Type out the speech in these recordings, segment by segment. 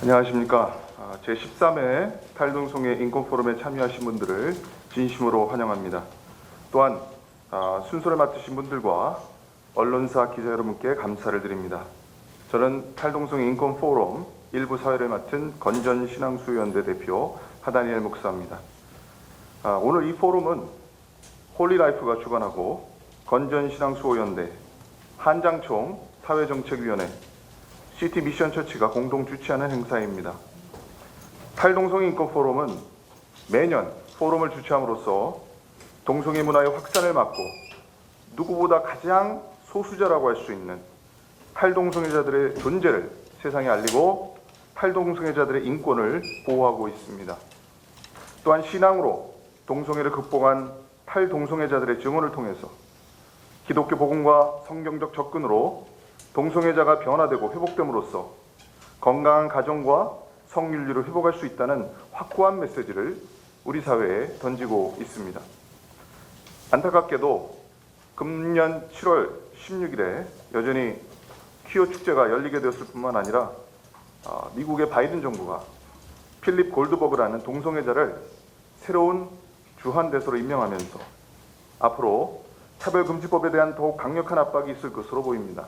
안녕하십니까. 제13회 탈동성애 인권포럼에 참여하신 분들을 진심으로 환영합니다. 또한 순서를 맡으신 분들과 언론사 기자 여러분께 감사를 드립니다. 저는 탈동성애 인권포럼 일부 사회를 맡은 건전신앙수연대 대표 하다니엘 목사입니다. 오늘 이 포럼은 홀리라이프가 주관하고 건전신앙수호연대, 한장총 사회정책위원회, 시티미션처치가 공동 주최하는 행사입니다. 탈동성애 인권포럼은 매년 포럼을 주최함으로써 동성애 문화의 확산을 막고 누구보다 가장 소수자라고 할 수 있는 탈동성애자들의 존재를 세상에 알리고 탈동성애자들의 인권을 보호하고 있습니다. 또한 신앙으로 동성애를 극복한 탈동성애자들의 증언을 통해서 기독교 복음과 성경적 접근으로 동성애자가 변화되고 회복됨으로써 건강한 가정과 성윤리를 회복할 수 있다는 확고한 메시지를 우리 사회에 던지고 있습니다. 안타깝게도 금년 7월 16일에 여전히 퀴어 축제가 열리게 되었을 뿐만 아니라 미국의 바이든 정부가 필립 골드버그라는 동성애자를 새로운 주한대사로 임명하면서 앞으로 차별금지법에 대한 더욱 강력한 압박이 있을 것으로 보입니다.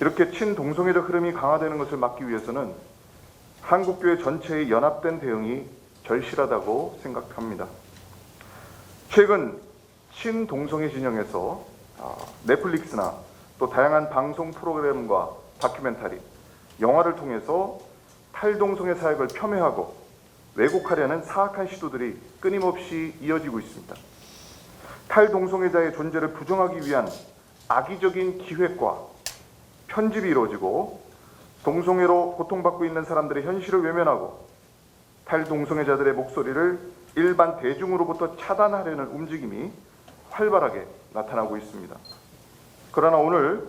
이렇게 친동성애적 흐름이 강화되는 것을 막기 위해서는 한국교회 전체의 연합된 대응이 절실하다고 생각합니다. 최근 친동성애 진영에서 넷플릭스나 또 다양한 방송 프로그램과 다큐멘터리, 영화를 통해서 탈동성애 사역을 폄훼하고 왜곡하려는 사악한 시도들이 끊임없이 이어지고 있습니다. 탈동성애자의 존재를 부정하기 위한 악의적인 기획과 편집이 이루어지고 동성애로 고통받고 있는 사람들의 현실을 외면하고 탈동성애자들의 목소리를 일반 대중으로부터 차단하려는 움직임이 활발하게 나타나고 있습니다. 그러나 오늘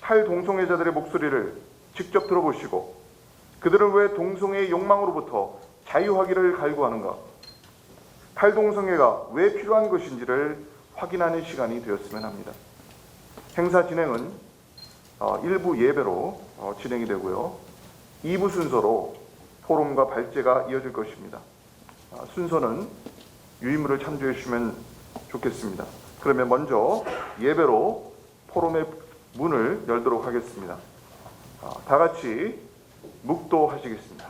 탈동성애자들의 목소리를 직접 들어보시고 그들은 왜 동성애의 욕망으로부터 자유하기를 갈구하는가, 탈동성애가 왜 필요한 것인지를 확인하는 시간이 되었으면 합니다. 행사 진행은 1부 예배로 진행이 되고요. 2부 순서로 포럼과 발제가 이어질 것입니다. 순서는 유인물을 참조해 주시면 좋겠습니다. 그러면 먼저 예배로 포럼의 문을 열도록 하겠습니다. 다 같이 묵도하시겠습니다.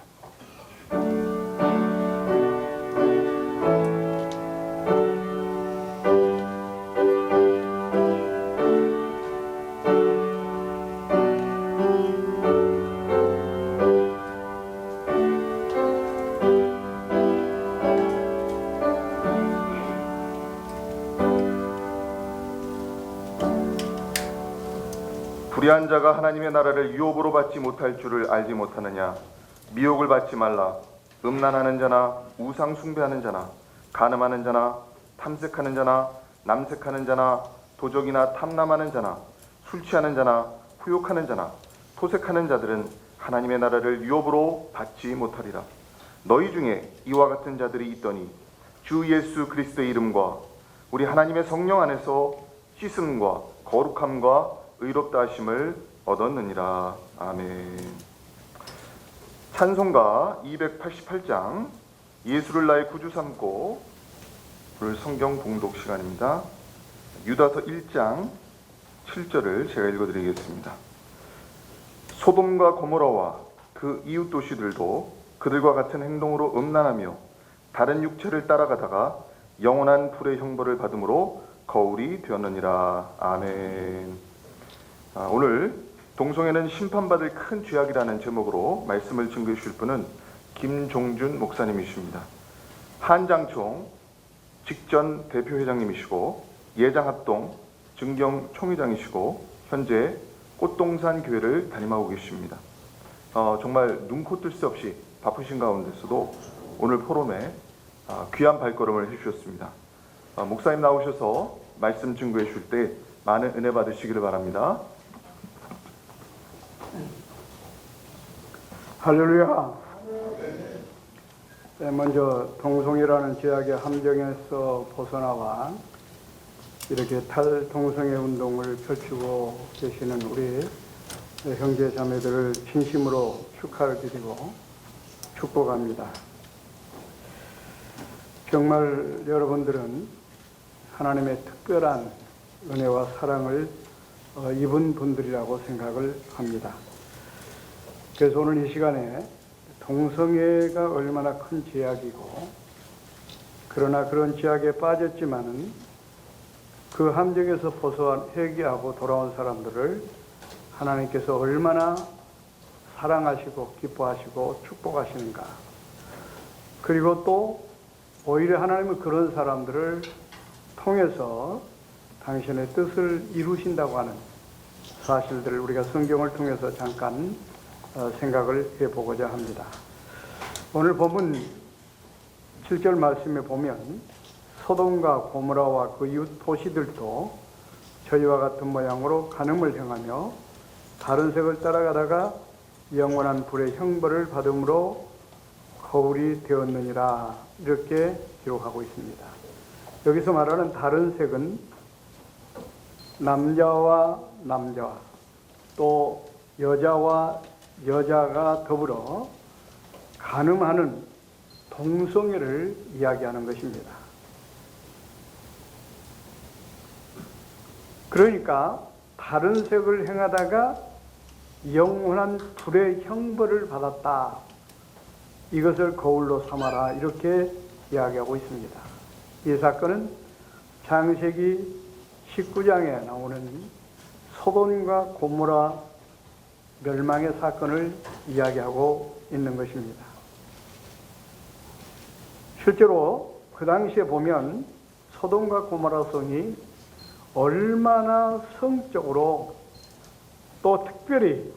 불의한 자가 하나님의 나라를 유업으로 받지 못할 줄을 알지 못하느냐. 미혹을 받지 말라. 음란하는 자나 우상 숭배하는 자나 간음하는 자나 탐색하는 자나 남색하는 자나 도적이나 탐남하는 자나 술 취하는 자나 후욕하는 자나 토색하는 자들은 하나님의 나라를 유업으로 받지 못하리라. 너희 중에 이와 같은 자들이 있더니 주 예수 그리스도의 이름과 우리 하나님의 성령 안에서 씻음과 거룩함과 의롭다 하심을 얻었느니라. 아멘. 찬송가 288장 예수를 나의 구주 삼고 오늘 성경 봉독 시간입니다. 유다서 1장 7절을 제가 읽어드리겠습니다. 소돔과 고모라와 그 이웃 도시들도 그들과 같은 행동으로 음란하며 다른 육체를 따라가다가 영원한 불의 형벌을 받음으로 거울이 되었느니라. 아멘. 오늘 동성애는 심판받을 큰 죄악이라는 제목으로 말씀을 증거해 주실 분은 김종준 목사님이십니다. 한장총 직전 대표회장님이시고 예장합동 증경 총회장이시고 현재 꽃동산 교회를 담임하고 계십니다. 정말 눈코 뜰 새 없이 바쁘신 가운데서도 오늘 포럼에 귀한 발걸음을 해주셨습니다. 목사님 나오셔서 말씀 증거해 주실 때 많은 은혜 받으시기를 바랍니다. 할렐루야. 먼저 동성애라는 죄악의 함정에서 벗어나와 이렇게 탈동성애 운동을 펼치고 계시는 우리 형제 자매들을 진심으로 축하를 드리고 축복합니다. 정말 여러분들은 하나님의 특별한 은혜와 사랑을 입은 분들이라고 생각을 합니다. 그래서 오늘 이 시간에 동성애가 얼마나 큰 죄악이고, 그러나 그런 죄악에 빠졌지만은 그 함정에서 벗어나 회개하고 돌아온 사람들을 하나님께서 얼마나 사랑하시고 기뻐하시고 축복하시는가. 그리고 또 오히려 하나님은 그런 사람들을 통해서 당신의 뜻을 이루신다고 하는 사실들을 우리가 성경을 통해서 잠깐 생각을 해보고자 합니다. 오늘 본문 7절 말씀에 보면 소돔과 고모라와 그 이웃 도시들도 저희와 같은 모양으로 간음을 행하며 다른 색을 따라가다가 영원한 불의 형벌을 받음으로 거울이 되었느니라, 이렇게 기록하고 있습니다. 여기서 말하는 다른 색은 남자와 남자, 또 여자와 여자가 더불어 간음하는 동성애를 이야기하는 것입니다. 그러니까 다른 색을 행하다가 영원한 불의 형벌을 받았다, 이것을 거울로 삼아라, 이렇게 이야기하고 있습니다. 이 사건은 창세기 19장에 나오는 소돔과 고모라 멸망의 사건을 이야기하고 있는 것입니다. 실제로 그 당시에 보면 소돔과 고모라 성이 얼마나 성적으로, 또 특별히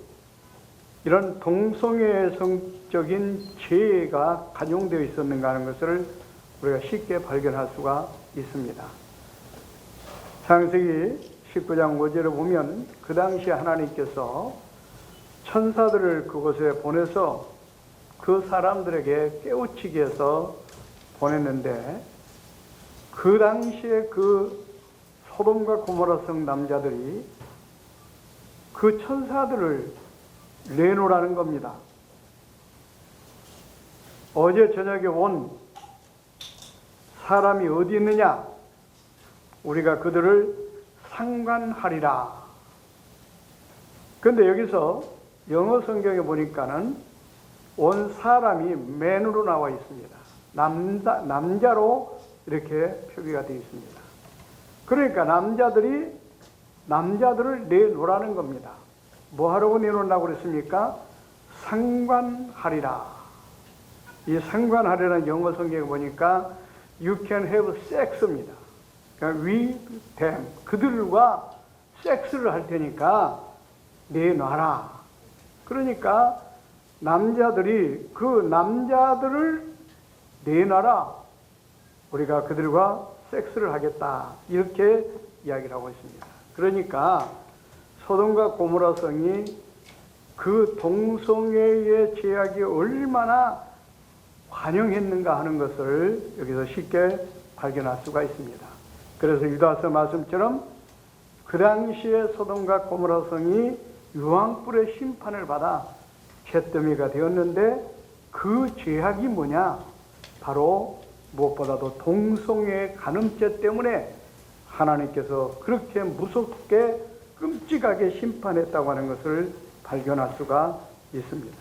이런 동성애의 성적인 죄가 간용되어 있었는가 하는 것을 우리가 쉽게 발견할 수가 있습니다. 창세기 19장 5절에 보면 그 당시 하나님께서 천사들을 그곳에 보내서 그 사람들에게 깨우치기 위해서 보냈는데, 그 당시에 그 소돔과 고모라 성 남자들이 그 천사들을 내놓으라는 겁니다. 어제 저녁에 온 사람이 어디 있느냐? 우리가 그들을 상관하리라. 그런데 여기서 영어 성경에 보니까는 온 사람이 맨으로 나와 있습니다. 남자로 이렇게 표기가 되어 있습니다. 그러니까 남자들을 내놓으라는 겁니다. 뭐 하라고 내놓으라고 그랬습니까? 상관하리라. 이 상관하리라는 영어 성경에 보니까 You can have sex입니다. 그러니까 with them, 그들과 섹스를 할 테니까 내놔라. 그러니까 남자들이 그 남자들을 내놔라. 우리가 그들과 섹스를 하겠다, 이렇게 이야기를 하고 있습니다. 그러니까 소돔과 고모라 성이 그 동성애의 죄악이 얼마나 관영했는가 하는 것을 여기서 쉽게 발견할 수가 있습니다. 그래서 유다서 말씀처럼 그 당시에 소돔과 고모라 성이 유황불의 심판을 받아 잿더미가 되었는데, 그 죄악이 뭐냐? 바로 무엇보다도 동성애의 간음죄 때문에 하나님께서 그렇게 무섭게 끔찍하게 심판했다고 하는 것을 발견할 수가 있습니다.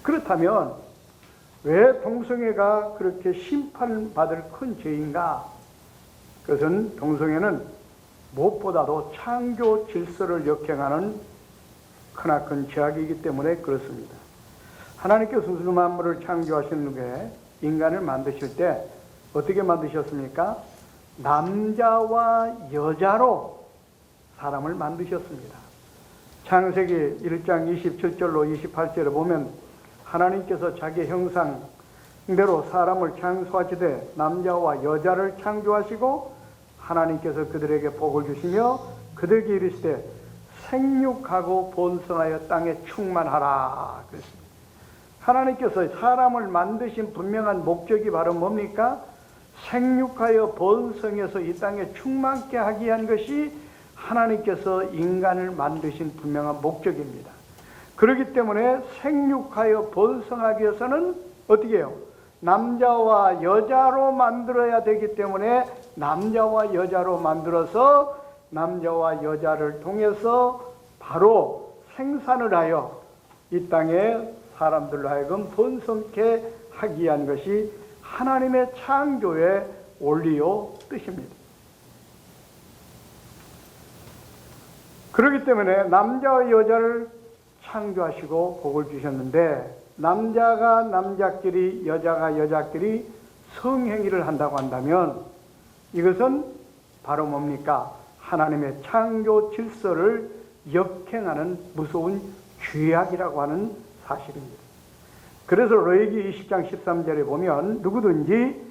그렇다면 왜 동성애가 그렇게 심판받을 큰 죄인가? 그것은 동성애는 무엇보다도 창조 질서를 역행하는 크나큰 죄악이기 때문에 그렇습니다. 하나님께서 우주 만물을 창조하신 후에 인간을 만드실 때 어떻게 만드셨습니까? 남자와 여자로 사람을 만드셨습니다. 창세기 1장 27절로 28절에 보면 하나님께서 자기 형상대로 사람을 창조하시되 남자와 여자를 창조하시고 하나님께서 그들에게 복을 주시며 그들에게 이르시되 생육하고 번성하여 땅에 충만하라 그랬습니다. 하나님께서 사람을 만드신 분명한 목적이 바로 뭡니까? 생육하여 번성해서 이 땅에 충만케 하기 위한 것이 하나님께서 인간을 만드신 분명한 목적입니다. 그렇기 때문에 생육하여 번성하기 위해서는 어떻게 해요? 남자와 여자로 만들어야 되기 때문에 남자와 여자로 만들어서 남자와 여자를 통해서 바로 생산을 하여 이 땅에 사람들로 하여금 번성케 하기 위한 것이 하나님의 창조의 원리요 뜻입니다. 그렇기 때문에 남자와 여자를 창조하시고 복을 주셨는데 남자가 남자끼리 여자가 여자끼리 성행위를 한다고 한다면 이것은 바로 뭡니까? 하나님의 창조 질서를 역행하는 무서운 죄악이라고 하는 사실입니다. 그래서 레위기 20장 13절에 보면 누구든지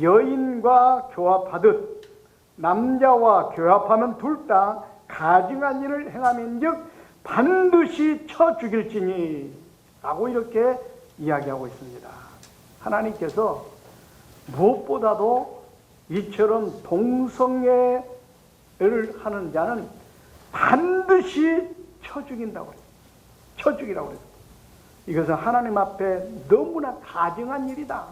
여인과 교합하듯 남자와 교합하면 둘 다 가증한 일을 행함인즉 반드시 쳐 죽일지니 라고 이렇게 이야기하고 있습니다. 하나님께서 무엇보다도 이처럼 동성애를 하는 자는 반드시 쳐 죽인다고 그래요. 쳐 죽이라고 그래요. 이것은 하나님 앞에 너무나 가증한 일이다.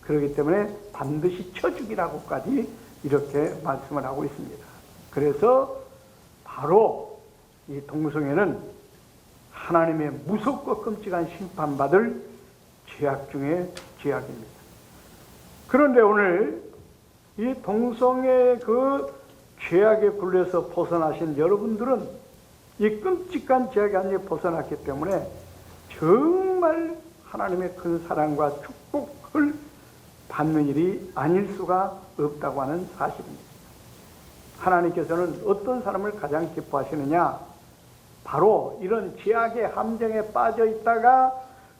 그렇기 때문에 반드시 쳐 죽이라고까지 이렇게 말씀을 하고 있습니다. 그래서 바로 이 동성애는 하나님의 무섭고 끔찍한 심판받을 죄악 중에 죄악입니다. 그런데 오늘 이 동성애의 그 죄악에 굴려서 벗어나신 여러분들은 이 끔찍한 죄악에 완전히 벗어났기 때문에 정말 하나님의 큰 사랑과 축복을 받는 일이 아닐 수가 없다고 하는 사실입니다. 하나님께서는 어떤 사람을 가장 기뻐하시느냐? 바로 이런 죄악의 함정에 빠져 있다가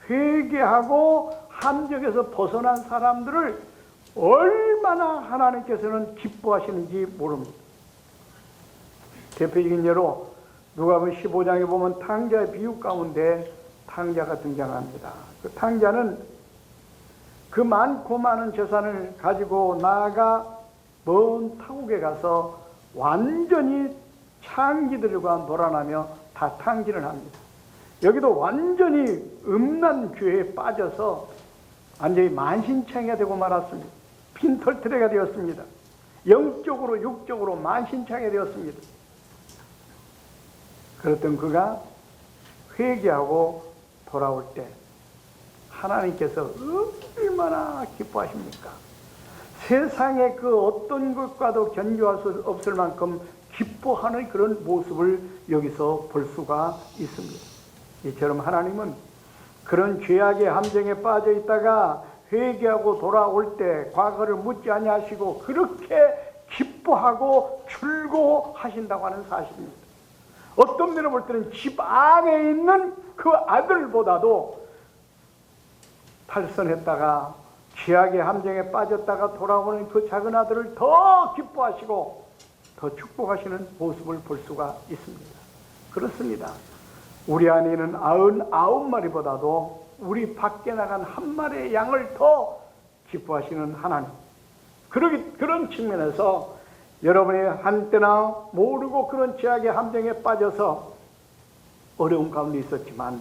회개하고 함정에서 벗어난 사람들을 얼마나 하나님께서는 기뻐하시는지 모릅니다. 대표적인 예로 누가복음 15장에 보면 탕자의 비유 가운데 탕자가 등장합니다. 그 탕자는 그 많고 많은 재산을 가지고 나아가 먼 타국에 가서 완전히 창기들과 놀아나며 다 탕진을 합니다. 여기도 완전히 음란 죄에 빠져서 완전히 만신창이가 되고 말았습니다. 빈털터리가 되었습니다. 영적으로 육적으로 만신창이 되었습니다. 그랬던 그가 회개하고 돌아올 때 하나님께서 얼마나 기뻐하십니까? 세상의 그 어떤 것과도 견주할 수 없을 만큼 기뻐하는 그런 모습을 여기서 볼 수가 있습니다. 이처럼 하나님은 그런 죄악의 함정에 빠져 있다가 회개하고 돌아올 때 과거를 묻지 아니하시고 그렇게 기뻐하고 즐거워하신다고 하는 사실입니다. 어떤 면을 볼 때는 집 안에 있는 그 아들보다도 탈선했다가 죄악의 함정에 빠졌다가 돌아오는 그 작은 아들을 더 기뻐하시고 더 축복하시는 모습을 볼 수가 있습니다. 그렇습니다. 우리 안에 있는 99마리보다도 우리 밖에 나간 한 마리의 양을 더 기뻐하시는 하나님. 그런 측면에서 여러분이 한때나 모르고 그런 죄악의 함정에 빠져서 어려운 가운데 있었지만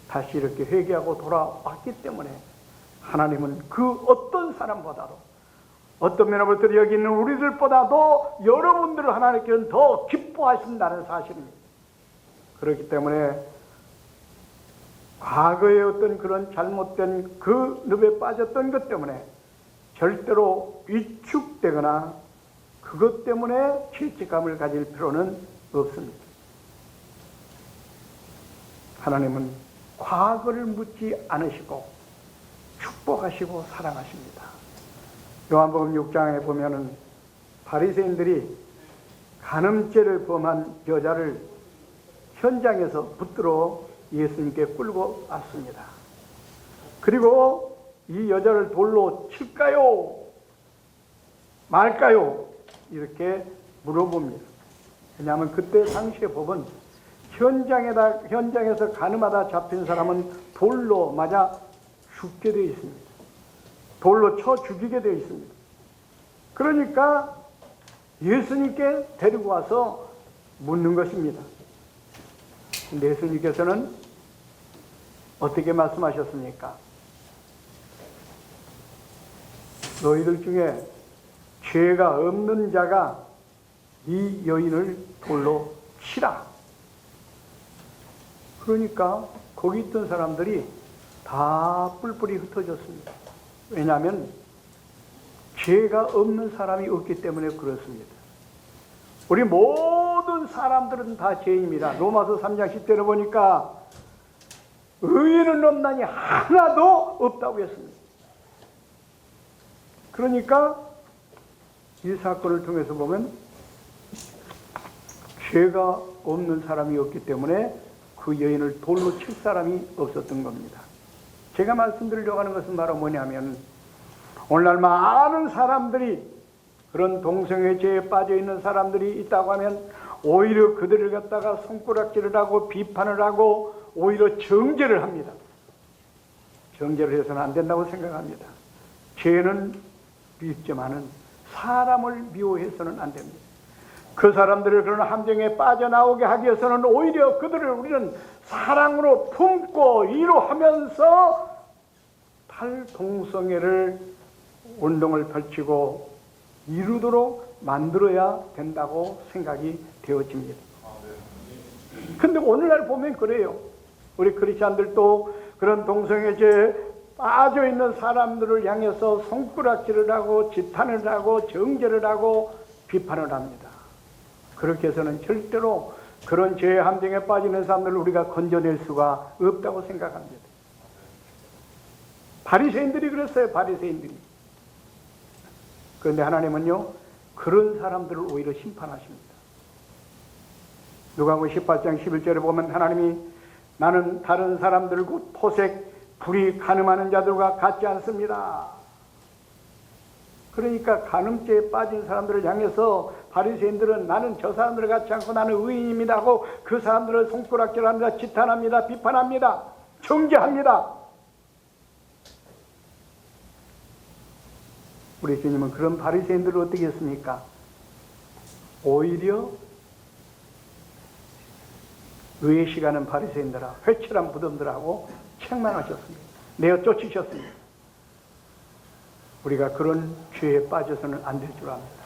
다시 이렇게 회개하고 돌아왔기 때문에 하나님은 그 어떤 사람보다도 어떤 면을 볼 때 여기 있는 우리들보다도 여러분들을 하나님께서는 더 기뻐하신다는 사실입니다. 그렇기 때문에 과거의 어떤 그런 잘못된 그 늪에 빠졌던 것 때문에 절대로 위축되거나 그것 때문에 죄책감을 가질 필요는 없습니다. 하나님은 과거를 묻지 않으시고 축복하시고 사랑하십니다. 요한복음 6장에 보면은 바리새인들이 간음죄를 범한 여자를 현장에서 붙들어 예수님께 끌고 왔습니다. 그리고 이 여자를 돌로 칠까요? 말까요? 이렇게 물어봅니다. 왜냐하면 그때 당시의 법은 현장에서 간음하다 잡힌 사람은 돌로 맞아 죽게 되어 있습니다. 돌로 쳐 죽이게 되어 있습니다. 그러니까 예수님께 데리고 와서 묻는 것입니다. 근데 예수님께서는 어떻게 말씀하셨습니까? 너희들 중에 죄가 없는 자가 이 여인을 돌로 치라. 그러니까 거기 있던 사람들이 다 뿔뿔이 흩어졌습니다. 왜냐하면 죄가 없는 사람이 없기 때문에 그렇습니다. 우리 모든 사람들은 다 죄인입니다. 로마서 3장 10절에 보니까 의인은 없나니 하나도 없다고 했습니다. 그러니까 이 사건을 통해서 보면 죄가 없는 사람이 없기 때문에 그 여인을 돌로 칠 사람이 없었던 겁니다. 제가 말씀드리려고 하는 것은 바로 뭐냐면 오늘날 많은 사람들이 그런 동성애 죄에 빠져 있는 사람들이 있다고 하면 오히려 그들을 갖다가 손가락질을 하고 비판을 하고 오히려 정죄를 합니다. 정죄를 해서는 안 된다고 생각합니다. 죄는 미흡지만은 사람을 미워해서는 안 됩니다. 그 사람들을 그런 함정에 빠져나오게 하기 위해서는 오히려 그들을 우리는 사랑으로 품고 위로하면서 탈동성애를 운동을 펼치고 이루도록 만들어야 된다고 생각이 되어집니다. 근데 오늘날 보면 그래요. 우리 크리스찬들도 그런 동성애죄에 빠져있는 사람들을 향해서 손가락질을 하고 지탄을 하고 정죄를 하고 비판을 합니다. 그렇게 해서는 절대로 그런 죄의 함정에 빠지는 사람들을 우리가 건져낼 수가 없다고 생각합니다. 바리새인들이 그랬어요. 바리새인들이. 그런데 하나님은요 그런 사람들을 오히려 심판하십니다. 누가복음 18장 11절에 보면 하나님이 나는 다른 사람들 곧 토색, 불이 간음하는 자들과 같지 않습니다. 그러니까 간음죄에 빠진 사람들을 향해서 바리새인들은 나는 저 사람들을 같지 않고 나는 의인입니다 하고 그 사람들을 손가락질합니다. 지탄합니다. 비판합니다. 정죄합니다. 우리 주님은 그런 바리새인들을 어떻게 했습니까? 오히려 의의 시간은 바리새인들아 회칠한 무덤들하고 책망하셨습니다. 내어 쫓으셨습니다. 우리가 그런 죄에 빠져서는 안 될 줄 압니다.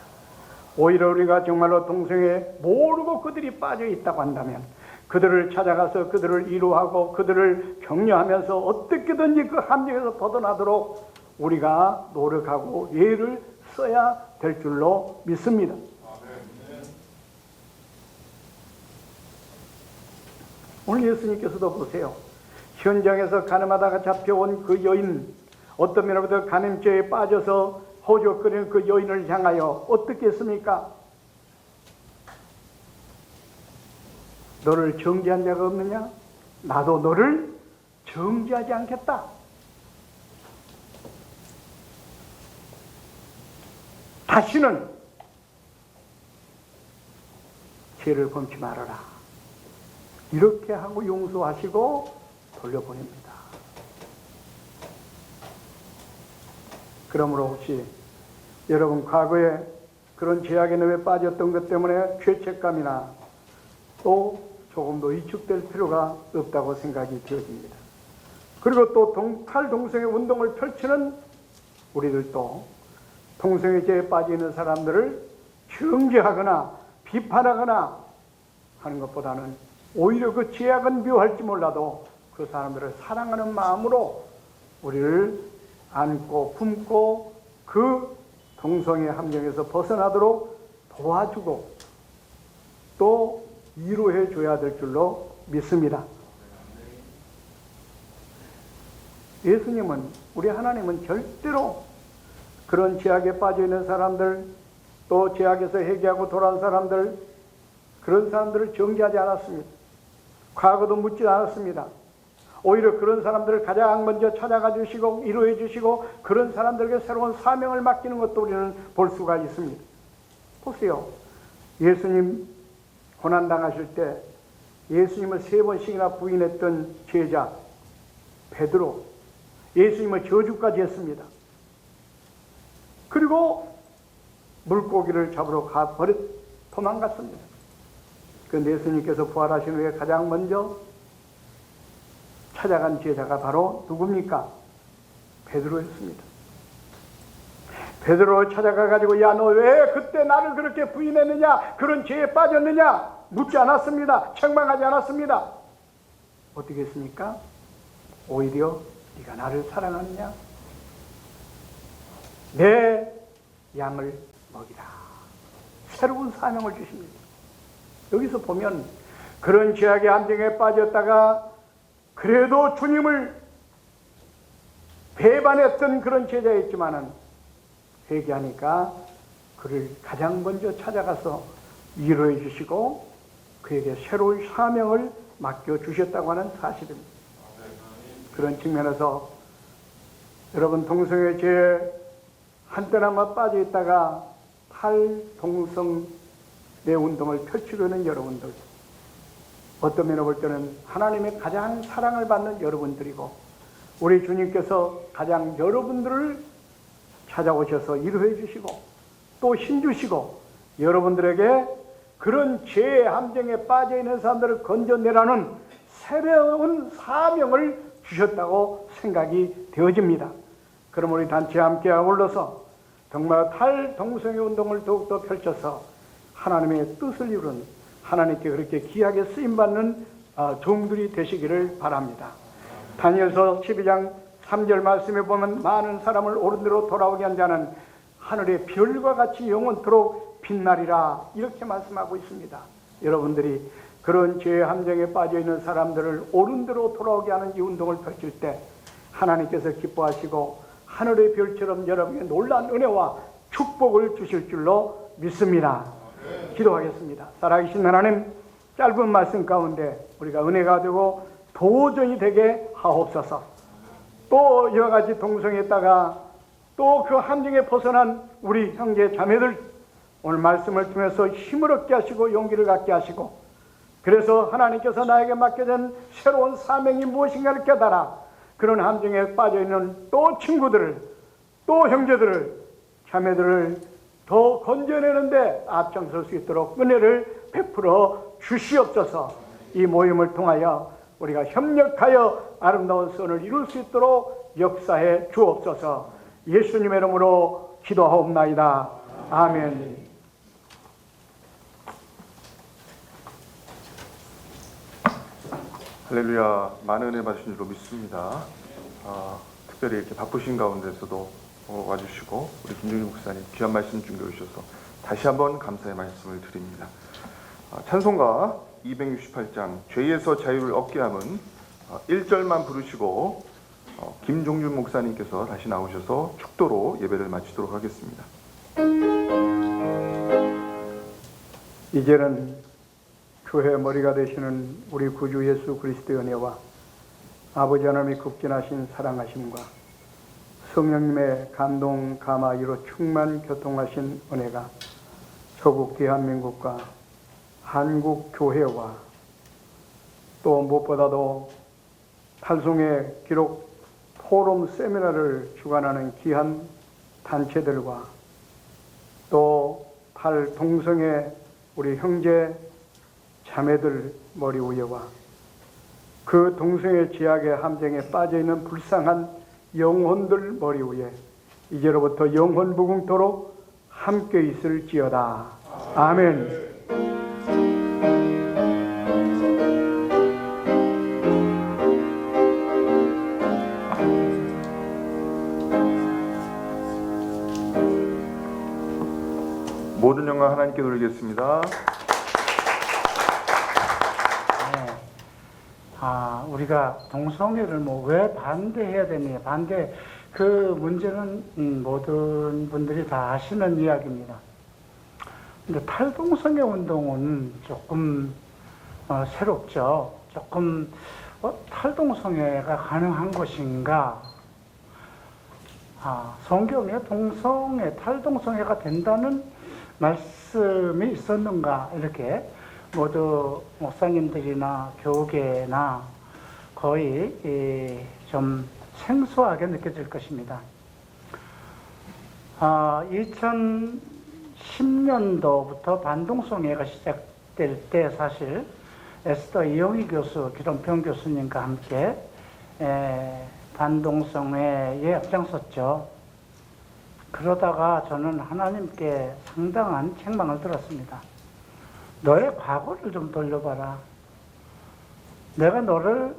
오히려 우리가 정말로 동성애에 모르고 그들이 빠져 있다고 한다면 그들을 찾아가서 그들을 위로하고 그들을 격려하면서 어떻게든지 그 함정에서 벗어나도록 우리가 노력하고 예를 써야 될 줄로 믿습니다. 오늘 예수님께서도 보세요. 현장에서 간음하다가 잡혀온 그 여인, 어떤 면으로부터 간음죄에 빠져서 호적거리는 그 여인을 향하여 어떻게 했습니까? 너를 정죄한 자가 없느냐? 나도 너를 정죄하지 않겠다. 다시는 죄를 범치 말아라. 이렇게 하고 용서하시고 돌려보냅니다. 그러므로 혹시 여러분 과거에 그런 죄악의 늪에 빠졌던 것 때문에 죄책감이나 또 조금 더 위축될 필요가 없다고 생각이 되어집니다. 그리고 또 탈동성애 운동을 펼치는 우리들도 동성애 죄에 빠져 있는 사람들을 정죄하거나 비판하거나 하는 것보다는 오히려 그 죄악은 묘할지 몰라도 그 사람들을 사랑하는 마음으로 우리를 안고 품고 그 동성애 함정에서 벗어나도록 도와주고 또 위로해 줘야 될 줄로 믿습니다. 예수님은, 우리 하나님은 절대로 그런 죄악에 빠져 있는 사람들, 또 죄악에서 회개하고 돌아온 사람들, 그런 사람들을 정죄하지 않았습니다. 과거도 묻지 않았습니다. 오히려 그런 사람들을 가장 먼저 찾아가 주시고 위로해 주시고 그런 사람들에게 새로운 사명을 맡기는 것도 우리는 볼 수가 있습니다. 보세요. 예수님 고난당하실 때 예수님을 3번씩이나 부인했던 제자 베드로, 예수님을 저주까지 했습니다. 그리고 물고기를 잡으러 도망갔습니다. 그런데 예수님께서 부활하신 후에 가장 먼저 찾아간 제자가 바로 누굽니까? 베드로였습니다. 베드로 찾아가 가지고 야 너 왜 그때 나를 그렇게 부인했느냐, 그런 죄에 빠졌느냐 묻지 않았습니다. 책망하지 않았습니다. 어떻게 했습니까? 오히려 네가 나를 사랑하느냐, 내 양을 먹이라. 새로운 사명을 주십니다. 여기서 보면 그런 죄악의 함정에 빠졌다가 그래도 주님을 배반했던 그런 제자였지만은 회개하니까 그를 가장 먼저 찾아가서 위로해 주시고 그에게 새로운 사명을 맡겨주셨다고 하는 사실입니다. 그런 측면에서 여러분, 동성애 죄에 한때나마 빠져있다가 탈동성 내 운동을 펼치려는 여러분들, 어떤 면을 볼 때는 하나님의 가장 사랑을 받는 여러분들이고 우리 주님께서 가장 여러분들을 찾아오셔서 위로해 주시고 또 힘주시고 여러분들에게 그런 죄의 함정에 빠져있는 사람들을 건져내라는 새로운 사명을 주셨다고 생각이 되어집니다. 그럼 우리 단체와 함께 아울러서 정말 탈동성애 운동을 더욱더 펼쳐서 하나님의 뜻을 이룬, 하나님께 그렇게 귀하게 쓰임받는 종들이 되시기를 바랍니다. 다니엘서 12장 3절 말씀에 보면 많은 사람을 옳은 대로 돌아오게 한 자는 하늘의 별과 같이 영원토록 빛나리라, 이렇게 말씀하고 있습니다. 여러분들이 그런 죄의 함정에 빠져있는 사람들을 옳은 대로 돌아오게 하는 이 운동을 펼칠 때 하나님께서 기뻐하시고 하늘의 별처럼 여러분에게 놀라운 은혜와 축복을 주실 줄로 믿습니다. 기도하겠습니다. 살아계신 하나님, 짧은 말씀 가운데 우리가 은혜가 되고 도전이 되게 하옵소서. 또 여러 가지 동성했다가 또 그 함정에 벗어난 우리 형제 자매들 오늘 말씀을 통해서 힘을 얻게 하시고 용기를 갖게 하시고, 그래서 하나님께서 나에게 맡겨진 새로운 사명이 무엇인가를 깨달아 그런 함정에 빠져있는 또 친구들을, 또 형제들을, 자매들을 더 건져내는데 앞장설 수 있도록 은혜를 베풀어 주시옵소서. 이 모임을 통하여 우리가 협력하여 아름다운 선을 이룰 수 있도록 역사해 주옵소서. 예수님의 이름으로 기도하옵나이다. 아멘. 할렐루야. 많은 은혜 받으신 줄로 믿습니다. 특별히 이렇게 바쁘신 가운데서도 와주시고 우리 김종희 목사님 귀한 말씀 준비해 주셔서 다시 한번 감사의 말씀을 드립니다. 찬송가 268장 죄에서 자유를 얻게 함은 1절만 부르시고 김종준 목사님께서 다시 나오셔서 축도로 예배를 마치도록 하겠습니다. 이제는 교회 머리가 되시는 우리 구주 예수 그리스도의 은혜와 아버지 하나님의 극진하신 사랑하심과 성령님의 감동 감화이로 충만 교통하신 은혜가 조국 대한민국과 한국 교회와 또 무엇보다도 탈송의 기록 포럼 세미나를 주관하는 귀한 단체들과 또 탈동성의 우리 형제 자매들 머리 위에와 그 동성애 제약의 함정에 빠져있는 불쌍한 영혼들 머리 위에 이제로부터 영혼 무궁토록 함께 있을지어다. 아멘. 모든 영광 하나님께 돌리겠습니다. 우리가 동성애를 왜 반대해야 되느냐, 그 문제는 모든 분들이 다 아시는 이야기입니다. 근데 탈동성애 운동은 조금 새롭죠. 조금 탈동성애가 가능한 것인가? 성경에 탈동성애가 된다는 말씀이 있었는가? 이렇게 모두 목사님들이나 교계나 거의 좀 생소하게 느껴질 것입니다. 2010년도부터 반동성애가 시작될 때 사실 에스더 이용희 교수, 기론평 교수님과 함께 반동성회에 앞장섰죠. 그러다가 저는 하나님께 상당한 책망을 들었습니다. 너의 과거를 좀 돌려봐라. 내가 너를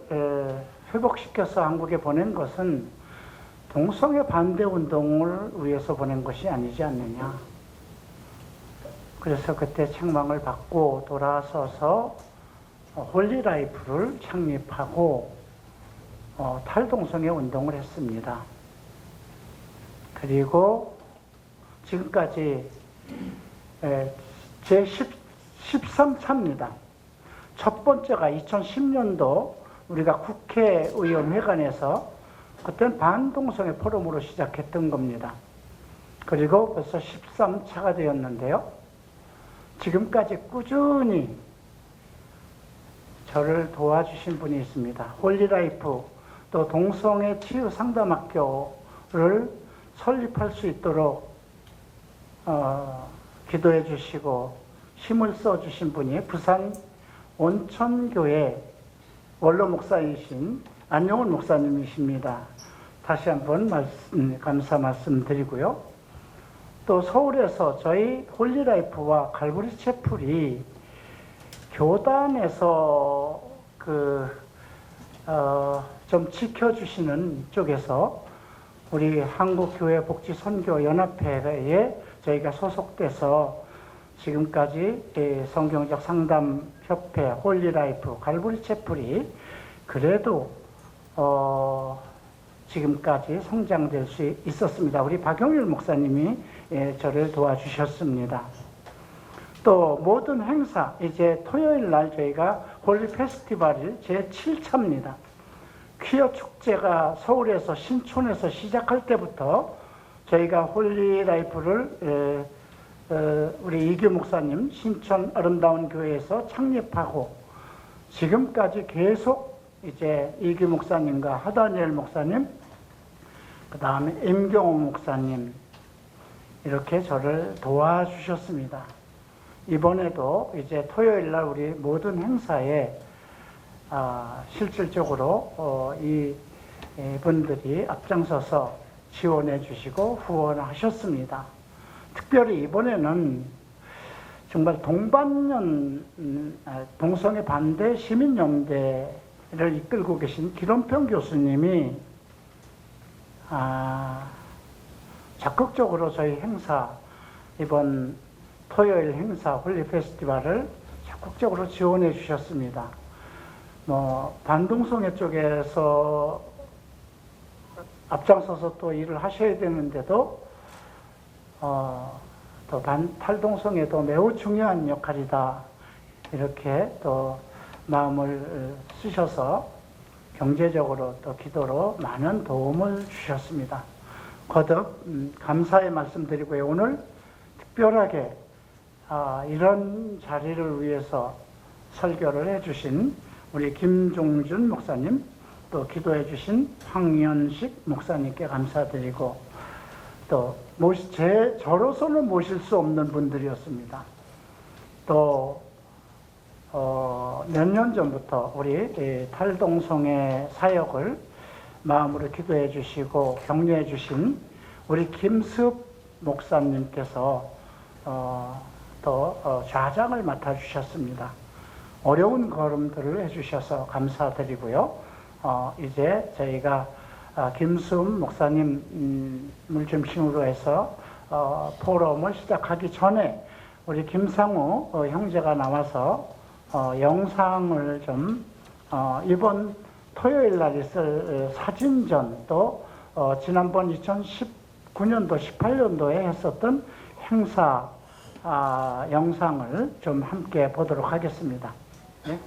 회복시켜서 한국에 보낸 것은 동성애 반대 운동을 위해서 보낸 것이 아니지 않느냐. 그래서 그때 책망을 받고 돌아서서 홀리라이프를 창립하고 탈동성애 운동을 했습니다. 그리고 지금까지 제 13차입니다. 첫 번째가 2010년도 우리가 국회의원회관에서 그때는 반동성애 포럼으로 시작했던 겁니다. 그리고 벌써 13차가 되었는데요. 지금까지 꾸준히 저를 도와주신 분이 있습니다. 홀리라이프 또 동성애 치유 상담학교를 설립할 수 있도록 기도해 주시고 힘을 써 주신 분이 부산 온천교회 원로 목사이신 안용훈 목사님이십니다. 다시 한번 감사 말씀드리고요. 또 서울에서 저희 홀리라이프와 갈보리 채플이 교단에서 좀 지켜주시는 쪽에서 우리 한국교회복지선교연합회에 저희가 소속돼서 지금까지 성경적 상담협회 홀리라이프 갈보리 채플이 그래도 지금까지 성장될 수 있었습니다. 우리 박용일 목사님이 저를 도와주셨습니다. 또 모든 행사, 이제 토요일 날 저희가 홀리 페스티벌이 제 7차입니다. 퀴어 축제가 서울에서 신촌에서 시작할 때부터 저희가 홀리 라이프를 우리 이규 목사님 신촌 아름다운 교회에서 창립하고 지금까지 계속 이제 이규 목사님과 하다니엘 목사님, 그 다음에 임경호 목사님 이렇게 저를 도와주셨습니다. 이번에도 이제 토요일 날 우리 모든 행사에 실질적으로 이 분들이 앞장서서 지원해 주시고 후원하셨습니다. 특별히 이번에는 정말 동성애 반대 시민연대를 이끌고 계신 기론평 교수님이 적극적으로 저희 행사, 이번 토요일 행사 홀리 페스티벌을 적극적으로 지원해 주셨습니다. 반동성애 쪽에서 앞장서서 또 일을 하셔야 되는데도 또 탈동성애도 매우 중요한 역할이다. 이렇게 또 마음을 쓰셔서 경제적으로 또 기도로 많은 도움을 주셨습니다. 거듭 감사의 말씀드리고요. 오늘 특별하게 이런 자리를 위해서 설교를 해주신 우리 김종준 목사님, 또 기도해 주신 황연식 목사님께 감사드리고 또 저로서는 모실 수 없는 분들이었습니다. 또 몇 년 전부터 우리 탈동성애 사역을 마음으로 기도해 주시고 격려해 주신 우리 김습 목사님께서 또 좌장을 맡아주셨습니다. 어려운 걸음들을 해주셔서 감사드리고요. 이제 저희가 김수음 목사님을 중심으로 해서 포럼을 시작하기 전에 우리 김상우 형제가 나와서 영상을 좀 이번 토요일 날 있을 사진전 또 지난번 2019년도 18년도에 했었던 행사 영상을 좀 함께 보도록 하겠습니다. 네?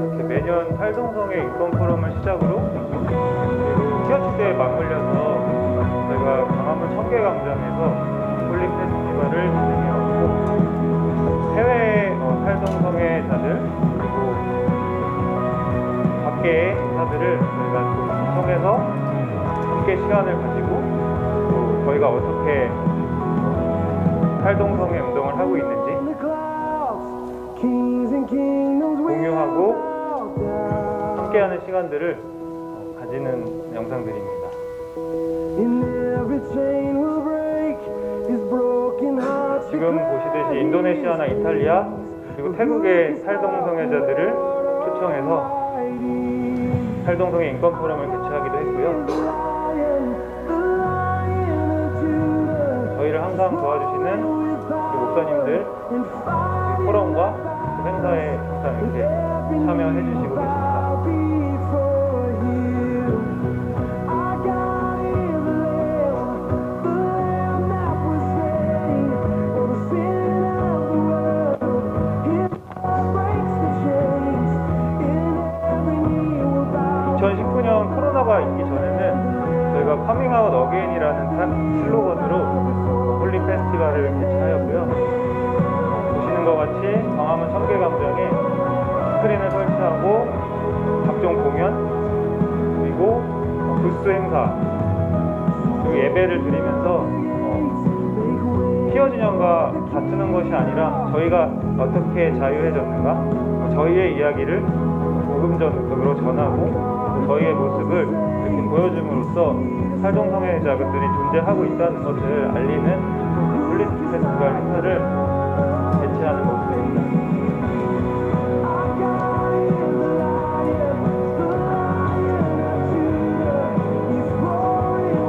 이렇게 매년 탈동성애 인권 포럼을 시작으로 그리고 퀴어 축제에 맞물려서 저희가 강화문 청계광장에서 홀리 페스티벌을 진행해왔고 해외 영상들을 저희가 좀 통해서 함께 시간을 가지고 또 저희가 어떻게 탈동성애 운동을 하고 있는지 공유하고 함께하는 시간들을 가지는 영상들입니다. 지금 보시듯이 인도네시아나 이탈리아 그리고 태국의 탈동성애자들을 초청해서 탈동성애 인권 포럼을 개최하기도 했고요. 저희를 항상 도와주시는 우리 목사님들 포럼과 행사에 항상 이렇게 참여해 주시고 계십니다. 코로나가 있기 전에는 저희가 커밍아웃 어게인이라는 슬로건으로 홀리 페스티벌을 개최하였고요. 보시는 것 같이 광화문 청계광장에 스크린을 설치하고 각종 공연 그리고 부스 행사 그리고 예배를 드리면서 티어 진영과 다투는 것이 아니라 저희가 어떻게 자유해졌는가 저희의 이야기를 복음적으로 전하고 저희의 모습을 이렇게 보여줌으로써 탈동성애자들이 존재하고 있다는 것을 알리는 홀리 페스티벌 행사를 개최하는 모습입니다.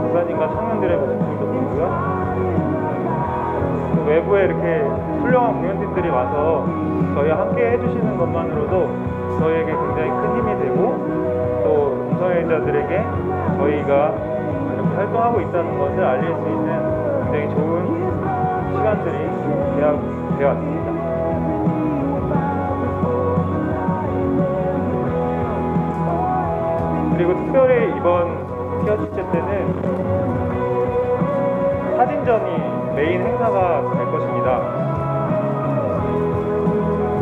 목사님과 청년들의 모습들도 보이고요. 외부에 이렇게 훌륭한 공연진들이 와서 저희와 함께 해주시는 것만으로도 저희에게 굉장히 큰 힘이 되고 또 동성애자들에게 저희가 이렇게 활동하고 있다는 것을 알릴 수 있는 굉장히 좋은 시간들이 되어왔습니다. 그리고 특별히 이번 티어 축제 때는 사진전이 메인 행사가 될 것입니다.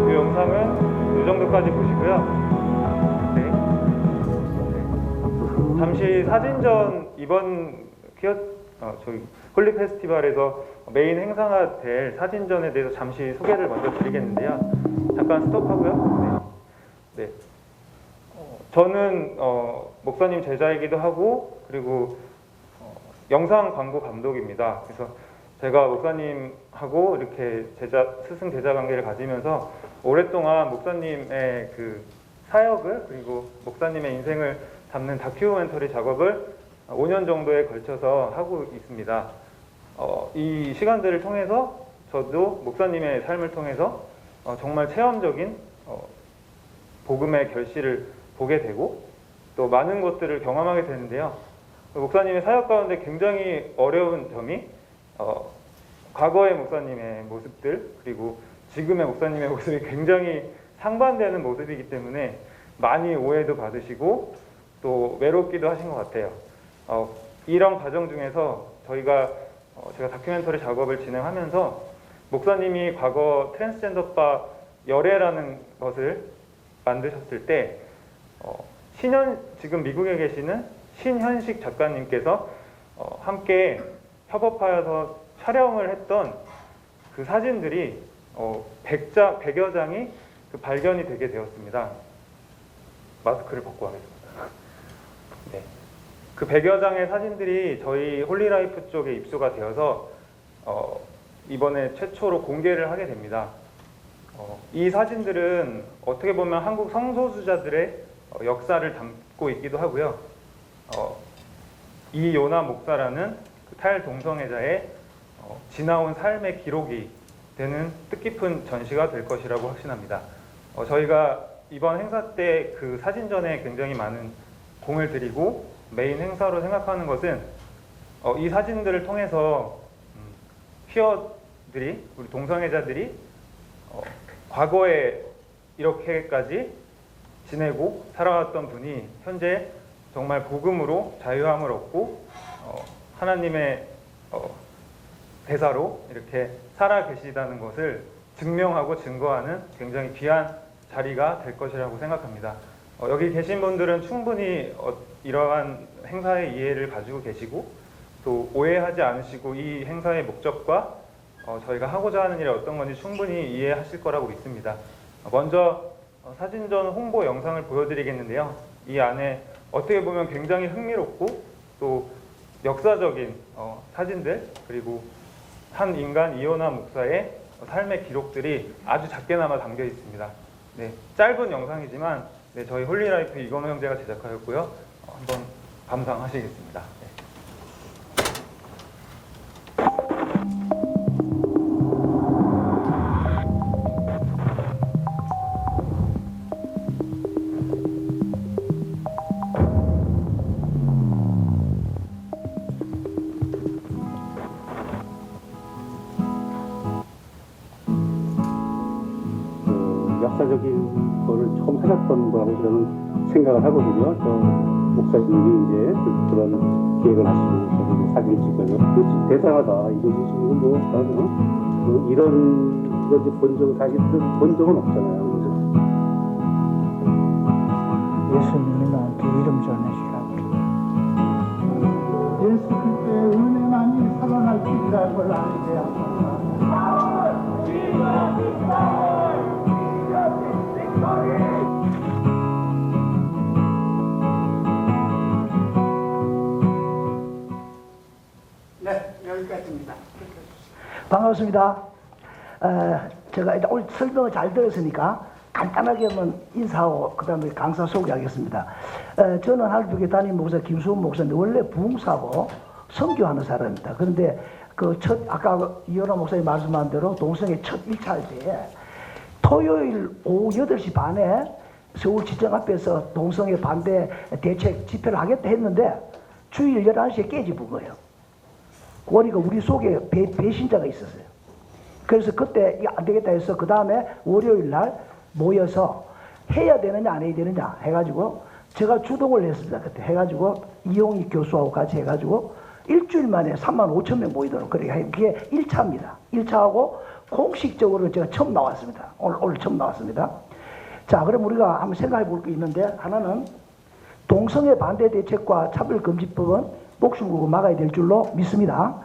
이 영상은 이 정도까지 보시고요. 잠시 사진전 이번 저희 홀리 페스티벌에서 메인 행사가 될 사진전에 대해서 잠시 소개를 먼저 드리겠는데요. 잠깐 스톱하고요. 네. 저는 목사님 제자이기도 하고 그리고 영상 광고 감독입니다. 그래서 제가 목사님하고 이렇게 스승 제자 관계를 가지면서 오랫동안 목사님의 그 사역을 그리고 목사님의 인생을 담는 다큐멘터리 작업을 5년 정도에 걸쳐서 하고 있습니다. 이 시간들을 통해서 저도 목사님의 삶을 통해서 정말 체험적인 복음의 결실을 보게 되고 또 많은 것들을 경험하게 되는데요. 목사님의 사역 가운데 굉장히 어려운 점이 과거의 목사님의 모습들 그리고 지금의 목사님의 모습이 굉장히 상반되는 모습이기 때문에 많이 오해도 받으시고 또 외롭기도 하신 것 같아요. 이런 과정 중에서 제가 다큐멘터리 작업을 진행하면서 목사님이 과거 트랜스젠더바 열애라는 것을 만드셨을 때 지금 미국에 계시는 신현식 작가님께서 함께 협업하여서 촬영을 했던 그 사진들이 100여 장이 발견이 되게 되었습니다. 마스크를 벗고 하겠습니다. 네. 그 100여 장의 사진들이 저희 홀리라이프 쪽에 입수가 되어서 이번에 최초로 공개를 하게 됩니다. 이 사진들은 어떻게 보면 한국 성소수자들의 역사를 담고 있기도 하고요. 이요나 목사라는 그 탈동성애자의 지나온 삶의 기록이 되는 뜻깊은 전시가 될 것이라고 확신합니다. 저희가 이번 행사 때 그 사진전에 굉장히 많은 공을 들이고 메인 행사로 생각하는 것은 이 사진들을 통해서 퀴어들이 우리 동성애자들이 과거에 이렇게까지 지내고 살아왔던 분이 현재 정말 복음으로 자유함을 얻고 하나님의 대사로 이렇게 살아 계시다는 것을 증명하고 증거하는 굉장히 귀한 자리가 될 것이라고 생각합니다. 여기 계신 분들은 충분히 이러한 행사의 이해를 가지고 계시고 또 오해하지 않으시고 이 행사의 목적과 저희가 하고자 하는 일이 어떤 건지 충분히 이해하실 거라고 믿습니다. 먼저 사진전 홍보 영상을 보여드리겠는데요. 이 안에 어떻게 보면 굉장히 흥미롭고 또 역사적인 사진들 그리고 한 인간 이호나 목사의 삶의 기록들이 아주 작게나마 담겨 있습니다. 네, 짧은 영상이지만 네, 저희 홀리라이프 이건호 형제가 제작하였고요. 한번 감상하시겠습니다. 네. 역사적인 거를 처음 하셨던 거라고 저는 생각을 하거든요. 저 목사님이 이제 그런 기획을 하시고 저도 사진을 찍어요. 대단하다. 이거지 지금 뭐 이런 거 본 적 사실은 본 적은 없잖아요. 예수님이 나한테 이름 전해주라고. 예수 그리스도의 은혜만이 살아날 수 있다는 걸 알게 되었습니다. 네, 여기까지입니다. 반갑습니다. 제가 일단 오늘 설명을 잘 들었으니까 간단하게 한번 인사하고 그 다음에 강사 소개하겠습니다. 저는 할부교 담임 목사 김수훈 목사인데 원래 부흥사고 선교하는 사람입니다. 그런데 아까 이현아 목사님 말씀한 대로 동성애 첫 1차 할 때 토요일 오후 8시 반에 서울지청 앞에서 동성애 반대 대책 집회를 하겠다 했는데 주일 11시에 깨집은 거예요. 그러니까 우리 속에 배신자가 있었어요. 그래서 그때 이거 안 되겠다 해서 그 다음에 월요일 날 모여서 해야 되느냐 안 해야 되느냐 해가지고 제가 주동을 했습니다. 그때 해가지고 이용희 교수하고 같이 해가지고 일주일 만에 35,000명 모이도록 그게 1차입니다. 1차하고 공식적으로 제가 처음 나왔습니다. 오늘 처음 나왔습니다. 자, 그럼 우리가 한번 생각해 볼 게 있는데 하나는 동성애 반대 대책과 차별금지법은 목숨 걸고 막아야 될 줄로 믿습니다.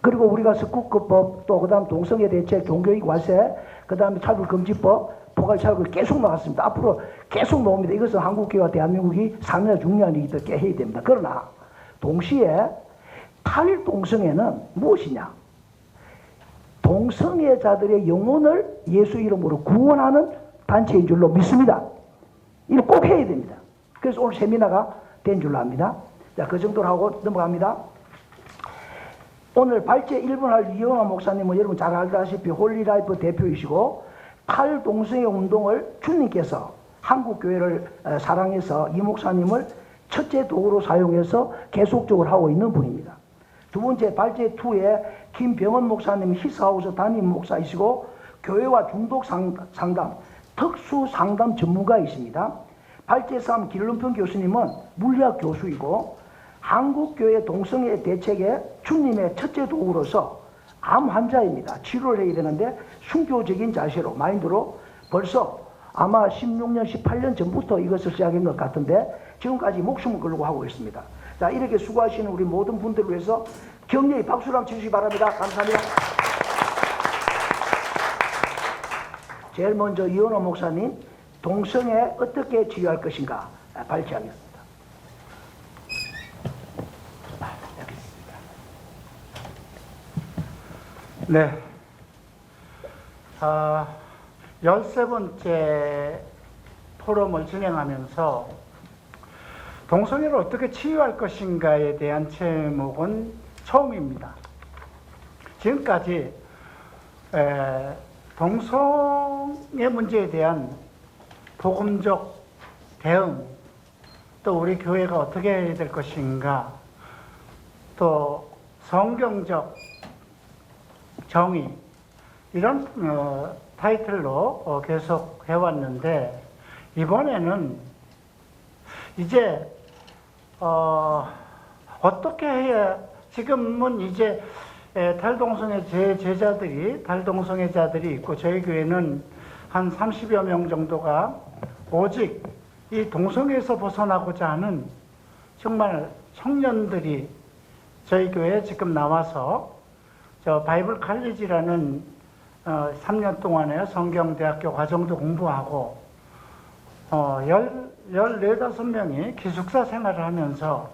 그리고 우리가 스쿠크법 또 그다음 동성애 대책, 종교익 완세, 그다음에 차별금지법, 포괄차별을 계속 나왔습니다. 앞으로 계속 나옵니다. 이것은 한국교회와 대한민국이 사느냐 죽느냐 이렇게 해야 됩니다. 그러나 동시에 탈동성애는 무엇이냐? 동성애자들의 영혼을 예수 이름으로 구원하는 단체인 줄로 믿습니다. 이거 꼭 해야 됩니다. 그래서 오늘 세미나가 된 줄로 압니다. 자, 그 정도로 하고 넘어갑니다. 오늘 발제 1분 할 이영하 목사님은 여러분 잘 알다시피 홀리라이프 대표이시고 탈동성애 운동을 주님께서 한국교회를 사랑해서 이 목사님을 첫째 도구로 사용해서 계속적으로 하고 있는 분입니다. 두 번째 발제 2에 김병헌 목사님 히스하우스 담임 목사이시고 교회와 중독 상담, 특수 상담 전문가이십니다. 발제 3 길름평 교수님은 물리학 교수이고 한국교회 동성애 대책의 주님의 첫째 도구로서 암 환자입니다. 치료를 해야 되는데 순교적인 자세로 마인드로 벌써 아마 16년, 18년 전부터 이것을 시작한 것 같은데 지금까지 목숨을 걸고 하고 있습니다. 자, 이렇게 수고하시는 우리 모든 분들을 위해서 격려의 박수를 한번 주시기 바랍니다. 감사합니다. 제일 먼저 이현호 목사님 동성애 어떻게 치유할 것인가 발표하겠습니다. 네. 13번째 포럼을 진행하면서 동성애를 어떻게 치유할 것인가에 대한 제목은 처음입니다. 지금까지 동성애 문제에 대한 복음적 대응, 또 우리 교회가 어떻게 해야 될 것인가, 또 성경적 정의, 이런 타이틀로 계속 해왔는데 이번에는 이제 어떻게 해야, 지금은 이제 탈동성애 제자들이, 탈동성애자들이 있고 저희 교회는 한 30여 명 정도가 오직 이 동성애에서 벗어나고자 하는 정말 청년들이 저희 교회에 지금 나와서 저 바이블 칼리지라는 3년 동안의 성경대학교 과정도 공부하고 14, 15명이 기숙사 생활을 하면서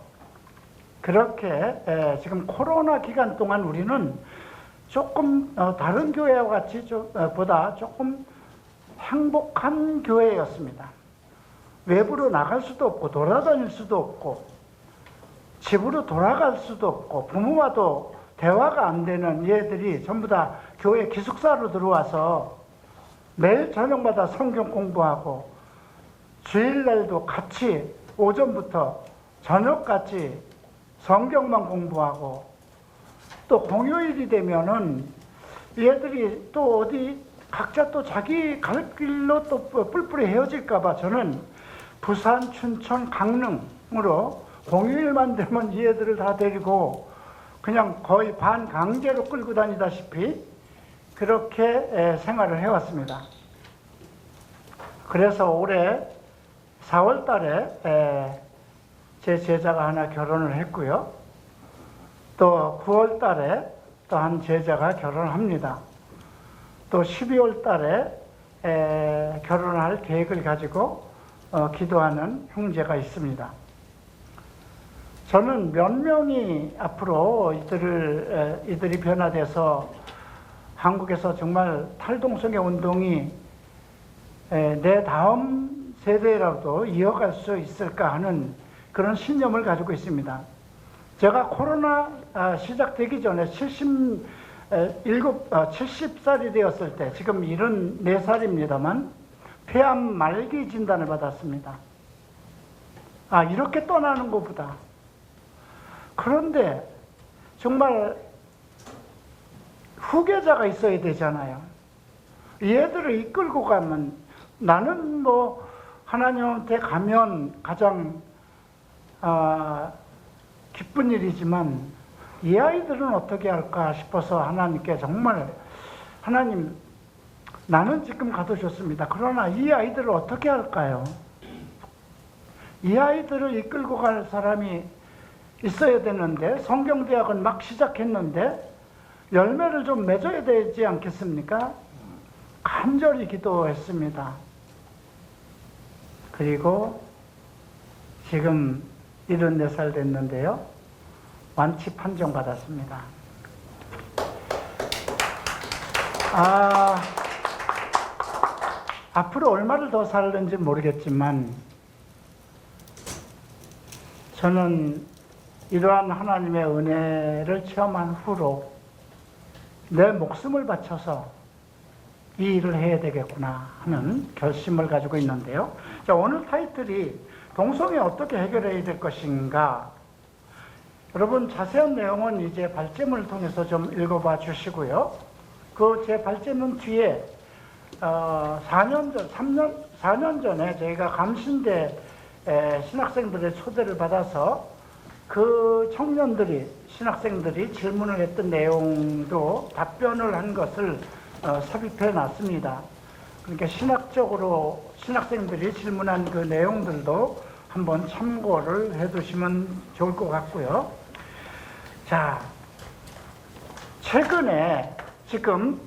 그렇게 지금 코로나 기간 동안 우리는 조금 다른 교회와 같이 보다 조금 행복한 교회였습니다. 외부로 나갈 수도 없고 돌아다닐 수도 없고 집으로 돌아갈 수도 없고 부모와도 대화가 안 되는 얘들이 전부 다 교회 기숙사로 들어와서 매일 저녁마다 성경 공부하고 주일날도 같이 오전부터 저녁까지 성경만 공부하고 또 공휴일이 되면은 얘들이 또 어디 각자 또 자기 갈 길로 또 뿔뿔이 헤어질까봐 저는 부산, 춘천, 강릉으로 공휴일만 되면 얘들을 다 데리고 그냥 거의 반강제로 끌고 다니다시피 그렇게 생활을 해왔습니다. 그래서 올해 4월 달에 제 제자가 하나 결혼을 했고요. 또 9월 달에 또 한 제자가 결혼을 합니다. 또 12월 달에 결혼할 계획을 가지고 기도하는 형제가 있습니다. 저는 몇 명이 앞으로 이들이 변화돼서 한국에서 정말 탈동성애 운동이 내 다음 세대라도 이어갈 수 있을까 하는 그런 신념을 가지고 있습니다. 제가 코로나 시작되기 전에 70살이 되었을 때, 지금 74살입니다만 폐암 말기 진단을 받았습니다. 이렇게 떠나는 것보다. 그런데 정말 후계자가 있어야 되잖아요. 얘들을 이끌고 가면 나는 뭐 하나님한테 가면 가장 기쁜 일이지만 이 아이들은 어떻게 할까 싶어서 하나님께 정말 하나님 나는 지금 가도 좋습니다. 그러나 이 아이들을 어떻게 할까요? 이 아이들을 이끌고 갈 사람이 있어야 되는데 성경대학은 막 시작했는데 열매를 좀 맺어야 되지 않겠습니까? 간절히 기도했습니다. 그리고 지금 74살 됐는데요. 완치 판정 받았습니다. 앞으로 얼마를 더 살는지 모르겠지만 저는 이러한 하나님의 은혜를 체험한 후로 내 목숨을 바쳐서 이 일을 해야 되겠구나 하는 결심을 가지고 있는데요. 자, 오늘 타이틀이 동성애 어떻게 해결해야 될 것인가. 여러분 자세한 내용은 이제 발제문을 통해서 좀 읽어봐 주시고요. 그 제 발제문 뒤에 4년 전에 저희가 감신대 신학생들의 초대를 받아서 그 청년들이 신학생들이 질문을 했던 내용도 답변을 한 것을 삽입해 놨습니다. 그러니까 신학적으로 신학생들이 질문한 그 내용들도 한번 참고를 해 두시면 좋을 것 같고요. 자, 최근에 지금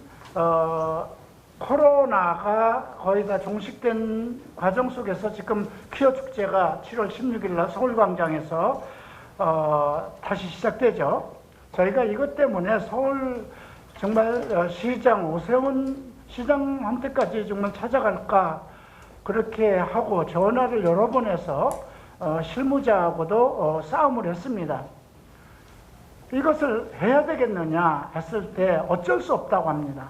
코로나가 거의 다 종식된 과정 속에서 지금 퀴어 축제가 7월 16일 날 서울광장에서 다시 시작되죠. 저희가 이것 때문에 서울 정말 시장 오세훈 시장한테까지 정말 찾아갈까 그렇게 하고 전화를 여러 번 해서 실무자하고도 싸움을 했습니다. 이것을 해야 되겠느냐 했을 때 어쩔 수 없다고 합니다.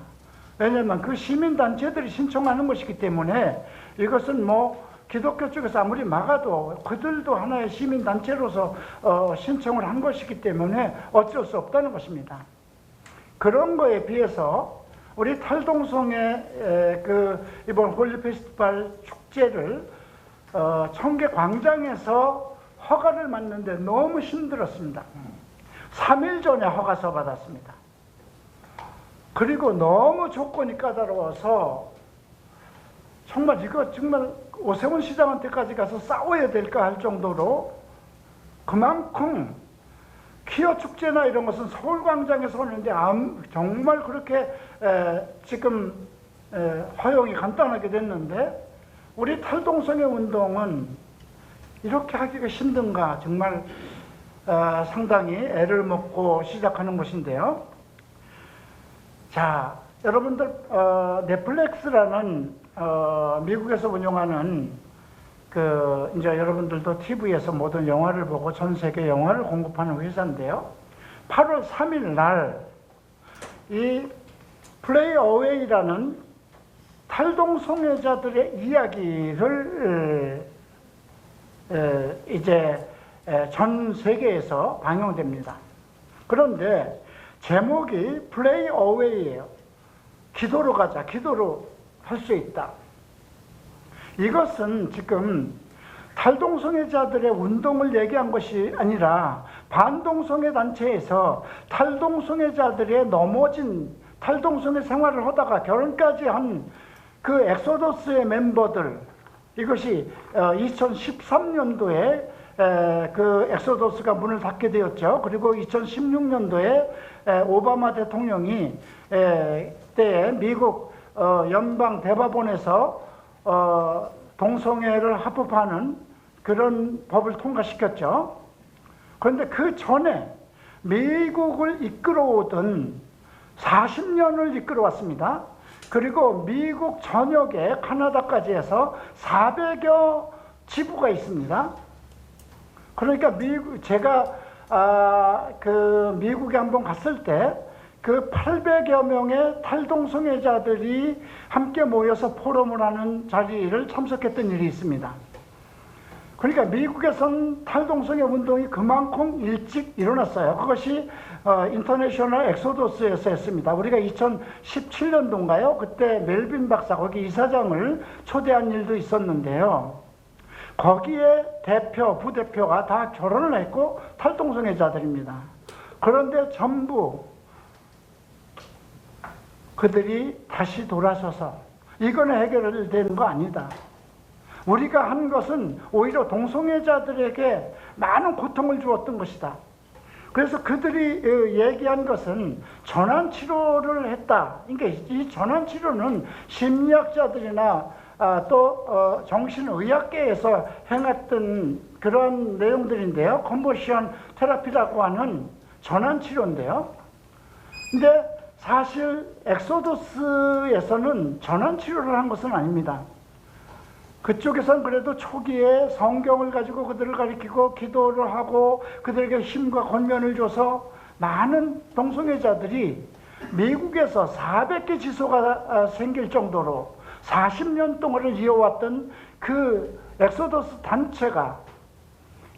왜냐하면 그 시민단체들이 신청하는 것이기 때문에 이것은 뭐 기독교 쪽에서 아무리 막아도 그들도 하나의 시민단체로서 신청을 한 것이기 때문에 어쩔 수 없다는 것입니다. 그런 거에 비해서 우리 탈동성애 이번 홀리 페스티벌 축제를 청계 광장에서 허가를 받는데 너무 힘들었습니다. 3일 전에 허가서 받았습니다. 그리고 너무 조건이 까다로워서 정말 이거 정말 오세훈 시장한테까지 가서 싸워야 될까 할 정도로 그만큼 퀴어 축제나 이런 것은 서울광장에서 하는데 정말 그렇게 지금 허용이 간단하게 됐는데 우리 탈동성애 운동은 이렇게 하기가 힘든가 정말 상당히 애를 먹고 시작하는 것인데요. 자, 여러분들 넷플릭스라는 미국에서 운영하는 이제 여러분들도 TV에서 모든 영화를 보고 전 세계 영화를 공급하는 회사인데요. 8월 3일 날 이 플레이 어웨이라는 탈동성애자들의 이야기를 이제 전 세계에서 방영됩니다. 그런데 제목이 플레이 어웨이예요. 기도로 가자, 기도로 할 수 있다. 이것은 지금 탈동성애자들의 운동을 얘기한 것이 아니라 반동성애 단체에서 탈동성애자들의 넘어진 탈동성애 생활을 하다가 결혼까지 한 그 엑소더스의 멤버들, 이것이 2013년도에 그 엑소더스가 문을 닫게 되었죠. 그리고 2016년도에 오바마 대통령이 그때 미국 연방 대법원에서 동성애를 합법화하는 그런 법을 통과시켰죠. 그런데 그 전에 미국을 이끌어오던 40년을 이끌어왔습니다. 그리고 미국 전역에 카나다까지 해서 400여 지부가 있습니다. 그러니까 제가 그 미국에 한번 갔을 때 그 800여 명의 탈동성애자들이 함께 모여서 포럼을 하는 자리를 참석했던 일이 있습니다. 그러니까 미국에선 탈동성애 운동이 그만큼 일찍 일어났어요. 그것이 인터내셔널 엑소더스에서 했습니다. 우리가 2017년도인가요? 그때 멜빈 박사, 거기 이사장을 초대한 일도 있었는데요. 거기에 대표, 부대표가 다 결혼을 했고 탈동성애자들입니다. 그런데 전부 그들이 다시 돌아서서 이거는 해결되는 거 아니다. 우리가 한 것은 오히려 동성애자들에게 많은 고통을 주었던 것이다. 그래서 그들이 얘기한 것은 전환치료를 했다. 그러니까 이 전환치료는 심리학자들이나 또 정신의학계에서 행했던 그런 내용들인데요. 컨버션 테라피라고 하는 전환치료인데요. 근데 사실 엑소더스에서는 전환치료를 한 것은 아닙니다. 그쪽에서는 그래도 초기에 성경을 가지고 그들을 가리키고 기도를 하고 그들에게 힘과 권면을 줘서 많은 동성애자들이 미국에서 400개 지소가 생길 정도로 40년 동안을 이어왔던 그 엑소더스 단체가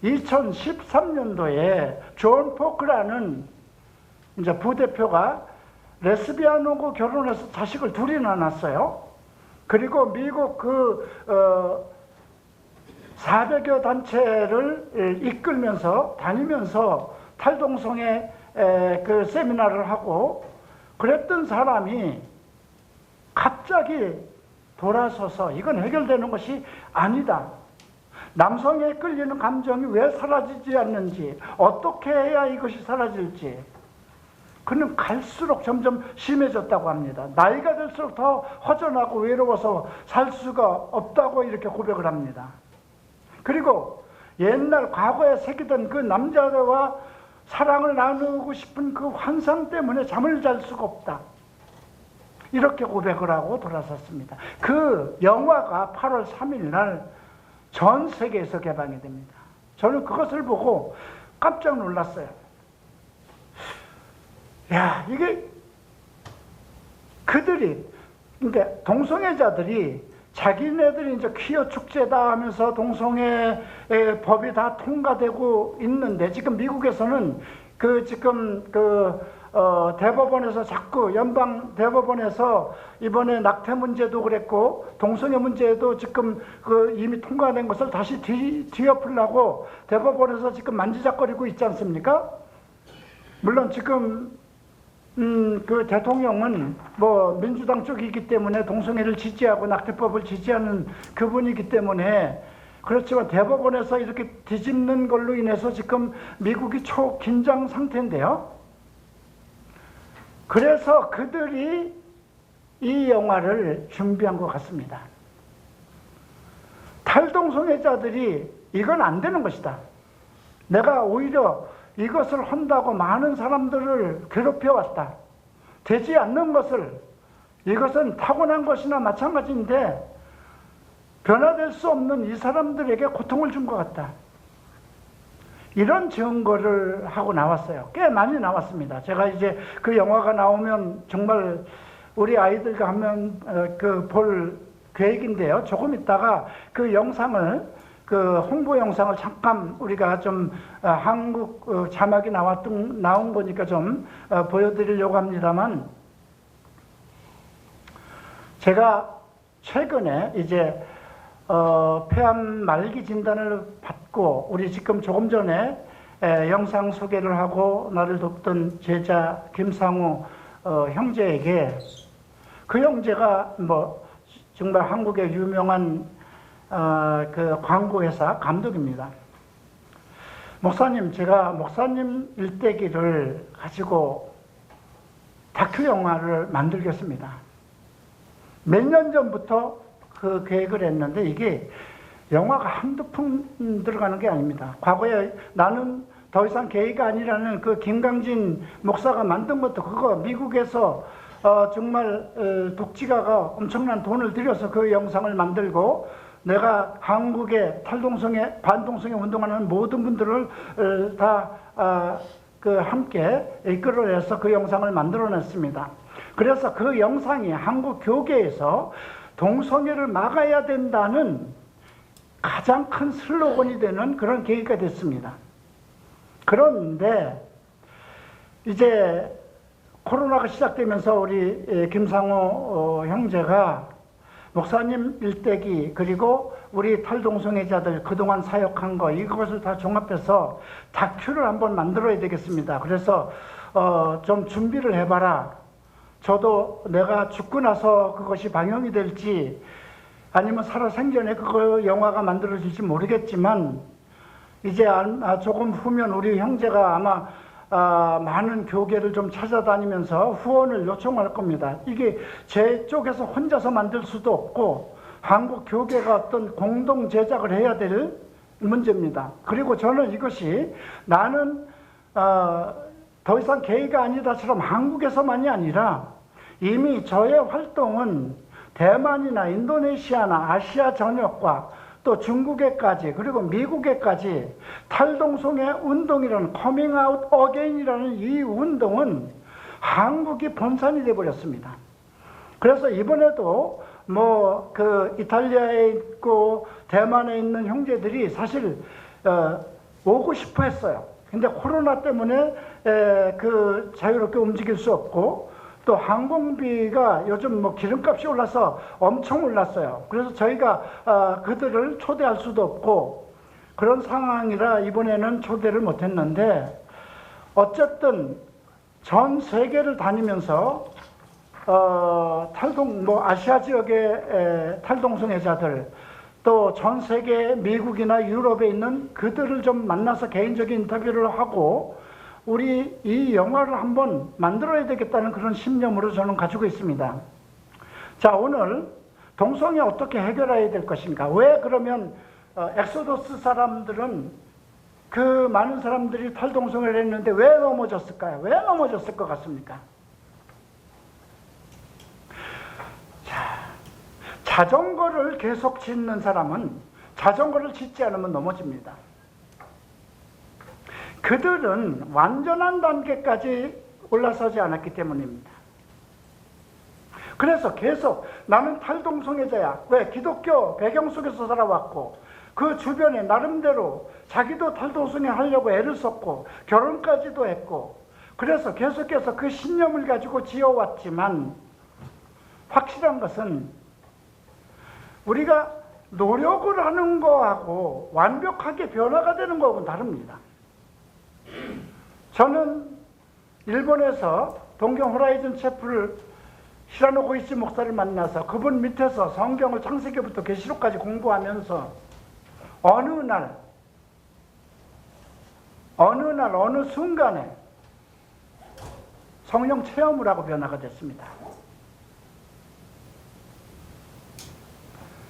2013년도에 존 포크라는 이제 부대표가 레스비안하고 결혼해서 자식을 둘이나 낳았어요. 그리고 미국 400여 단체를 이끌면서 다니면서 탈동성애 그 세미나를 하고 그랬던 사람이 갑자기 돌아서서 이건 해결되는 것이 아니다. 남성에 끌리는 감정이 왜 사라지지 않는지, 어떻게 해야 이것이 사라질지, 그는 갈수록 점점 심해졌다고 합니다. 나이가 들수록 더 허전하고 외로워서 살 수가 없다고 이렇게 고백을 합니다. 그리고 옛날 과거에 새기던 그 남자와 사랑을 나누고 싶은 그 환상 때문에 잠을 잘 수가 없다. 이렇게 고백을 하고 돌아섰습니다. 그 영화가 8월 3일 날 전 세계에서 개방이 됩니다. 저는 그것을 보고 깜짝 놀랐어요. 야, 이게 그들이, 그러니까 동성애자들이 자기네들이 이제 퀴어 축제다 하면서 동성애 법이 다 통과되고 있는데 지금 미국에서는 대법원에서 자꾸 연방 대법원에서 이번에 낙태 문제도 그랬고 동성애 문제도 지금 이미 통과된 것을 다시 뒤엎으려고 대법원에서 지금 만지작거리고 있지 않습니까? 물론 지금 그 대통령은 뭐 민주당 쪽이기 때문에 동성애를 지지하고 낙태법을 지지하는 그분이기 때문에 그렇지만 대법원에서 이렇게 뒤집는 걸로 인해서 지금 미국이 초긴장 상태인데요. 그래서 그들이 이 영화를 준비한 것 같습니다. 탈동성애자들이 이건 안 되는 것이다. 내가 오히려 이것을 한다고 많은 사람들을 괴롭혀왔다. 되지 않는 것을, 이것은 타고난 것이나 마찬가지인데 변화될 수 없는 이 사람들에게 고통을 준 것 같다. 이런 증거를 하고 나왔어요. 꽤 많이 나왔습니다. 제가 이제 그 영화가 나오면 정말 우리 아이들과 하면 볼 계획인데요. 조금 있다가 그 영상을, 그 홍보 영상을 잠깐 우리가 좀 한국 자막이 나온 거니까 좀 보여드리려고 합니다만, 제가 최근에 이제 폐암 말기 진단을 받고 우리 지금 조금 전에 영상 소개를 하고 나를 돕던 제자 김상우 형제에게, 그 형제가 뭐 정말 한국의 유명한 그 광고회사 감독입니다. 목사님, 제가 목사님 일대기를 가지고 다큐 영화를 만들겠습니다. 몇 년 전부터 그 계획을 했는데 이게 영화가 한두 푼 들어가는 게 아닙니다. 과거에 나는 더 이상 게이가 아니라는 그 김강진 목사가 만든 것도 그거 미국에서 정말 독지가가 엄청난 돈을 들여서 그 영상을 만들고, 내가 한국의 탈동성애, 반동성애 운동하는 모든 분들을 다 함께 이끌어내서 그 영상을 만들어냈습니다. 그래서 그 영상이 한국 교계에서 동성애를 막아야 된다는 가장 큰 슬로건이 되는 그런 계기가 됐습니다. 그런데 이제 코로나가 시작되면서 우리 김상호 형제가 목사님 일대기, 그리고 우리 탈동성애자들 그동안 사역한 거, 이것을 다 종합해서 다큐를 한번 만들어야 되겠습니다. 그래서 좀 준비를 해봐라. 저도 내가 죽고 나서 그것이 방영이 될지 아니면 살아생전에 그거 영화가 만들어질지 모르겠지만, 이제 조금 후면 우리 형제가 아마 많은 교계를 좀 찾아다니면서 후원을 요청할 겁니다. 이게 제 쪽에서 혼자서 만들 수도 없고 한국 교계가 어떤 공동 제작을 해야 될 문제입니다. 그리고 저는 이것이 나는 더 이상 게이가 아니다처럼 한국에서만이 아니라 이미 저의 활동은 대만이나 인도네시아나 아시아 전역과 또 중국에까지, 그리고 미국에까지 탈동성애 운동이라는, 커밍아웃 어게인이라는 이 운동은 한국이 본산이 되어버렸습니다. 그래서 이번에도 뭐 그 이탈리아에 있고 대만에 있는 형제들이 사실 오고 싶어 했어요. 근데 코로나 때문에 그 자유롭게 움직일 수 없고, 또 항공비가 요즘 뭐 기름값이 올라서 엄청 올랐어요. 그래서 저희가 그들을 초대할 수도 없고 그런 상황이라 이번에는 초대를 못했는데, 어쨌든 전 세계를 다니면서 아시아 지역의 탈동성애자들, 또 전 세계 미국이나 유럽에 있는 그들을 좀 만나서 개인적인 인터뷰를 하고 우리 이 영화를 한번 만들어야 되겠다는 그런 신념으로 저는 가지고 있습니다. 자, 오늘 동성애 어떻게 해결해야 될 것인가? 왜 그러면 엑소더스 사람들은, 그 많은 사람들이 탈동성애를 했는데 왜 넘어졌을까요? 왜 넘어졌을 것 같습니까? 자, 자전거를 계속 짓는 사람은 자전거를 짓지 않으면 넘어집니다. 그들은 완전한 단계까지 올라서지 않았기 때문입니다. 그래서 계속 나는 탈동성애자야. 왜? 기독교 배경 속에서 살아왔고 그 주변에 나름대로 자기도 탈동성애 하려고 애를 썼고 결혼까지도 했고, 그래서 계속해서 그 신념을 가지고 지어왔지만, 확실한 것은 우리가 노력을 하는 거하고 완벽하게 변화가 되는 거하고는 다릅니다. 저는 일본에서 동경 호라이즌 채플을 히라노 고이치 목사를 만나서 그분 밑에서 성경을 창세기부터 계시록까지 공부하면서 어느 순간에 성령 체험을 하고 변화가 됐습니다.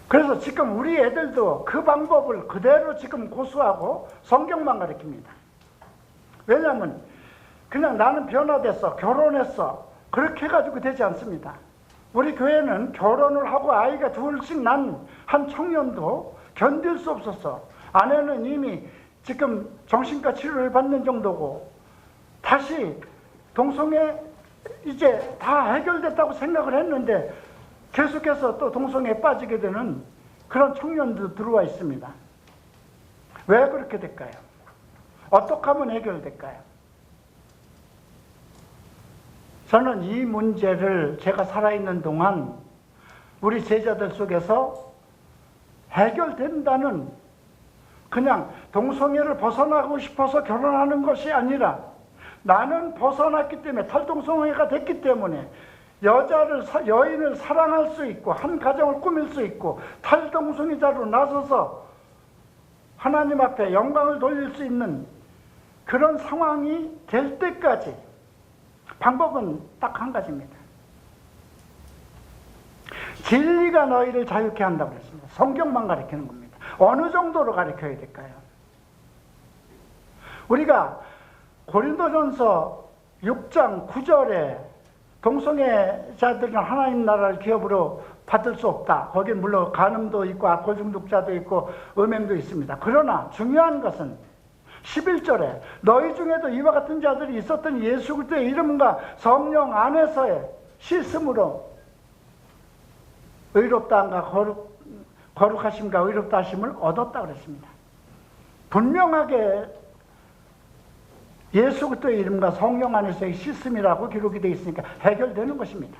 그래서 지금 우리 애들도 그 방법을 그대로 지금 고수하고 성경만 가르칩니다. 왜냐하면 그냥 나는 변화됐어, 결혼했어, 그렇게 해가지고 되지 않습니다. 우리 교회는 결혼을 하고 아이가 둘씩 난 한 청년도 견딜 수 없었어. 아내는 이미 지금 정신과 치료를 받는 정도고 다시 동성애 이제 다 해결됐다고 생각을 했는데 계속해서 또 동성애에 빠지게 되는 그런 청년도 들어와 있습니다. 왜 그렇게 될까요? 어떻게 하면 해결될까요? 저는 이 문제를 제가 살아있는 동안 우리 제자들 속에서 해결된다는, 그냥 동성애를 벗어나고 싶어서 결혼하는 것이 아니라 나는 벗어났기 때문에, 탈동성애가 됐기 때문에 여인을 사랑할 수 있고 한 가정을 꾸밀 수 있고 탈동성애자로 나서서 하나님 앞에 영광을 돌릴 수 있는 그런 상황이 될 때까지 방법은 딱 한 가지입니다. 진리가 너희를 자유케 한다고 그랬습니다. 성경만 가르치는 겁니다. 어느 정도로 가르쳐야 될까요? 우리가 고린도전서 6장 9절에 동성애자들은 하나님 나라를 기업으로 받을 수 없다. 거긴 물론 간음도 있고 알코올 중독자도 있고 음행도 있습니다. 그러나 중요한 것은 11절에 너희 중에도 이와 같은 자들이 있었던 예수 그리스도의 이름과 성령 안에서의 씻음으로 의롭다함과 거룩하심과 의롭다 하심을 얻었다 그랬습니다. 분명하게 예수 그리스도의 이름과 성령 안에서의 씻음이라고 기록이 되어 있으니까 해결되는 것입니다.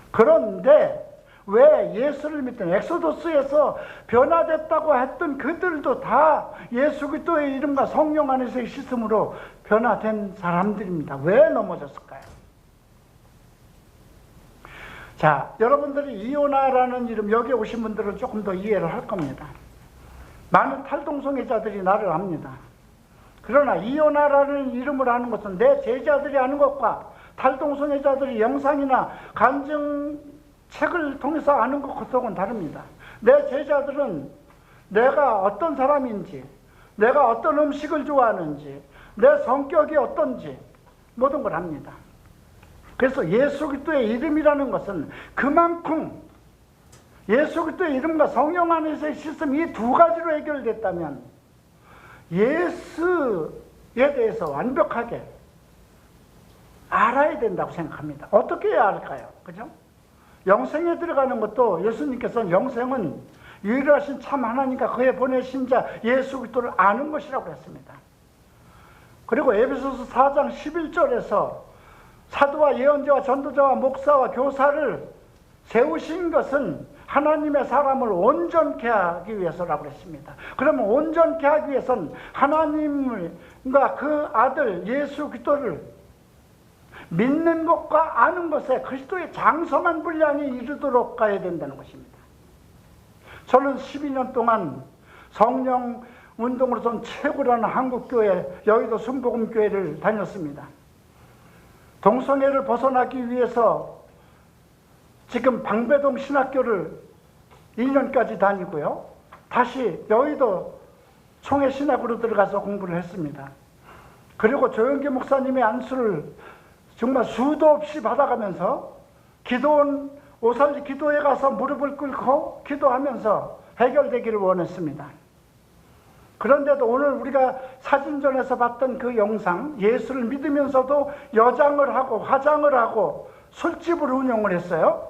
그런데 왜 예수를 믿던 엑소도스에서 변화됐다고 했던 그들도 다 예수 그리스도의 이름과 성령 안에서의 씻음으로 변화된 사람들입니다. 왜 넘어졌을까요? 자, 여러분들이 이오나라는 이름, 여기 오신 분들은 조금 더 이해를 할 겁니다. 많은 탈동성애자들이 나를 압니다. 그러나 이오나라는 이름을 아는 것은 내 제자들이 아는 것과 탈동성애자들이 영상이나 간증책을 통해서 아는 것과는 다릅니다. 내 제자들은 내가 어떤 사람인지, 내가 어떤 음식을 좋아하는지, 내 성격이 어떤지 모든 걸 압니다. 그래서 예수 그리스도의 이름이라는 것은 그만큼 예수 그리스도의 이름과 성령 안에서의 씻음, 이 두 가지로 해결됐다면 예수에 대해서 완벽하게 알아야 된다고 생각합니다. 어떻게 해야 할까요? 그죠? 영생에 들어가는 것도 예수님께서는 영생은 유일하신 참 하나님과 그의 보내신 자 예수 그리스도를 아는 것이라고 했습니다. 그리고 에베소서 4장 11절에서 사도와 예언자와 전도자와 목사와 교사를 세우신 것은 하나님의 사람을 온전케 하기 위해서라고 했습니다. 그러면 온전케 하기 위해서는 하나님과 그 아들 예수 그리스도를 믿는 것과 아는 것에 그리스도의 장성한 분량에 이르도록 가야 된다는 것입니다. 저는 12년 동안 성령 운동으로선 최고라는 한국교회 여의도 순복음교회를 다녔습니다. 동성애를 벗어나기 위해서 지금 방배동 신학교를 1년까지 다니고요. 다시 여의도 총회신학으로 들어가서 공부를 했습니다. 그리고 조영기 목사님의 안수를 정말 수도 없이 받아가면서 기도원 오살리 기도에 가서 무릎을 꿇고 기도하면서 해결되기를 원했습니다. 그런데도 오늘 우리가 사진전에서 봤던 그 영상, 예수를 믿으면서도 여장을 하고 화장을 하고 술집을 운영을 했어요.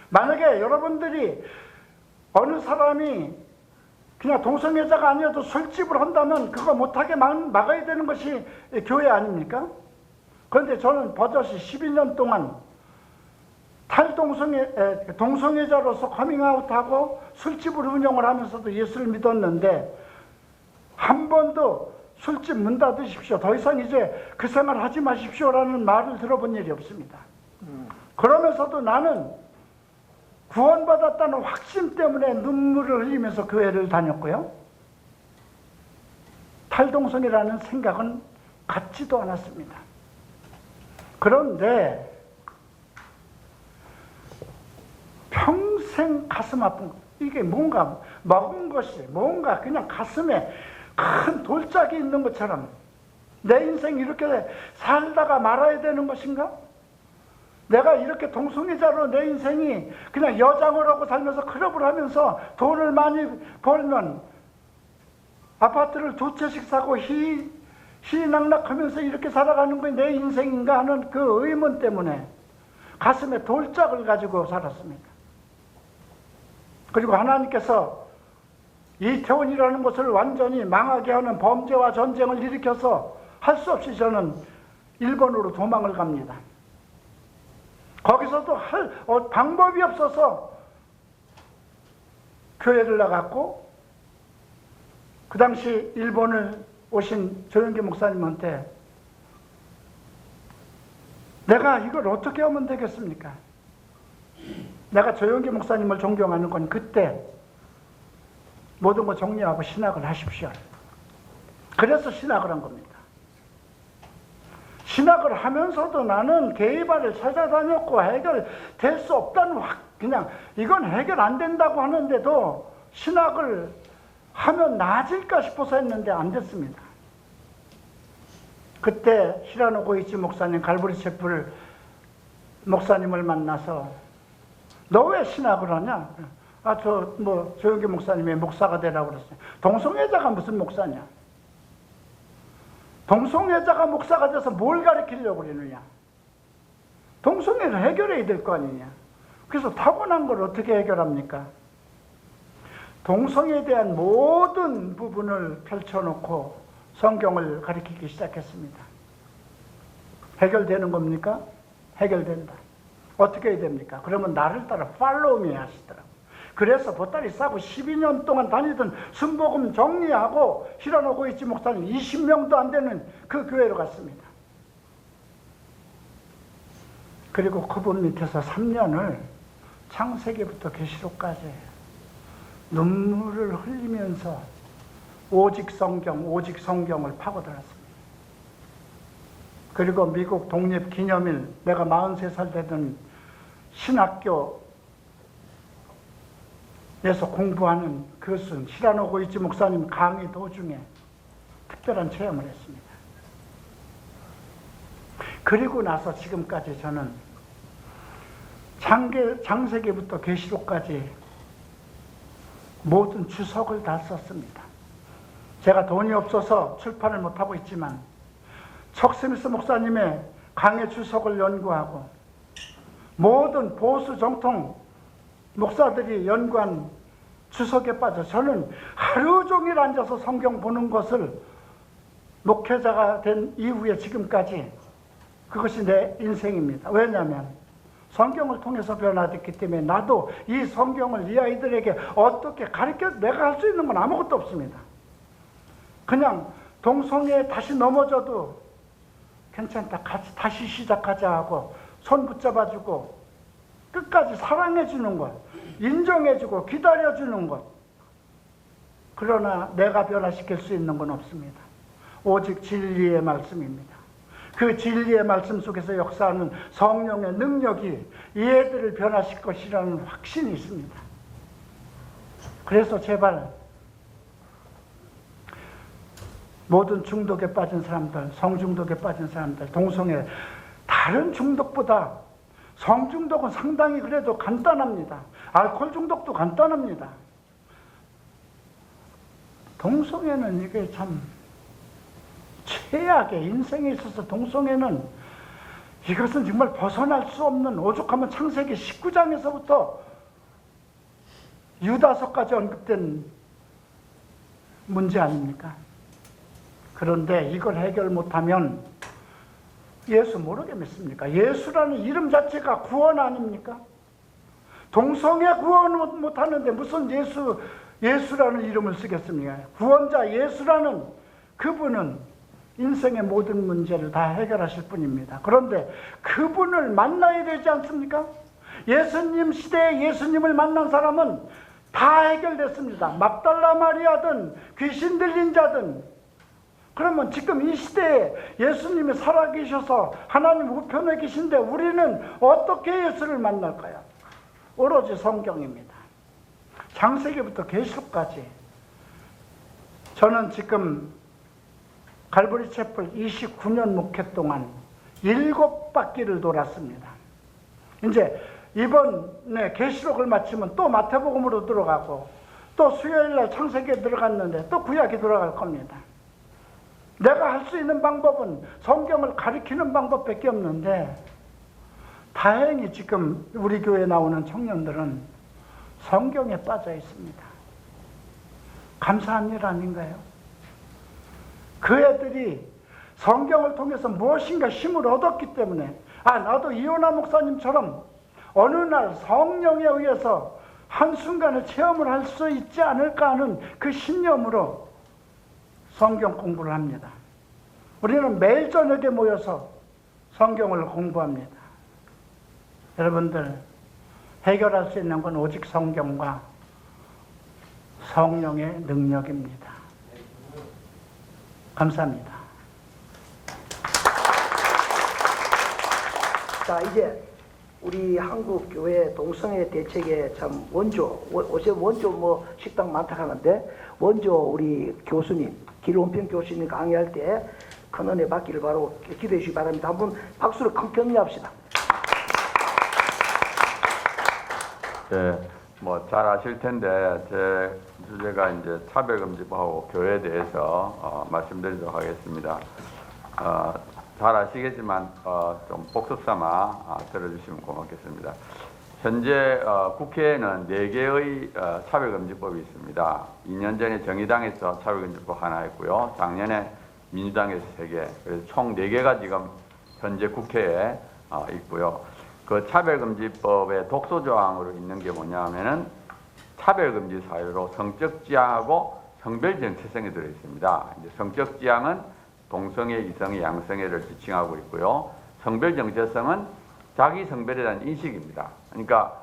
만약에 여러분들이 어느 사람이 그냥 동성애자가 아니어도 술집을 한다면 그거 못하게 막아야 되는 것이 교회 아닙니까? 그런데 저는 버젓이 12년 동안 동성애자로서 커밍아웃하고 술집을 운영을 하면서도 예수를 믿었는데 한 번도 술집 문 닫으십시오. 더 이상 이제 그 생활 하지 마십시오라는 말을 들어본 일이 없습니다. 그러면서도 나는 구원받았다는 확신 때문에 눈물을 흘리면서 교회를 다녔고요. 탈동성이라는 생각은 갖지도 않았습니다. 그런데 평생 가슴 아픈 것, 이게 뭔가 먹은 것이 뭔가 그냥 가슴에 큰 돌짝이 있는 것처럼 내 인생 이렇게 살다가 말아야 되는 것인가? 내가 이렇게 동성애자로 내 인생이 그냥 여장을 하고 살면서 클럽을 하면서 돈을 많이 벌면 아파트를 2채씩 사고 희낙락하면서 이렇게 살아가는 게 내 인생인가 하는 그 의문 때문에 가슴에 돌짝을 가지고 살았습니다. 그리고 하나님께서 이태원이라는 곳을 완전히 망하게 하는 범죄와 전쟁을 일으켜서 할 수 없이 저는 일본으로 도망을 갑니다. 거기서도 할 방법이 없어서 교회를 나갔고, 그 당시 일본을 오신 조영기 목사님한테 내가 이걸 어떻게 하면 되겠습니까? 내가 조영기 목사님을 존경하는 건 그때 모든 거 정리하고 신학을 하십시오. 그래서 신학을 한 겁니다. 신학을 하면서도 나는 게이바를 찾아다녔고 해결될 수 없다는 그냥 이건 해결 안 된다고 하는데도 신학을 하면 나아질까 싶어서 했는데 안 됐습니다. 그때 히라노 고이치 목사님, 갈보리 채플 목사님을 만나서 너 왜 신학을 하냐? 조영기 목사님이 목사가 되라고 그랬어요. 동성애자가 무슨 목사냐? 동성애자가 목사가 돼서 뭘 가르치려고 그러느냐? 동성애를 해결해야 될 거 아니냐? 그래서 타고난 걸 어떻게 해결합니까? 동성애에 대한 모든 부분을 펼쳐놓고 성경을 가르치기 시작했습니다. 해결되는 겁니까? 해결된다. 어떻게 해야 됩니까? 그러면 나를 따라 팔로우 미 하시더라고요. 그래서 보따리 싸고 12년 동안 다니던 순복음 정리하고 히라노 고이치 목사님 20명도 안 되는 그 교회로 갔습니다. 그리고 그분 밑에서 3년을 창세기부터 계시록까지 눈물을 흘리면서 오직 성경을 파고들었습니다. 그리고 미국 독립기념일, 내가 43살 되던 신학교에서 공부하는 그것은 히라노 고이치 목사님 강의 도중에 특별한 체험을 했습니다. 그리고 나서 지금까지 저는 창세기부터 계시록까지 모든 주석을 다 썼습니다. 제가 돈이 없어서 출판을 못하고 있지만 척 스미스 목사님의 강의 주석을 연구하고 모든 보수 정통 목사들이 연구한 주석에 빠져 저는 하루 종일 앉아서 성경 보는 것을 목회자가 된 이후에 지금까지 그것이 내 인생입니다. 왜냐하면 성경을 통해서 변화됐기 때문에 나도 이 성경을 이 아이들에게 어떻게 가르쳐 내가 할 수 있는 건 아무것도 없습니다. 그냥 동성애에 다시 넘어져도 괜찮다, 같이 다시 시작하자 하고 손 붙잡아주고 끝까지 사랑해주는 것, 인정해주고 기다려주는 것. 그러나 내가 변화시킬 수 있는 건 없습니다. 오직 진리의 말씀입니다. 그 진리의 말씀 속에서 역사하는 성령의 능력이 이 애들을 변화시킬 것이라는 확신이 있습니다. 그래서 제발 모든 중독에 빠진 사람들, 성중독에 빠진 사람들, 동성애, 다른 중독보다 성중독은 상당히 그래도 간단합니다. 알코올 중독도 간단합니다. 동성애는 이게 참 최악의, 인생에 있어서 동성애는 이것은 정말 벗어날 수 없는, 오죽하면 창세기 19장에서부터 유다서까지 언급된 문제 아닙니까? 그런데 이걸 해결 못하면 예수 모르게 믿습니까? 예수라는 이름 자체가 구원 아닙니까? 동성애 구원 못하는데 무슨 예수라는 이름을 쓰겠습니까? 구원자 예수라는 그분은 인생의 모든 문제를 다 해결하실 분입니다. 그런데 그분을 만나야 되지 않습니까? 예수님 시대에 예수님을 만난 사람은 다 해결됐습니다. 막달라 마리아든 귀신 들린 자든. 그러면 지금 이 시대에 예수님이 살아계셔서 하나님 우편에 계신데 우리는 어떻게 예수를 만날까요? 오로지 성경입니다. 창세기부터 계시록까지. 저는 지금 갈보리 채플 29년 목회 동안 7바퀴를 돌았습니다. 이제 이번에 계시록을 마치면 또 마태복음으로 들어가고 또 수요일날 창세기에 들어갔는데 또 구약에 들어갈 겁니다. 내가 할 수 있는 방법은 성경을 가리키는 방법밖에 없는데 다행히 지금 우리 교회에 나오는 청년들은 성경에 빠져 있습니다. 감사한 일 아닌가요? 그 애들이 성경을 통해서 무엇인가 힘을 얻었기 때문에 나도 이호나 목사님처럼 어느 날 성령에 의해서 한순간에 체험을 할 수 있지 않을까 하는 그 신념으로 성경 공부를 합니다. 우리는 매일 저녁에 모여서 성경을 공부합니다. 여러분들, 해결할 수 있는 건 오직 성경과 성령의 능력입니다. 감사합니다. 자, 이제 우리 한국 교회 동성애 대책의 참 원조, 어제 원조 뭐 식당 많다 하는데 원조 우리 교수님, 길원평 교수님 강의할 때 큰 은혜 받기를 바로 기도해 주시기 바랍니다. 한번 박수로 큰 격려합시다. 예, 뭐 잘 아실 텐데 제 주제가 이제 차별금지법하고 교회에 대해서 말씀드리도록 하겠습니다. 잘 아시겠지만 좀 복습삼아 들어주시면 고맙겠습니다. 현재 국회에는 4개의 차별금지법이 있습니다. 2년 전에 정의당에서 차별금지법 하나 했고요. 작년에 민주당에서 3개, 그래서 총 4개가 지금 현재 국회에 있고요. 그 차별금지법의 독소조항으로 있는 게 뭐냐 하면은 차별금지 사유로 성적지향하고 성별정체성이 들어있습니다. 이제 성적지향은 동성애, 이성애, 양성애를 지칭하고 있고요. 성별정체성은 자기 성별에 대한 인식입니다. 그러니까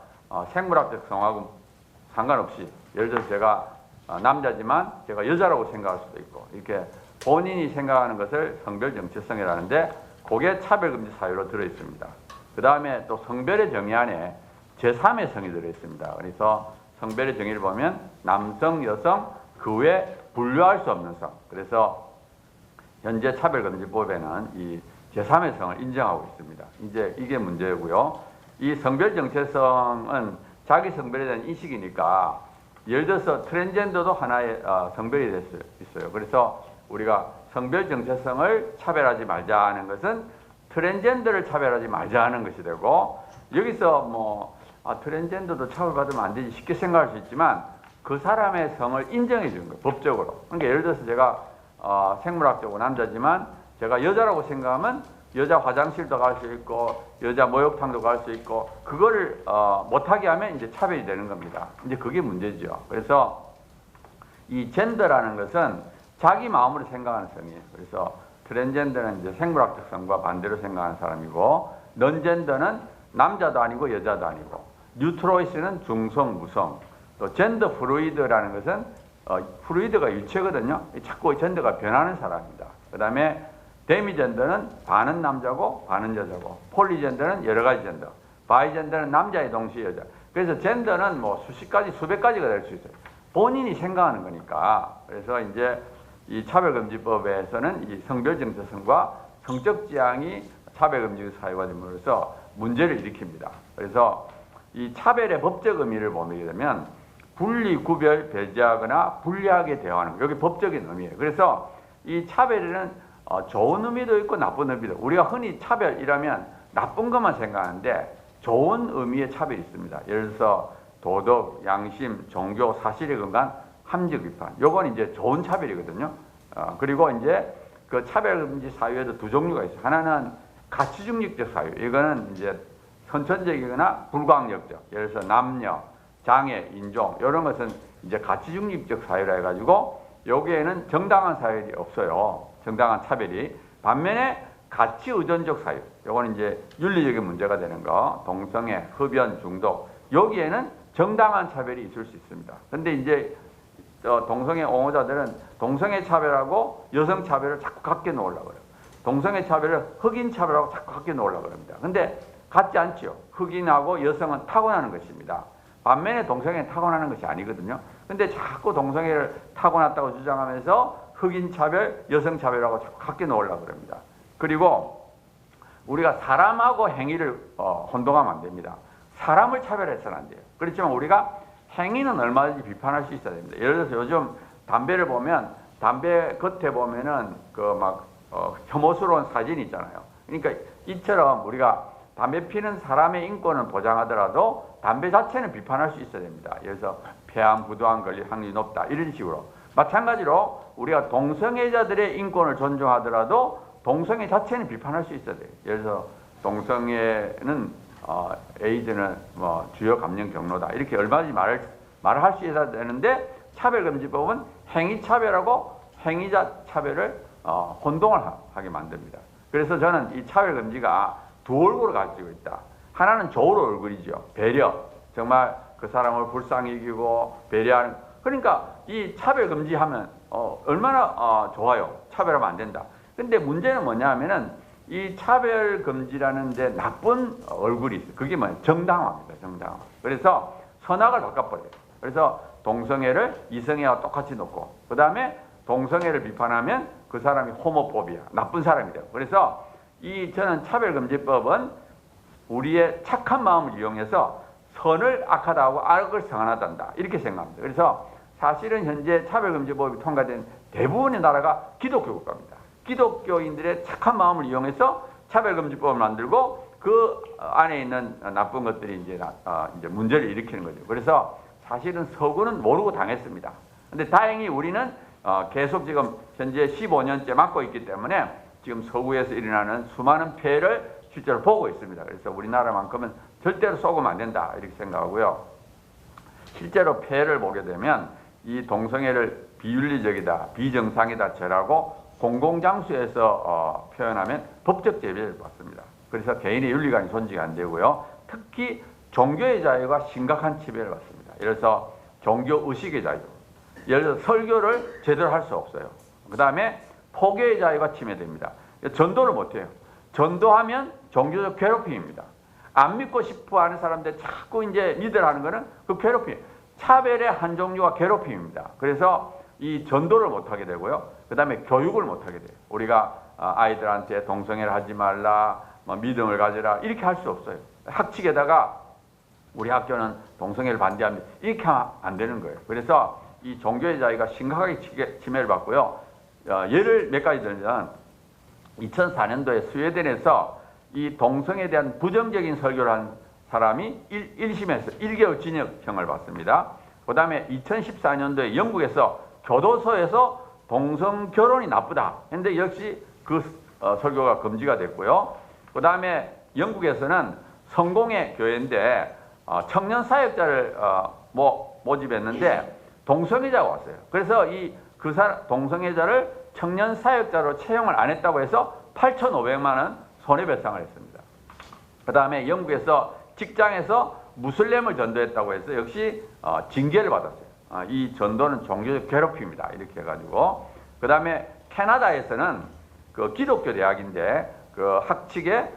생물학적 성하고 상관없이 예를 들어서 제가 남자지만 제가 여자라고 생각할 수도 있고 이렇게 본인이 생각하는 것을 성별정체성이라는데 그게 차별금지 사유로 들어있습니다. 그 다음에 또 성별의 정의 안에 제3의 성이 들어있습니다. 그래서 성별의 정의를 보면 남성, 여성, 그 외 분류할 수 없는 성. 그래서 현재 차별금지법에는 이 제3의 성을 인정하고 있습니다. 이제 이게 문제고요. 이 성별 정체성은 자기 성별에 대한 인식이니까 예를 들어서 트랜스젠더도 하나의 성별이 될 수 있어요. 그래서 우리가 성별 정체성을 차별하지 말자 하는 것은 트랜스젠더를 차별하지 말자 하는 것이 되고 여기서 뭐 트랜스젠더도 차별받으면 안 되지 쉽게 생각할 수 있지만 그 사람의 성을 인정해 주는 거예요. 법적으로. 그러니까 예를 들어서 제가 생물학적으로 남자지만 제가 여자라고 생각하면 여자 화장실도 갈 수 있고 여자 목욕탕도 갈 수 있고 그거를 못하게 하면 이제 차별이 되는 겁니다. 이제 그게 문제죠. 그래서 이 젠더라는 것은 자기 마음으로 생각하는 성이에요. 그래서 트랜스젠더는 이제 생물학적 성과 반대로 생각하는 사람이고 넌젠더는 남자도 아니고 여자도 아니고 뉴트로이스는 중성, 무성 또 젠더 플루이드라는 것은 플루이드가 유체거든요. 자꾸 젠더가 변하는 사람입니다. 그 다음에 데미젠더는 반은 남자고 반은 여자고 폴리젠더는 여러 가지 젠더 바이젠더는 남자의 동시에 여자. 그래서 젠더는 뭐 수십 가지 수백 가지가 될 수 있어요. 본인이 생각하는 거니까. 그래서 이제 이 차별금지법에서는 이 성별정체성과 성적 지향이 차별금지 사유가 됨으로써 문제를 일으킵니다. 그래서 이 차별의 법적 의미를 보게 되면 분리, 구별, 배제하거나 불리하게 대하는 거. 여기 법적인 의미예요. 그래서 이 차별에는 좋은 의미도 있고 나쁜 의미도. 우리가 흔히 차별이라면 나쁜 것만 생각하는데 좋은 의미의 차별이 있습니다. 예를 들어서 도덕, 양심, 종교, 사실에 근거한 함정 비판. 요건 이제 좋은 차별이거든요. 그리고 이제 그 차별금지 사유에도 두 종류가 있어요. 하나는 가치중립적 사유. 이거는 이제 선천적이거나 불광력적. 예를 들어서 남녀, 장애, 인종 이런 것은 이제 가치중립적 사유라 해가지고 여기에는 정당한 사유이 없어요. 정당한 차별이. 반면에 가치 의존적 사유, 요거는 이제 윤리적인 문제가 되는 거, 동성애, 흡연, 중독, 여기에는 정당한 차별이 있을 수 있습니다. 근데 이제 동성애 옹호자들은 동성애 차별하고 여성 차별을 자꾸 같게 놓으려고 그래요. 동성애 차별을 흑인 차별하고 자꾸 같게 놓으려고 합니다. 근데 같지 않죠. 흑인하고 여성은 타고나는 것입니다. 반면에 동성애는 타고나는 것이 아니거든요. 근데 자꾸 동성애를 타고났다고 주장하면서 흑인 차별, 여성 차별하고 자꾸 같게 놓으려고 합니다. 그리고 우리가 사람하고 행위를 혼동하면 안 됩니다. 사람을 차별해서는 안 돼요. 그렇지만 우리가 행위는 얼마든지 비판할 수 있어야 됩니다. 예를 들어서 요즘 담배를 보면 담배 겉에 보면은 혐오스러운 사진이 있잖아요. 그러니까 이처럼 우리가 담배 피는 사람의 인권을 보장하더라도 담배 자체는 비판할 수 있어야 됩니다. 예를 들어서 폐암, 부도암 걸릴 확률이 높다 이런 식으로. 마찬가지로 우리가 동성애자들의 인권을 존중하더라도 동성애 자체는 비판할 수 있어야 돼요. 예를 들어서 동성애는 에이즈는 뭐 주요 감염 경로다 이렇게 얼마든지 말을 할 수 있어야 되는데 차별금지법은 행위차별하고 행위자 차별을 혼동을 하게 만듭니다. 그래서 저는 이 차별금지가 두 얼굴을 가지고 있다. 하나는 좋은 얼굴이죠. 배려. 정말 그 사람을 불쌍히 여기고 배려하는. 그러니까 이 차별금지하면 얼마나 좋아요. 차별하면 안 된다. 근데 문제는 뭐냐 하면은 이 차별금지라는 데 나쁜 얼굴이 있어요. 그게 뭐예요? 정당화입니다. 정당화. 그래서 선악을 바꿔버려요. 그래서 동성애를 이성애와 똑같이 놓고 그 다음에 동성애를 비판하면 그 사람이 호모포비아, 나쁜 사람이 돼요. 그래서 저는 차별금지법은 우리의 착한 마음을 이용해서 선을 악하다 하고 악을 성하다 한다 이렇게 생각합니다. 그래서 사실은 현재 차별금지법이 통과된 대부분의 나라가 기독교 국가입니다. 기독교인들의 착한 마음을 이용해서 차별금지법을 만들고 그 안에 있는 나쁜 것들이 이제 문제를 일으키는 거죠. 그래서 사실은 서구는 모르고 당했습니다. 근데 다행히 우리는 계속 지금 현재 15년째 맡고 있기 때문에 지금 서구에서 일어나는 수많은 폐해를 실제로 보고 있습니다. 그래서 우리나라만큼은 절대로 속으면 안 된다 이렇게 생각하고요. 실제로 폐해를 보게 되면 이 동성애를 비윤리적이다, 비정상이다 죄라고 공공장소에서 표현하면 법적 제재를 받습니다. 그래서 개인의 윤리관이 존중이 안 되고요. 특히 종교의 자유가 심각한 침해를 받습니다. 예를 들어서 종교 의식의 자유, 예를 들어서 설교를 제대로 할 수 없어요. 그 다음에 포교의 자유가 침해됩니다. 전도를 못해요. 전도하면 종교적 괴롭힘입니다. 안 믿고 싶어 하는 사람들 자꾸 이제 믿으라 하는 거는 그 괴롭힘, 차별의 한 종류가 괴롭힘입니다. 그래서 이 전도를 못하게 되고요. 그 다음에 교육을 못하게 돼요. 우리가 아이들한테 동성애를 하지 말라, 믿음을 가져라 이렇게 할 수 없어요. 학칙에다가 우리 학교는 동성애를 반대합니다. 이렇게 하면 안 되는 거예요. 그래서 이 종교의 자유가 심각하게 침해를 받고요. 예를 몇 가지 들면 2004년도에 스웨덴에서 이 동성애에 대한 부정적인 설교를 한 사람이 1심에서 1개월 징역형을 받습니다. 그 다음에 2014년도에 영국에서 교도소에서 동성 결혼이 나쁘다 했는데 역시 그 설교가 금지가 됐고요. 그 다음에 영국에서는 성공회 교회인데 청년 사역자를 모집했는데 동성애자가 왔어요. 그래서 동성애자를 청년 사역자로 채용을 안 했다고 해서 8,500만 원 손해배상을 했습니다. 그 다음에 영국에서 직장에서 무슬림을 전도했다고 해서 역시 징계를 받았어요. 이 전도는 종교적 괴롭힘이다 이렇게 해가지고. 그 다음에 캐나다에서는 그 기독교 대학인데 그 학칙에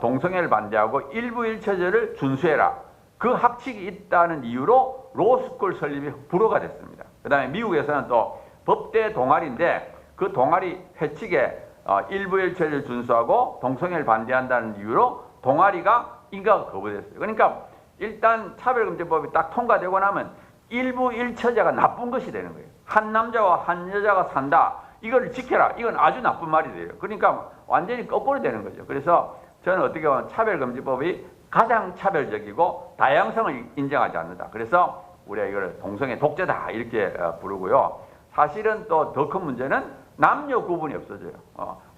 동성애를 반대하고 일부일처제를 준수해라. 그 학칙이 있다는 이유로 로스쿨 설립이 불허가 됐습니다. 그 다음에 미국에서는 또 법대 동아리인데 그 동아리 회칙에 일부일처제를 준수하고 동성애를 반대한다는 이유로 동아리가 인가가 거부됐어요. 그러니까 일단 차별금지법이 딱 통과되고 나면 일부일처제가 나쁜 것이 되는 거예요. 한 남자와 한 여자가 산다. 이걸 지켜라. 이건 아주 나쁜 말이 돼요. 그러니까 완전히 거꾸로 되는 거죠. 그래서 저는 어떻게 보면 차별금지법이 가장 차별적이고 다양성을 인정하지 않는다. 그래서 우리가 이걸 동성애 독재다 이렇게 부르고요. 사실은 또 더 큰 문제는 남녀 구분이 없어져요.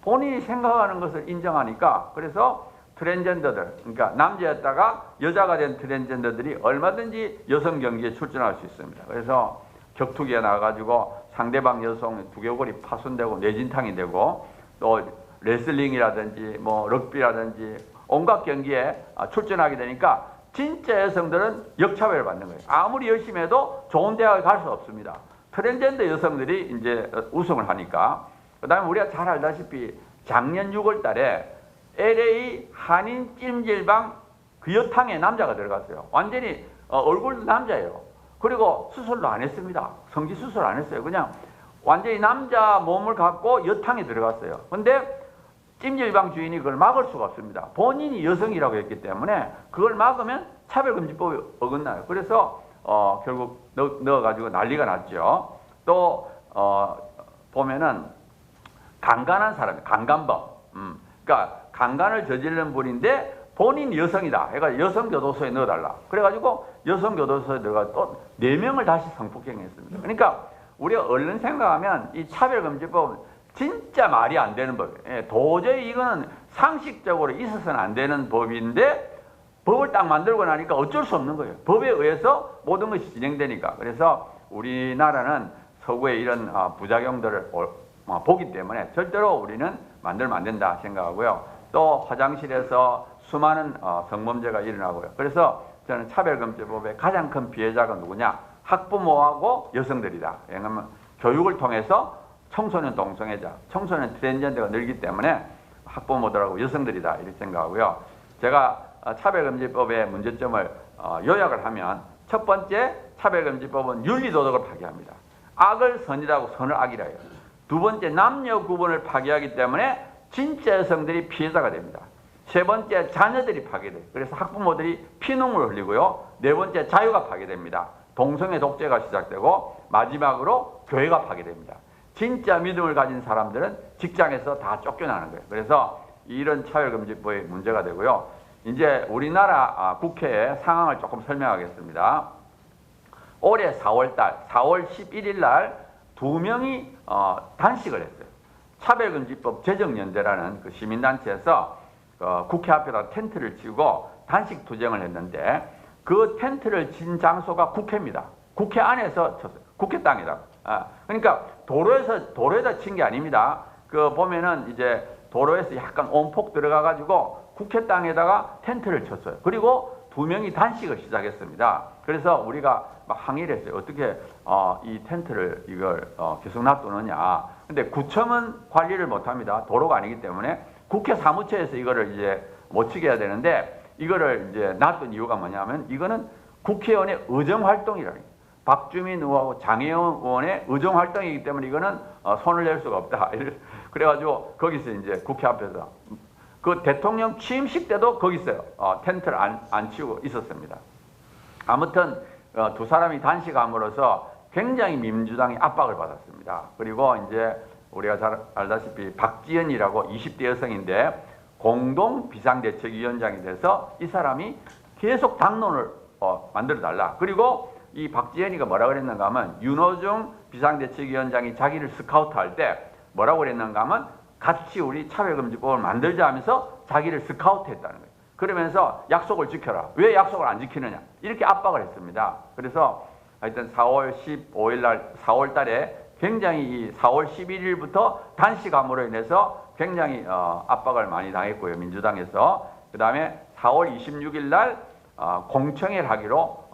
본인이 생각하는 것을 인정하니까 그래서 트랜스젠더들, 그러니까 남자였다가 여자가 된 트랜스젠더들이 얼마든지 여성 경기에 출전할 수 있습니다. 그래서 격투기가 나와가지고 상대방 여성 두개골이 파손되고 뇌진탕이 되고 또 레슬링이라든지 뭐 럭비라든지 온갖 경기에 출전하게 되니까 진짜 여성들은 역차별을 받는 거예요. 아무리 열심히 해도 좋은 대학에 갈 수 없습니다. 트랜스젠더 여성들이 이제 우승을 하니까. 그다음에 우리가 잘 알다시피 작년 6월 달에 LA 한인 찜질방 그 여탕에 남자가 들어갔어요. 완전히 얼굴도 남자예요. 그리고 수술도 안 했습니다. 성지 수술 안 했어요. 그냥 완전히 남자 몸을 갖고 여탕에 들어갔어요. 근데 찜질방 주인이 그걸 막을 수가 없습니다. 본인이 여성이라고 했기 때문에 그걸 막으면 차별금지법이 어긋나요. 그래서 결국 넣어가지고 난리가 났죠. 또 보면은 강간한 사람이 강간범. 그러니까 강간을 저지르는 분인데 본인 여성이다. 그러니까 여성교도소에 넣어달라. 그래가지고 여성교도소에 들어가 또 4명을 다시 성폭행했습니다. 그러니까 우리가 얼른 생각하면 이 차별금지법은 진짜 말이 안 되는 법이에요. 도저히 이거는 상식적으로 있어서는 안 되는 법인데 법을 딱 만들고 나니까 어쩔 수 없는 거예요. 법에 의해서 모든 것이 진행되니까. 그래서 우리나라는 서구의 이런 부작용들을 보기 때문에 절대로 우리는 만들면 안 된다 생각하고요. 또 화장실에서 수많은 성범죄가 일어나고요. 그래서 저는 차별금지법의 가장 큰 피해자가 누구냐? 학부모하고 여성들이다. 왜냐하면 교육을 통해서 청소년 동성애자, 청소년 트랜스젠더가 늘기 때문에 학부모들하고 여성들이다 이렇게 생각하고요. 제가 차별금지법의 문제점을 요약을 하면 첫 번째, 차별금지법은 윤리도덕을 파괴합니다. 악을 선이라고 선을 악이라 해요. 두 번째, 남녀 구분을 파괴하기 때문에 진짜 여성들이 피해자가 됩니다. 세 번째, 자녀들이 파괴돼요. 그래서 학부모들이 피눈물을 흘리고요. 네 번째, 자유가 파괴됩니다. 동성애 독재가 시작되고 마지막으로 교회가 파괴됩니다. 진짜 믿음을 가진 사람들은 직장에서 다 쫓겨나는 거예요. 그래서 이런 차별금지법이 문제가 되고요. 이제 우리나라 국회의 상황을 조금 설명하겠습니다. 올해 4월달, 4월 11일 날 2명이 단식을 했어요. 차별금지법 제정연대라는 그 시민단체에서 국회 앞에다 텐트를 치고 단식 투쟁을 했는데 그 텐트를 친 장소가 국회입니다. 국회 안에서 쳤어요. 국회 땅이다. 그러니까 도로에다 친 게 아닙니다. 그 보면은 이제 도로에서 약간 온폭 들어가가지고 국회 땅에다가 텐트를 쳤어요. 그리고 2명이 단식을 시작했습니다. 그래서 우리가 막 항의를 했어요. 어떻게 이 텐트를 이걸 계속 놔두느냐. 근데 구청은 관리를 못합니다. 도로가 아니기 때문에 국회 사무처에서 이거를 이제 못 치게 해야 되는데 이거를 이제 놔둔 이유가 뭐냐면 이거는 국회의원의 의정활동이라는 거예요. 박주민 의원하고 장혜원 의원의 의정활동이기 때문에 이거는 손을 낼 수가 없다. 그래가지고 거기서 이제 국회 앞에서 그 대통령 취임식 때도 거기 있어요. 텐트를 안 치우고 있었습니다. 아무튼 두 사람이 단식함으로써 굉장히 민주당이 압박을 받았습니다. 그리고 이제 우리가 잘 알다시피 박지연이라고 20대 여성인데 공동 비상대책위원장이 돼서 이 사람이 계속 당론을 만들어 달라. 그리고 이 박지연이가 뭐라 그랬는가 하면 윤호중 비상대책위원장이 자기를 스카우트할 때 뭐라고 그랬는가 하면 같이 우리 차별금지법을 만들자 하면서 자기를 스카우트했다는 거예요. 그러면서 약속을 지켜라. 왜 약속을 안 지키느냐. 이렇게 압박을 했습니다. 그래서 하여튼 4월 15일 날 4월 달에 굉장히 이 4월 11일부터 단식함으로 인해서 굉장히 압박을 많이 당했고요. 민주당에서. 그 다음에 4월 26일 날 공청회를 하기로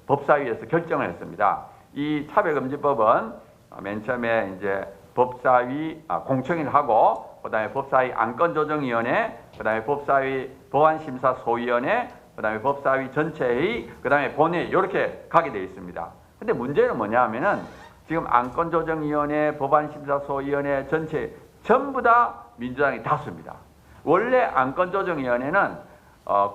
법사위에서 결정을 했습니다. 이 차별금지법은 맨 처음에 이제 법사위 공청회를 하고 그다음에 법사위 안건조정위원회, 그다음에 법사위 법안심사소위원회, 그다음에 법사위 전체회의, 그다음에 본회의 이렇게 가게 되어 있습니다. 근데 문제는 뭐냐 하면은 지금 안건조정위원회, 법안심사소위원회 전체 전부 다 민주당이 다수입니다. 원래 안건조정위원회는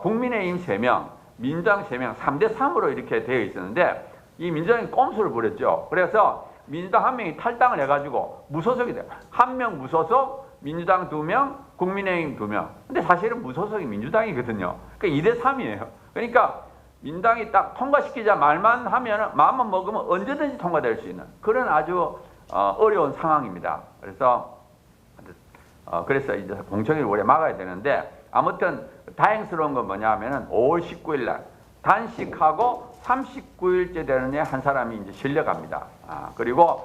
국민의힘 3명, 민주당 3명, 3대3으로 이렇게 되어 있었는데 이 민주당이 꼼수를 부렸죠. 그래서 민주당 1명이 탈당을 해가지고 무소속이 돼요. 1명 무소속, 민주당 2명, 국민의힘 2명. 근데 사실은 무소속이 민주당이거든요. 그러니까 2대3이에요. 그러니까 민당이 딱 통과시키자 말만 하면 마음만 먹으면 언제든지 통과될 수 있는 그런 아주 어려운 상황입니다. 그래서 이제 공청회를 올해 막아야 되는데 아무튼 다행스러운 건 뭐냐 하면은 5월 19일 날 단식하고 39일째 되는 해 한 사람이 이제 실려갑니다. 그리고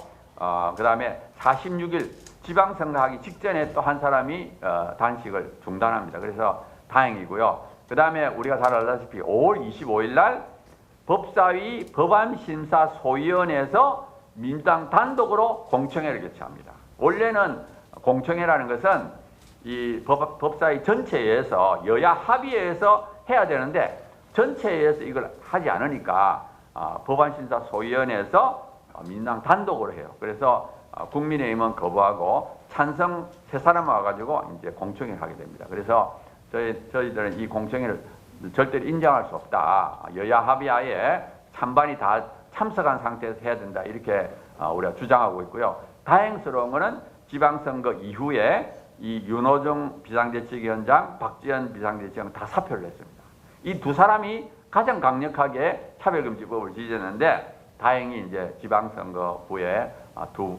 그 다음에 46일 지방선거 하기 직전에 또 한 사람이 단식을 중단합니다. 그래서 다행이고요. 그 다음에 우리가 잘 알다시피 5월 25일 날 법사위 법안심사소위원회에서 민주당 단독으로 공청회를 개최합니다. 원래는 공청회라는 것은 이 법사위 전체에서 여야 합의해서 해야 되는데 전체에서 이걸 하지 않으니까 법안심사소위원회에서 민주당 단독으로 해요. 그래서 국민의힘은 거부하고 찬성 3사람 와가지고 이제 공청회를 하게 됩니다. 그래서 저희들은 이 공청회를 절대로 인정할 수 없다. 여야 합의하에 찬반이 다 참석한 상태에서 해야 된다. 이렇게 우리가 주장하고 있고요. 다행스러운 것은 지방선거 이후에 이 윤호중 비상대책위원장, 박지원 비상대책위원장 다 사표를 냈습니다. 이 두 사람이 가장 강력하게 차별금지법을 지지했는데 다행히 이제 지방선거 후에 두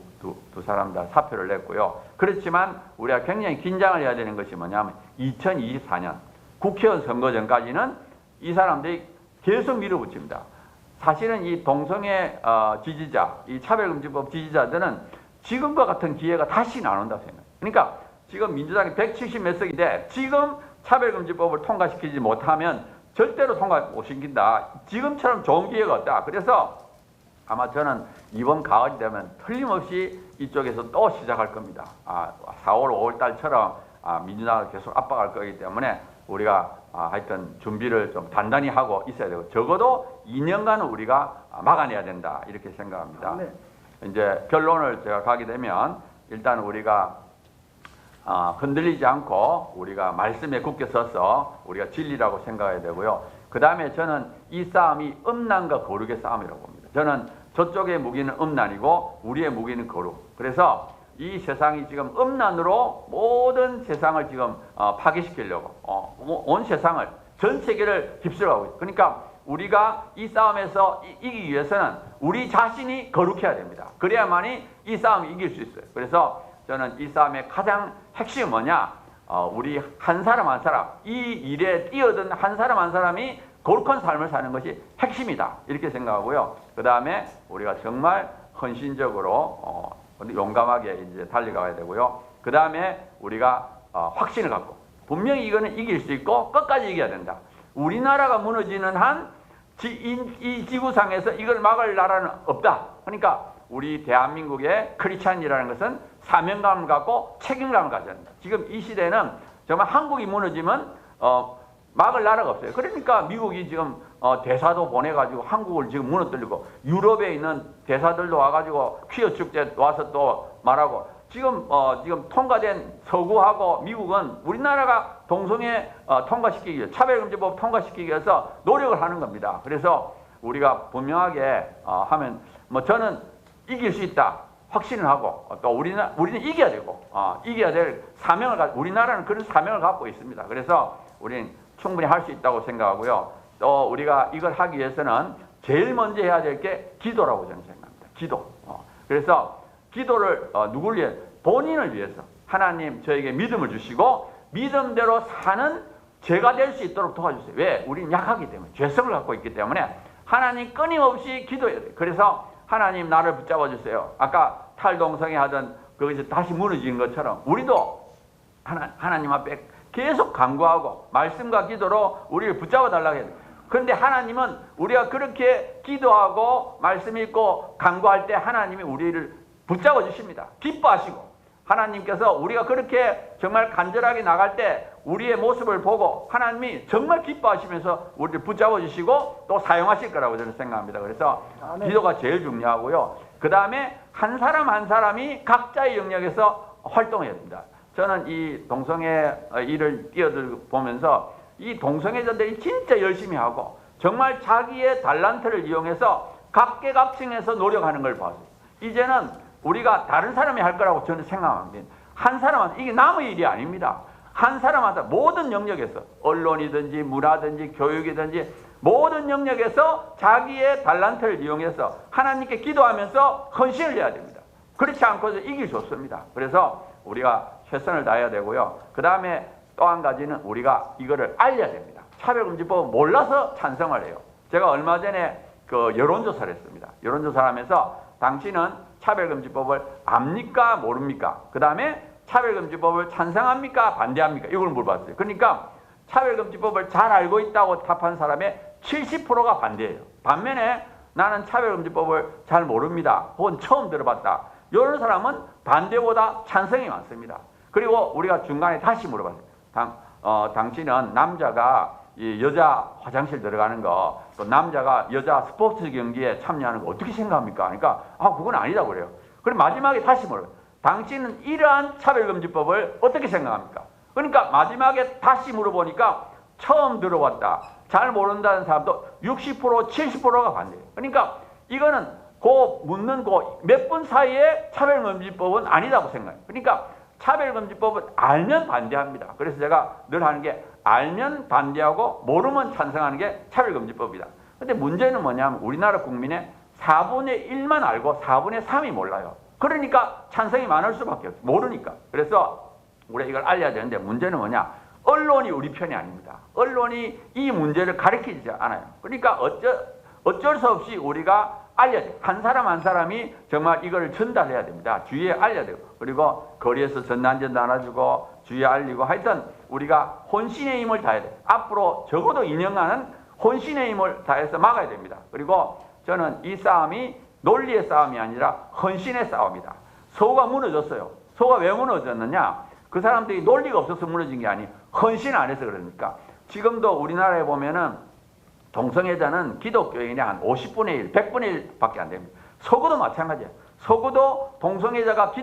사람 다 사표를 냈고요. 그렇지만 우리가 굉장히 긴장을 해야 되는 것이 뭐냐면 2024년 국회의원 선거 전까지는 이 사람들이 계속 밀어붙입니다. 사실은 이 동성애 지지자, 이 차별금지법 지지자들은 지금과 같은 기회가 다시 안 온다고 생각해요. 그러니까 지금 민주당이 170 몇 석인데 지금 차별금지법을 통과시키지 못하면 절대로 통과 못 시킨다. 지금처럼 좋은 기회가 없다. 그래서 아마 저는 이번 가을이 되면 틀림없이 이쪽에서 또 시작할 겁니다. 4월, 5월 달처럼 민주당을 계속 압박할 거기 때문에 우리가 하여튼 준비를 좀 단단히 하고 있어야 되고 적어도 2년간은 우리가 막아내야 된다. 이렇게 생각합니다. 네. 이제 결론을 제가 가게 되면 일단 우리가 흔들리지 않고 우리가 말씀에 굳게 서서 우리가 진리라고 생각해야 되고요. 그 다음에 저는 이 싸움이 음란과 거룩의 싸움이라고 봅니다. 저는 저쪽의 무기는 음란이고 우리의 무기는 거룩. 그래서 이 세상이 지금 음란으로 모든 세상을 지금 파괴시키려고 온 세상을 전 세계를 휩쓸어가고 있어요. 그러니까 우리가 이 싸움에서 이기기 위해서는 우리 자신이 거룩해야 됩니다. 그래야만이 이 싸움을 이길 수 있어요. 그래서 저는 이 싸움의 가장 핵심이 뭐냐? 우리 한 사람 한 사람, 이 일에 뛰어든 한 사람 한 사람이 거룩한 삶을 사는 것이 핵심이다. 이렇게 생각하고요. 그 다음에 우리가 정말 헌신적으로 용감하게 이제 달려가야 되고요. 그 다음에 우리가 확신을 갖고 분명히 이거는 이길 수 있고 끝까지 이겨야 된다. 우리나라가 무너지는 한 이 지구상에서 이걸 막을 나라는 없다. 그러니까 우리 대한민국의 크리스찬이라는 것은 사명감을 갖고 책임감을 가져야 된다. 지금 이 시대는 정말 한국이 무너지면 막을 나라가 없어요. 그러니까 미국이 지금 대사도 보내가지고 한국을 지금 무너뜨리고 유럽에 있는 대사들도 와가지고 퀴어 축제 와서 또 말하고 지금 통과된 서구하고 미국은 우리나라가 동성애 통과시키기 위해 차별금지법 통과시키기 위해서 노력을 하는 겁니다. 그래서 우리가 분명하게 하면 저는 이길 수 있다 확신을 하고 또 우리는 이겨야 되고 이겨야 될 사명을 가지고 우리나라는 그런 사명을 갖고 있습니다. 그래서 우리는 충분히 할 수 있다고 생각하고요. 또 우리가 이걸 하기 위해서는 제일 먼저 해야 될 게 기도라고 저는 생각합니다. 기도. 그래서 기도를 누구를 위해? 본인을 위해서. 하나님 저에게 믿음을 주시고 믿음대로 사는 제가 될 수 있도록 도와주세요. 왜? 우리는 약하기 때문에 죄성을 갖고 있기 때문에 하나님 끊임없이 기도해야 돼요. 그래서 하나님 나를 붙잡아 주세요. 아까 탈동성애 하던 그것이 다시 무너지는 것처럼 우리도 하나님 앞에 계속 간구하고 말씀과 기도로 우리를 붙잡아 달라고 해요. 그런데 하나님은 우리가 그렇게 기도하고 말씀 읽고 간구할 때 하나님이 우리를 붙잡아 주십니다. 기뻐하시고 하나님께서 우리가 그렇게 정말 간절하게 나갈 때 우리의 모습을 보고 하나님이 정말 기뻐하시면서 우리를 붙잡아 주시고 또 사용하실 거라고 저는 생각합니다. 그래서 기도가 제일 중요하고요. 그 다음에 한 사람 한 사람이 각자의 영역에서 활동해야 됩니다. 저는 이 동성애 일을 뛰어들보면서 이 동성애자들이 진짜 열심히 하고 정말 자기의 달란트를 이용해서 각계각층에서 노력하는 걸 봤어요. 이제는 우리가 다른 사람이 할 거라고 저는 생각합니다. 한 사람한테 이게 남의 일이 아닙니다. 한 사람한테 모든 영역에서 언론이든지 문화든지 교육이든지 모든 영역에서 자기의 달란트를 이용해서 하나님께 기도하면서 헌신을 해야 됩니다. 그렇지 않고서 이길 수 없습니다. 그래서 우리가 최선을 다해야 되고요. 그 다음에 또 한 가지는 우리가 이거를 알려야 됩니다. 차별금지법을 몰라서 찬성을 해요. 제가 얼마 전에 그 여론조사를 했습니다. 여론조사를 하면서 당신은 차별금지법을 압니까 모릅니까? 그 다음에 차별금지법을 찬성합니까 반대합니까? 이걸 물어봤어요. 그러니까 차별금지법을 잘 알고 있다고 답한 사람의 70%가 반대예요. 반면에 나는 차별금지법을 잘 모릅니다. 혹은 처음 들어봤다. 이런 사람은 반대보다 찬성이 많습니다. 그리고 우리가 중간에 다시 물어봤어요. 당신은 남자가 이 여자 화장실 들어가는 거, 또 남자가 여자 스포츠 경기에 참여하는 거 어떻게 생각합니까? 그러니까 그건 아니다고 그래요. 그리고 마지막에 다시 물어요. 당신은 이러한 차별금지법을 어떻게 생각합니까? 그러니까 마지막에 다시 물어보니까 처음 들어봤다, 잘 모른다는 사람도 60%, 70%가 반대해요. 그러니까 이거는 묻는 몇 분 사이에 차별금지법은 아니다고 생각해요. 그러니까 차별금지법은 알면 반대합니다. 그래서 제가 늘 하는 게 알면 반대하고 모르면 찬성하는 게 차별금지법이다. 근데 문제는 뭐냐면 우리나라 국민의 4분의 1만 알고 4분의 3이 몰라요. 그러니까 찬성이 많을 수밖에 없어요. 모르니까. 그래서 우리가 이걸 알려야 되는데 문제는 뭐냐? 언론이 우리 편이 아닙니다. 언론이 이 문제를 가르치지 않아요. 그러니까 어쩔 수 없이 우리가 알려야 돼요. 한 사람 한 사람이 정말 이걸 전달해야 됩니다. 주위에 알려야 돼요. 그리고 거리에서 전단지 나눠주고 주위에 알리고 하여튼 우리가 혼신의 힘을 다해야 돼요. 앞으로 적어도 2년간은 혼신의 힘을 다해서 막아야 됩니다. 그리고 저는 이 싸움이 논리의 싸움이 아니라 헌신의 싸움이다. 서구가 무너졌어요. 서구가 왜 무너졌느냐? 그 사람들이 논리가 없어서 무너진 게 아니에요. 헌신 안 해서 그러니까. 지금도 우리나라에 보면은 동성애자는 기독교인의 한 50분의 1, 100분의 1밖에 안 됩니다. 서구도 마찬가지예요. 서구도 동성애자가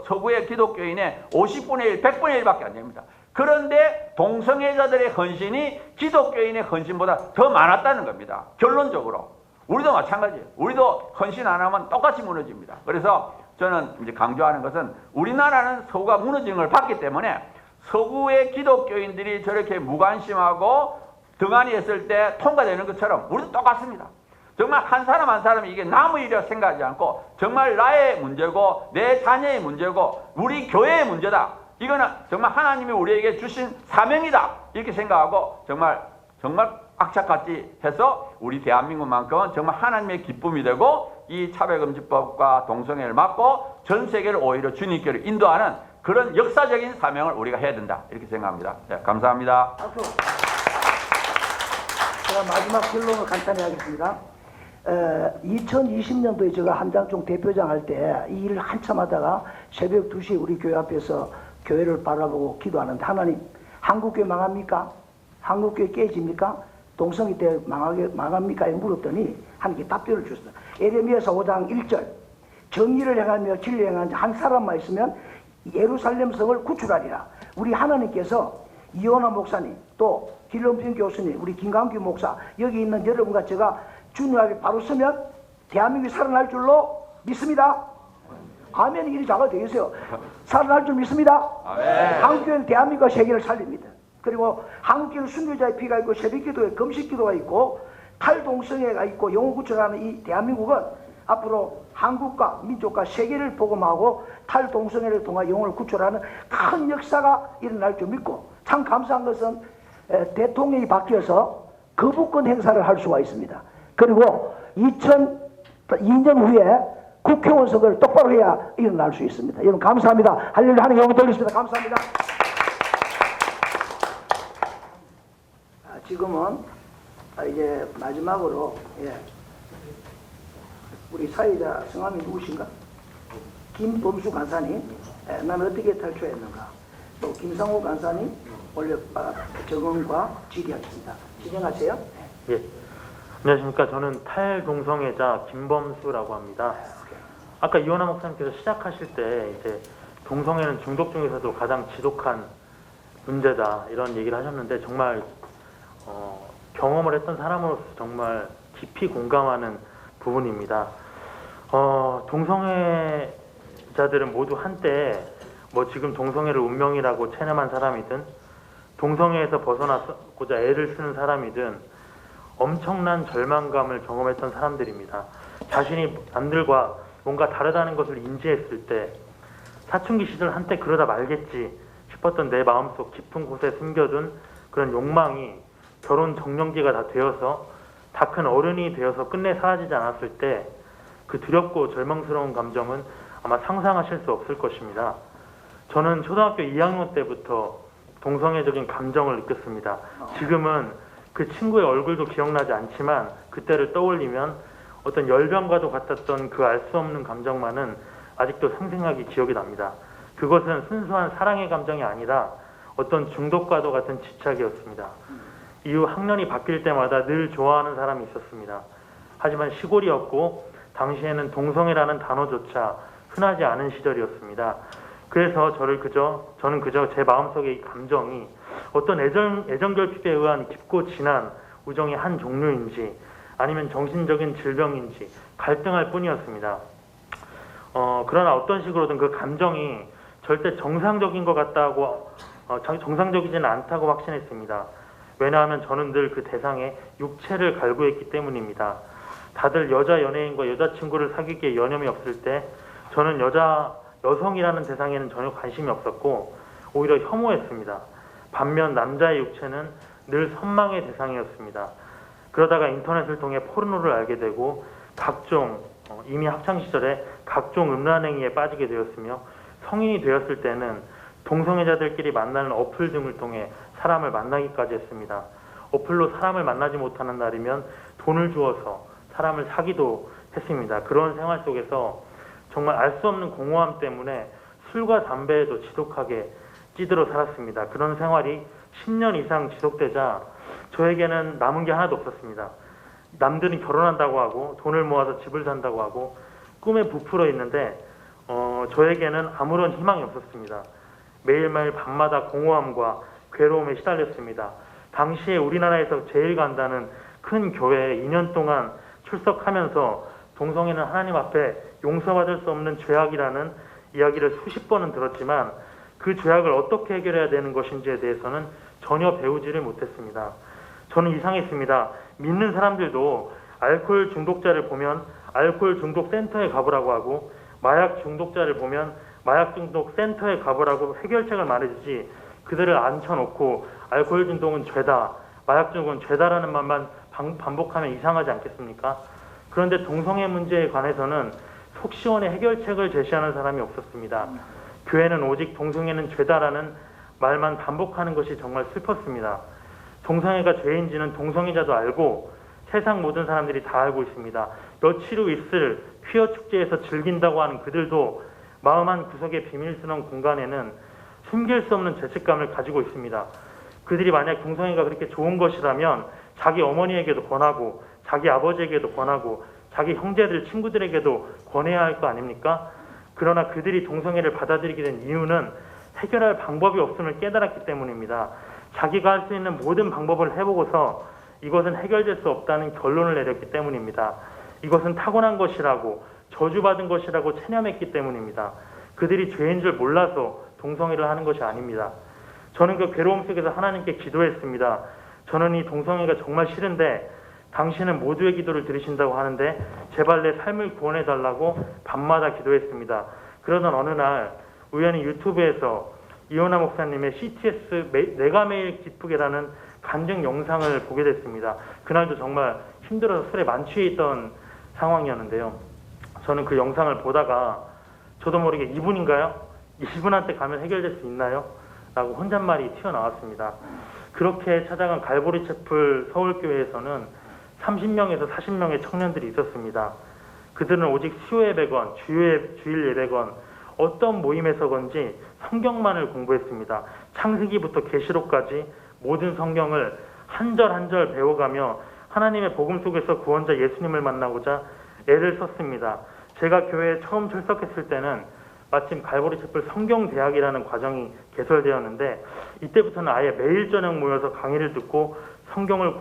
서구의 기독교인의 50분의 1, 100분의 1밖에 안 됩니다. 그런데 동성애자들의 헌신이 기독교인의 헌신보다 더 많았다는 겁니다. 결론적으로. 우리도 마찬가지예요. 우리도 헌신 안 하면 똑같이 무너집니다. 그래서 저는 이제 강조하는 것은 우리나라는 서구가 무너지는 걸 봤기 때문에 서구의 기독교인들이 저렇게 무관심하고 등한히 했을 때 통과되는 것처럼 우리도 똑같습니다. 정말 한 사람 한 사람이 이게 남의 일이라 생각하지 않고 정말 나의 문제고 내 자녀의 문제고 우리 교회의 문제다. 이거는 정말 하나님이 우리에게 주신 사명이다. 이렇게 생각하고 정말 악착같이 해서 우리 대한민국만큼은 정말 하나님의 기쁨이 되고 이 차별금지법과 동성애를 막고 전 세계를 오히려 주님께로 인도하는 그런 역사적인 사명을 우리가 해야 된다. 이렇게 생각합니다. 네, 감사합니다. 제가 마지막 결론을 간단히 하겠습니다. 2020년도에 제가 한장총 대표장 할 때 이 일을 한참 하다가 새벽 2시에 우리 교회 앞에서 교회를 바라보고 기도하는데 하나님, 한국교회 망합니까? 한국교회 깨집니까? 동성애 때 망합니까? 물었더니 하나님께 답변을 주셨어요. 에레미야서 5장 1절 정의를 행하며 진리를 행하는 한 사람만 있으면 예루살렘 성을 구출하리라. 우리 하나님께서 이호나 목사님 또 길럼진 교수님 우리 김강규 목사 여기 있는 여러분과 제가 주님 앞에 바로 서면 대한민국이 살아날 줄로 믿습니다. 아멘. 일이 작아 되겠어요. 살아날 줄 믿습니다. 아멘. 한국교회는 대한민국과 세계를 살립니다. 그리고 한국교회는 순교자의 피가 있고 새벽기도에 금식기도가 있고 탈동성애가 있고 영혼구출하는 이 대한민국은 앞으로 한국과 민족과 세계를 복음하고 탈동성애를 통해 영혼을 구출하는 큰 역사가 일어날 줄 믿고 참 감사한 것은 대통령이 바뀌어서 거부권 행사를 할 수가 있습니다. 그리고 2002년 후에 국회의원 선거를 똑바로 해야 일어날 수 있습니다. 여러분 감사합니다. 할렐루야 하는 영광 돌리겠습니다. 감사합니다. 지금은 이제 마지막으로 우리 사회자 성함이 누구신가? 김범수 간사님, 나는 어떻게 탈출했는가? 또 김상호 간사님, 원래 적응과 질의하겠습니다. 진행하세요. 예. 안녕하십니까. 저는 탈동성애자 김범수라고 합니다. 아까 이호나 목사님께서 시작하실 때 이제 동성애는 중독 중에서도 가장 지독한 문제다 이런 얘기를 하셨는데 정말 경험을 했던 사람으로서 정말 깊이 공감하는 부분입니다. 동성애자들은 모두 한때 지금 동성애를 운명이라고 체념한 사람이든 동성애에서 벗어나고자 애를 쓰는 사람이든 엄청난 절망감을 경험했던 사람들입니다. 자신이 남들과 뭔가 다르다는 것을 인지했을 때 사춘기 시절 한때 그러다 말겠지 싶었던 내 마음속 깊은 곳에 숨겨둔 그런 욕망이 결혼 정년기가 다 되어서 다 큰 어른이 되어서 끝내 사라지지 않았을 때 그 두렵고 절망스러운 감정은 아마 상상하실 수 없을 것입니다. 저는 초등학교 2학년 때부터 동성애적인 감정을 느꼈습니다. 지금은 그 친구의 얼굴도 기억나지 않지만 그때를 떠올리면 어떤 열병과도 같았던 그 알 수 없는 감정만은 아직도 생생하게 기억이 납니다. 그것은 순수한 사랑의 감정이 아니라 어떤 중독과도 같은 집착이었습니다. 이후 학년이 바뀔 때마다 늘 좋아하는 사람이 있었습니다. 하지만 시골이었고 당시에는 동성애라는 단어조차 흔하지 않은 시절이었습니다. 그래서 저는 그저 제 마음속의 이 감정이 어떤 애정 결핍에 의한 깊고 진한 우정의 한 종류인지 아니면 정신적인 질병인지 갈등할 뿐이었습니다. 그러나 어떤 식으로든 그 감정이 절대 정상적인 것 같다고 정상적이지는 않다고 확신했습니다. 왜냐하면 저는 늘 그 대상의 육체를 갈구했기 때문입니다. 다들 여자 연예인과 여자친구를 사귀기에 여념이 없을 때 저는 여성이라는 대상에는 전혀 관심이 없었고 오히려 혐오했습니다. 반면 남자의 육체는 늘 선망의 대상이었습니다. 그러다가 인터넷을 통해 포르노를 알게 되고 이미 학창시절에 각종 음란행위에 빠지게 되었으며 성인이 되었을 때는 동성애자들끼리 만나는 어플 등을 통해 사람을 만나기까지 했습니다. 어플로 사람을 만나지 못하는 날이면 돈을 주어서 사람을 사기도 했습니다. 그런 생활 속에서 정말 알 수 없는 공허함 때문에 술과 담배에도 지독하게 찌들어 살았습니다. 그런 생활이 10년 이상 지속되자 저에게는 남은 게 하나도 없었습니다. 남들은 결혼한다고 하고 돈을 모아서 집을 산다고 하고 꿈에 부풀어 있는데 저에게는 아무런 희망이 없었습니다. 매일매일 밤마다 공허함과 괴로움에 시달렸습니다. 당시에 우리나라에서 제일 간다는 큰 교회에 2년 동안 출석하면서 동성애는 하나님 앞에 용서받을 수 없는 죄악이라는 이야기를 수십 번은 들었지만 그 죄악을 어떻게 해결해야 되는 것인지에 대해서는 전혀 배우지를 못했습니다. 저는 이상했습니다. 믿는 사람들도 알코올 중독자를 보면 알코올 중독 센터에 가보라고 하고 마약 중독자를 보면 마약 중독 센터에 가보라고 해결책을 말해주지 그들을 앉혀놓고 알코올 중독은 죄다, 마약 중독은 죄다라는 말만 반복하면 이상하지 않겠습니까? 그런데 동성애 문제에 관해서는 속 시원의 해결책을 제시하는 사람이 없었습니다. 교회는 오직 동성애는 죄다라는 말만 반복하는 것이 정말 슬펐습니다. 동성애가 죄인지는 동성애자도 알고 세상 모든 사람들이 다 알고 있습니다. 며칠 후 있을 퀴어 축제에서 즐긴다고 하는 그들도 마음 한 구석의 비밀스러운 공간에는 숨길 수 없는 죄책감을 가지고 있습니다. 그들이 만약 동성애가 그렇게 좋은 것이라면 자기 어머니에게도 권하고 자기 아버지에게도 권하고 자기 형제들 친구들에게도 권해야 할 거 아닙니까? 그러나 그들이 동성애를 받아들이게 된 이유는 해결할 방법이 없음을 깨달았기 때문입니다. 자기가 할 수 있는 모든 방법을 해보고서 이것은 해결될 수 없다는 결론을 내렸기 때문입니다. 이것은 타고난 것이라고 저주받은 것이라고 체념했기 때문입니다. 그들이 죄인 줄 몰라서 동성애를 하는 것이 아닙니다. 저는 그 괴로움 속에서 하나님께 기도했습니다. 저는 이 동성애가 정말 싫은데 당신은 모두의 기도를 들으신다고 하는데 제발 내 삶을 구원해달라고 밤마다 기도했습니다. 그러던 어느 날 우연히 유튜브에서 이호나 목사님의 CTS 내가 매일 기쁘게라는 간증 영상을 보게 됐습니다. 그날도 정말 힘들어서 술에 만취해 있던 상황이었는데요. 저는 그 영상을 보다가 저도 모르게 이분인가요? 이분한테 가면 해결될 수 있나요? 라고 혼잣말이 튀어나왔습니다. 그렇게 찾아간 갈보리 채플 서울교회에서는 30명에서 40명의 청년들이 있었습니다. 그들은 오직 수요 예배건, 주일 예배건, 어떤 모임에서건지 성경만을 공부했습니다. 창세기부터 계시록까지 모든 성경을 한 절 한 절 배워가며 하나님의 복음 속에서 구원자 예수님을 만나고자 애를 썼습니다. 제가 교회에 처음 출석했을 때는 마침 갈보리 채플 성경대학이라는 과정이 개설되었는데 이때부터는 아예 매일 저녁 모여서 강의를 듣고 성경을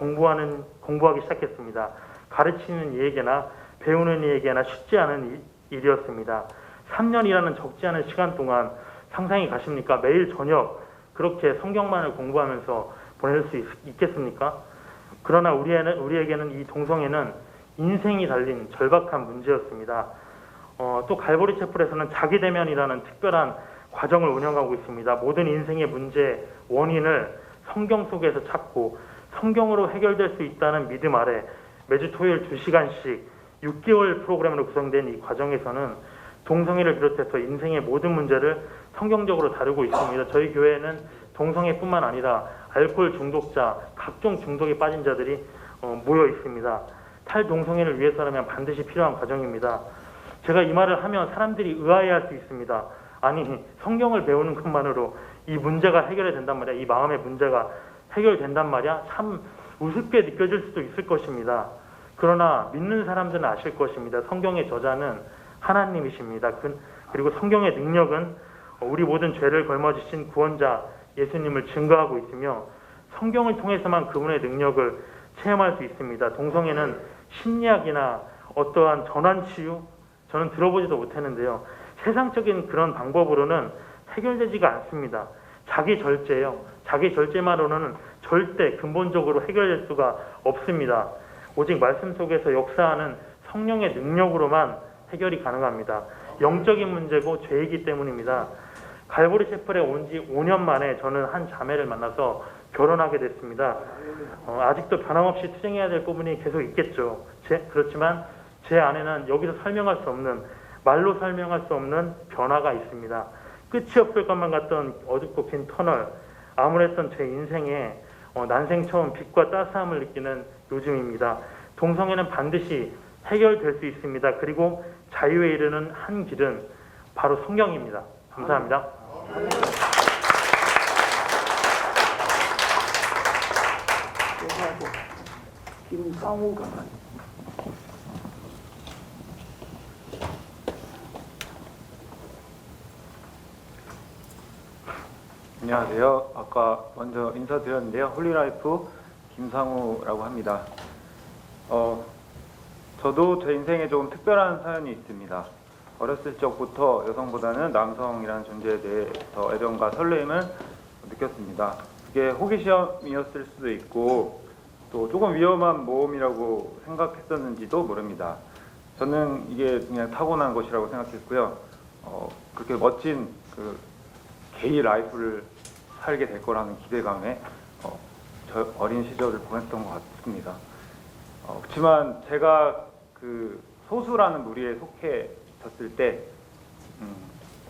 공부하기 시작했습니다. 가르치는 이에게나 배우는 이에게나 쉽지 않은 일이었습니다. 3년이라는 적지 않은 시간 동안 상상이 가십니까? 매일 저녁 그렇게 성경만을 공부하면서 보낼 수 있겠습니까? 그러나 우리에게는 이 동성애는 인생이 달린 절박한 문제였습니다. 또 갈보리 채플에서는 자기대면이라는 특별한 과정을 운영하고 있습니다. 모든 인생의 문제, 원인을 성경 속에서 찾고 성경으로 해결될 수 있다는 믿음 아래 매주 토요일 2시간씩 6개월 프로그램으로 구성된 이 과정에서는 동성애를 비롯해서 인생의 모든 문제를 성경적으로 다루고 있습니다. 저희 교회에는 동성애뿐만 아니라 알코올 중독자, 각종 중독에 빠진 자들이 모여 있습니다. 탈동성애를 위해서라면 반드시 필요한 과정입니다. 제가 이 말을 하면 사람들이 의아해할 수 있습니다. 아니, 성경을 배우는 것만으로 이 문제가 해결이 된단 말이야. 이 마음의 문제가 해결된단 말이야. 참 우습게 느껴질 수도 있을 것입니다. 그러나 믿는 사람들은 아실 것입니다. 성경의 저자는 하나님이십니다. 그리고 성경의 능력은 우리 모든 죄를 걸머지신 구원자 예수님을 증거하고 있으며 성경을 통해서만 그분의 능력을 체험할 수 있습니다. 동성애는 심리학이나 어떠한 전환치유, 저는 들어보지도 못했는데요. 세상적인 그런 방법으로는 해결되지가 않습니다. 자기 절제요. 자기 절제만으로는 절대 근본적으로 해결될 수가 없습니다. 오직 말씀 속에서 역사하는 성령의 능력으로만 해결이 가능합니다. 영적인 문제고 죄이기 때문입니다. 갈보리 셰플에 온 지 5년 만에 저는 한 자매를 만나서 결혼하게 됐습니다. 아직도 변함없이 투쟁해야 될 부분이 계속 있겠죠. 그렇지만 제 안에는 여기서 설명할 수 없는, 말로 설명할 수 없는 변화가 있습니다. 끝이 없을 것만 같던 어둡고 긴 터널, 암울했던 제 인생에 난생 처음 빛과 따스함을 느끼는 요즘입니다. 동성애는 반드시 해결될 수 있습니다. 그리고 자유에 이르는 한 길은 바로 성경입니다. 감사합니다. 김상우가 안녕하세요. 아까 먼저 인사드렸는데요. 홀리라이프 김상우라고 합니다. 저도 제 인생에 조금 특별한 사연이 있습니다. 어렸을 적부터 여성보다는 남성이라는 존재에 대해서 애정과 설레임을 느꼈습니다. 그게 호기심이었을 수도 있고 또 조금 위험한 모험이라고 생각했었는지도 모릅니다. 저는 이게 그냥 타고난 것이라고 생각했고요. 그렇게 멋진 그 게이 라이프를 살게 될 거라는 기대감에 저 어린 시절을 보냈던 것 같습니다. 그렇지만 제가 그 소수라는 무리에 속해졌을 때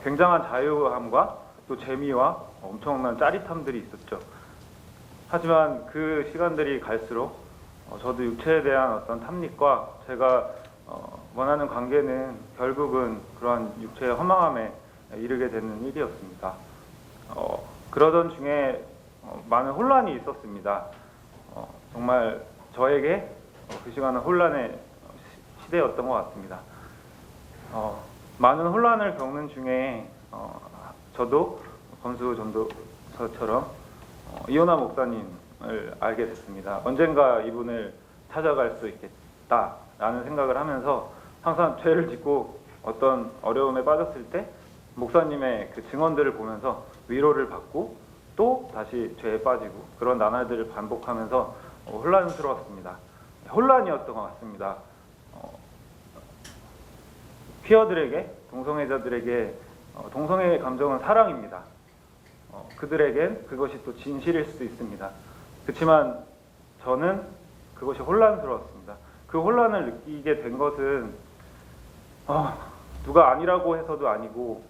굉장한 자유함과 또 재미와 엄청난 짜릿함들이 있었죠. 하지만 그 시간들이 갈수록 저도 육체에 대한 어떤 탐닉과 제가 원하는 관계는 결국은 그러한 육체의 허망함에 이르게 되는 일이었습니다. 그러던 중에 많은 혼란이 있었습니다. 정말 저에게 그 시간은 혼란의 시대였던 것 같습니다. 많은 혼란을 겪는 중에 저도 검수 전도서처럼 이호나 목사님을 알게 됐습니다. 언젠가 이분을 찾아갈 수 있겠다라는 생각을 하면서 항상 죄를 짓고 어떤 어려움에 빠졌을 때 목사님의 그 증언들을 보면서 위로를 받고 또 다시 죄에 빠지고 그런 나날들을 반복하면서 혼란스러웠습니다. 혼란이었던 것 같습니다. 퀴어들에게, 동성애자들에게 동성애의 감정은 사랑입니다. 그들에겐 그것이 또 진실일 수도 있습니다. 그렇지만 저는 그것이 혼란스러웠습니다. 그 혼란을 느끼게 된 것은 누가 아니라고 해서도 아니고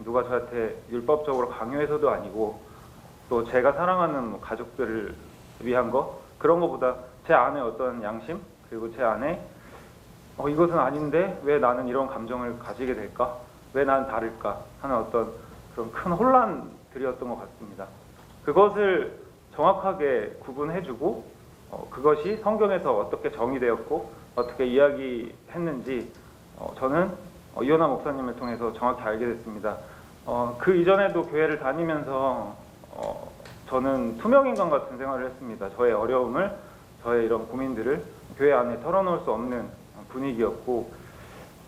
누가 저한테 율법적으로 강요해서도 아니고 또 제가 사랑하는 가족들을 위한 거 그런 것보다 제 안에 어떤 양심 그리고 제 안에 이것은 아닌데 왜 나는 이런 감정을 가지게 될까? 왜 난 다를까? 하는 어떤 그런 큰 혼란들이었던 것 같습니다. 그것을 정확하게 구분해주고 그것이 성경에서 어떻게 정의되었고 어떻게 이야기했는지 저는 이호나 목사님을 통해서 정확히 알게 됐습니다. 그 이전에도 교회를 다니면서 저는 투명인간 같은 생활을 했습니다. 저의 어려움을, 저의 이런 고민들을 교회 안에 털어놓을 수 없는 분위기였고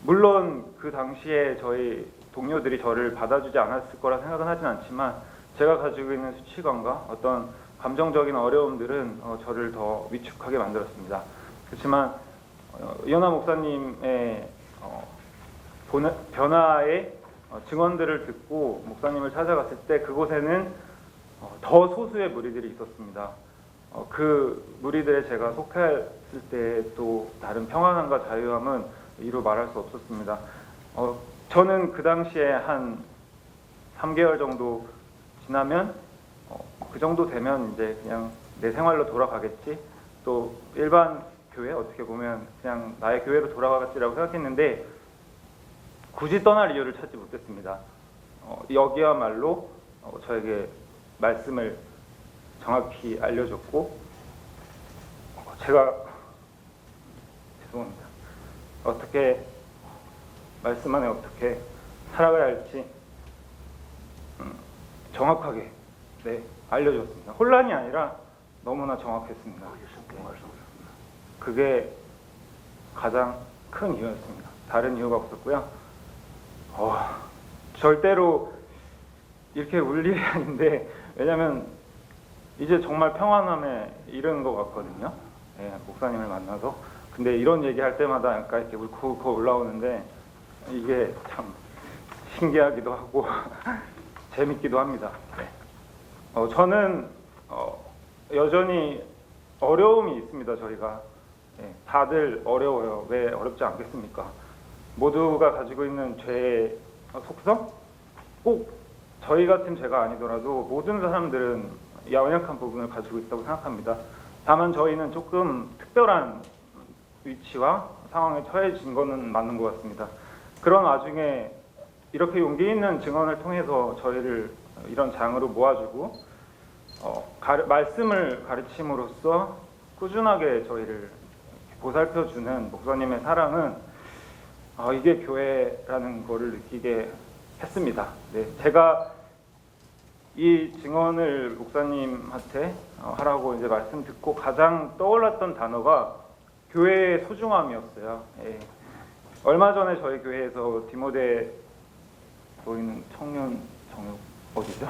물론 그 당시에 저희 동료들이 저를 받아주지 않았을 거라 생각은 하진 않지만 제가 가지고 있는 수치감과 어떤 감정적인 어려움들은 저를 더 위축하게 만들었습니다. 그렇지만 이호나 목사님의 변화의 증언들을 듣고 목사님을 찾아갔을 때 그곳에는 더 소수의 무리들이 있었습니다. 그 무리들에 제가 속했을 때 또 다른 평안함과 자유함은 이루 말할 수 없었습니다. 저는 그 당시에 한 3개월 정도 지나면 그 정도 되면 이제 그냥 내 생활로 돌아가겠지, 또 일반 교회, 어떻게 보면 그냥 나의 교회로 돌아가겠지라고 생각했는데 굳이 떠날 이유를 찾지 못했습니다. 여기야말로 저에게 말씀을 정확히 알려줬고, 제가 죄송합니다. 어떻게 말씀 안에 어떻게 살아가야 할지 정확하게 알려줬습니다. 혼란이 아니라 너무나 정확했습니다. 그게 가장 큰 이유였습니다. 다른 이유가 없었고요. 절대로 이렇게 울 일이 아닌데, 왜냐면 이제 정말 평안함에 이르는 것 같거든요. 목사님을 만나서. 근데 이런 얘기할 때마다 약간 이렇게 울컥울컥 올라오는데 이게 참 신기하기도 하고 재밌기도 합니다. 저는 여전히 어려움이 있습니다. 저희가 다들 어려워요. 왜 어렵지 않겠습니까? 모두가 가지고 있는 죄의 속성? 꼭 저희 같은 죄가 아니더라도 모든 사람들은 연약한 부분을 가지고 있다고 생각합니다. 다만 저희는 조금 특별한 위치와 상황에 처해진 것은 맞는 것 같습니다. 그런 와중에 이렇게 용기 있는 증언을 통해서 저희를 이런 장으로 모아주고 말씀을 가르침으로써 꾸준하게 저희를 보살펴주는 목사님의 사랑은 이게 교회라는 거를 느끼게 했습니다. 제가 이 증언을 목사님한테 하라고 이제 말씀 듣고 가장 떠올랐던 단어가 교회의 소중함이었어요. 얼마 전에 저희 교회에서 디모데 너희는 청년 정욕 어디죠?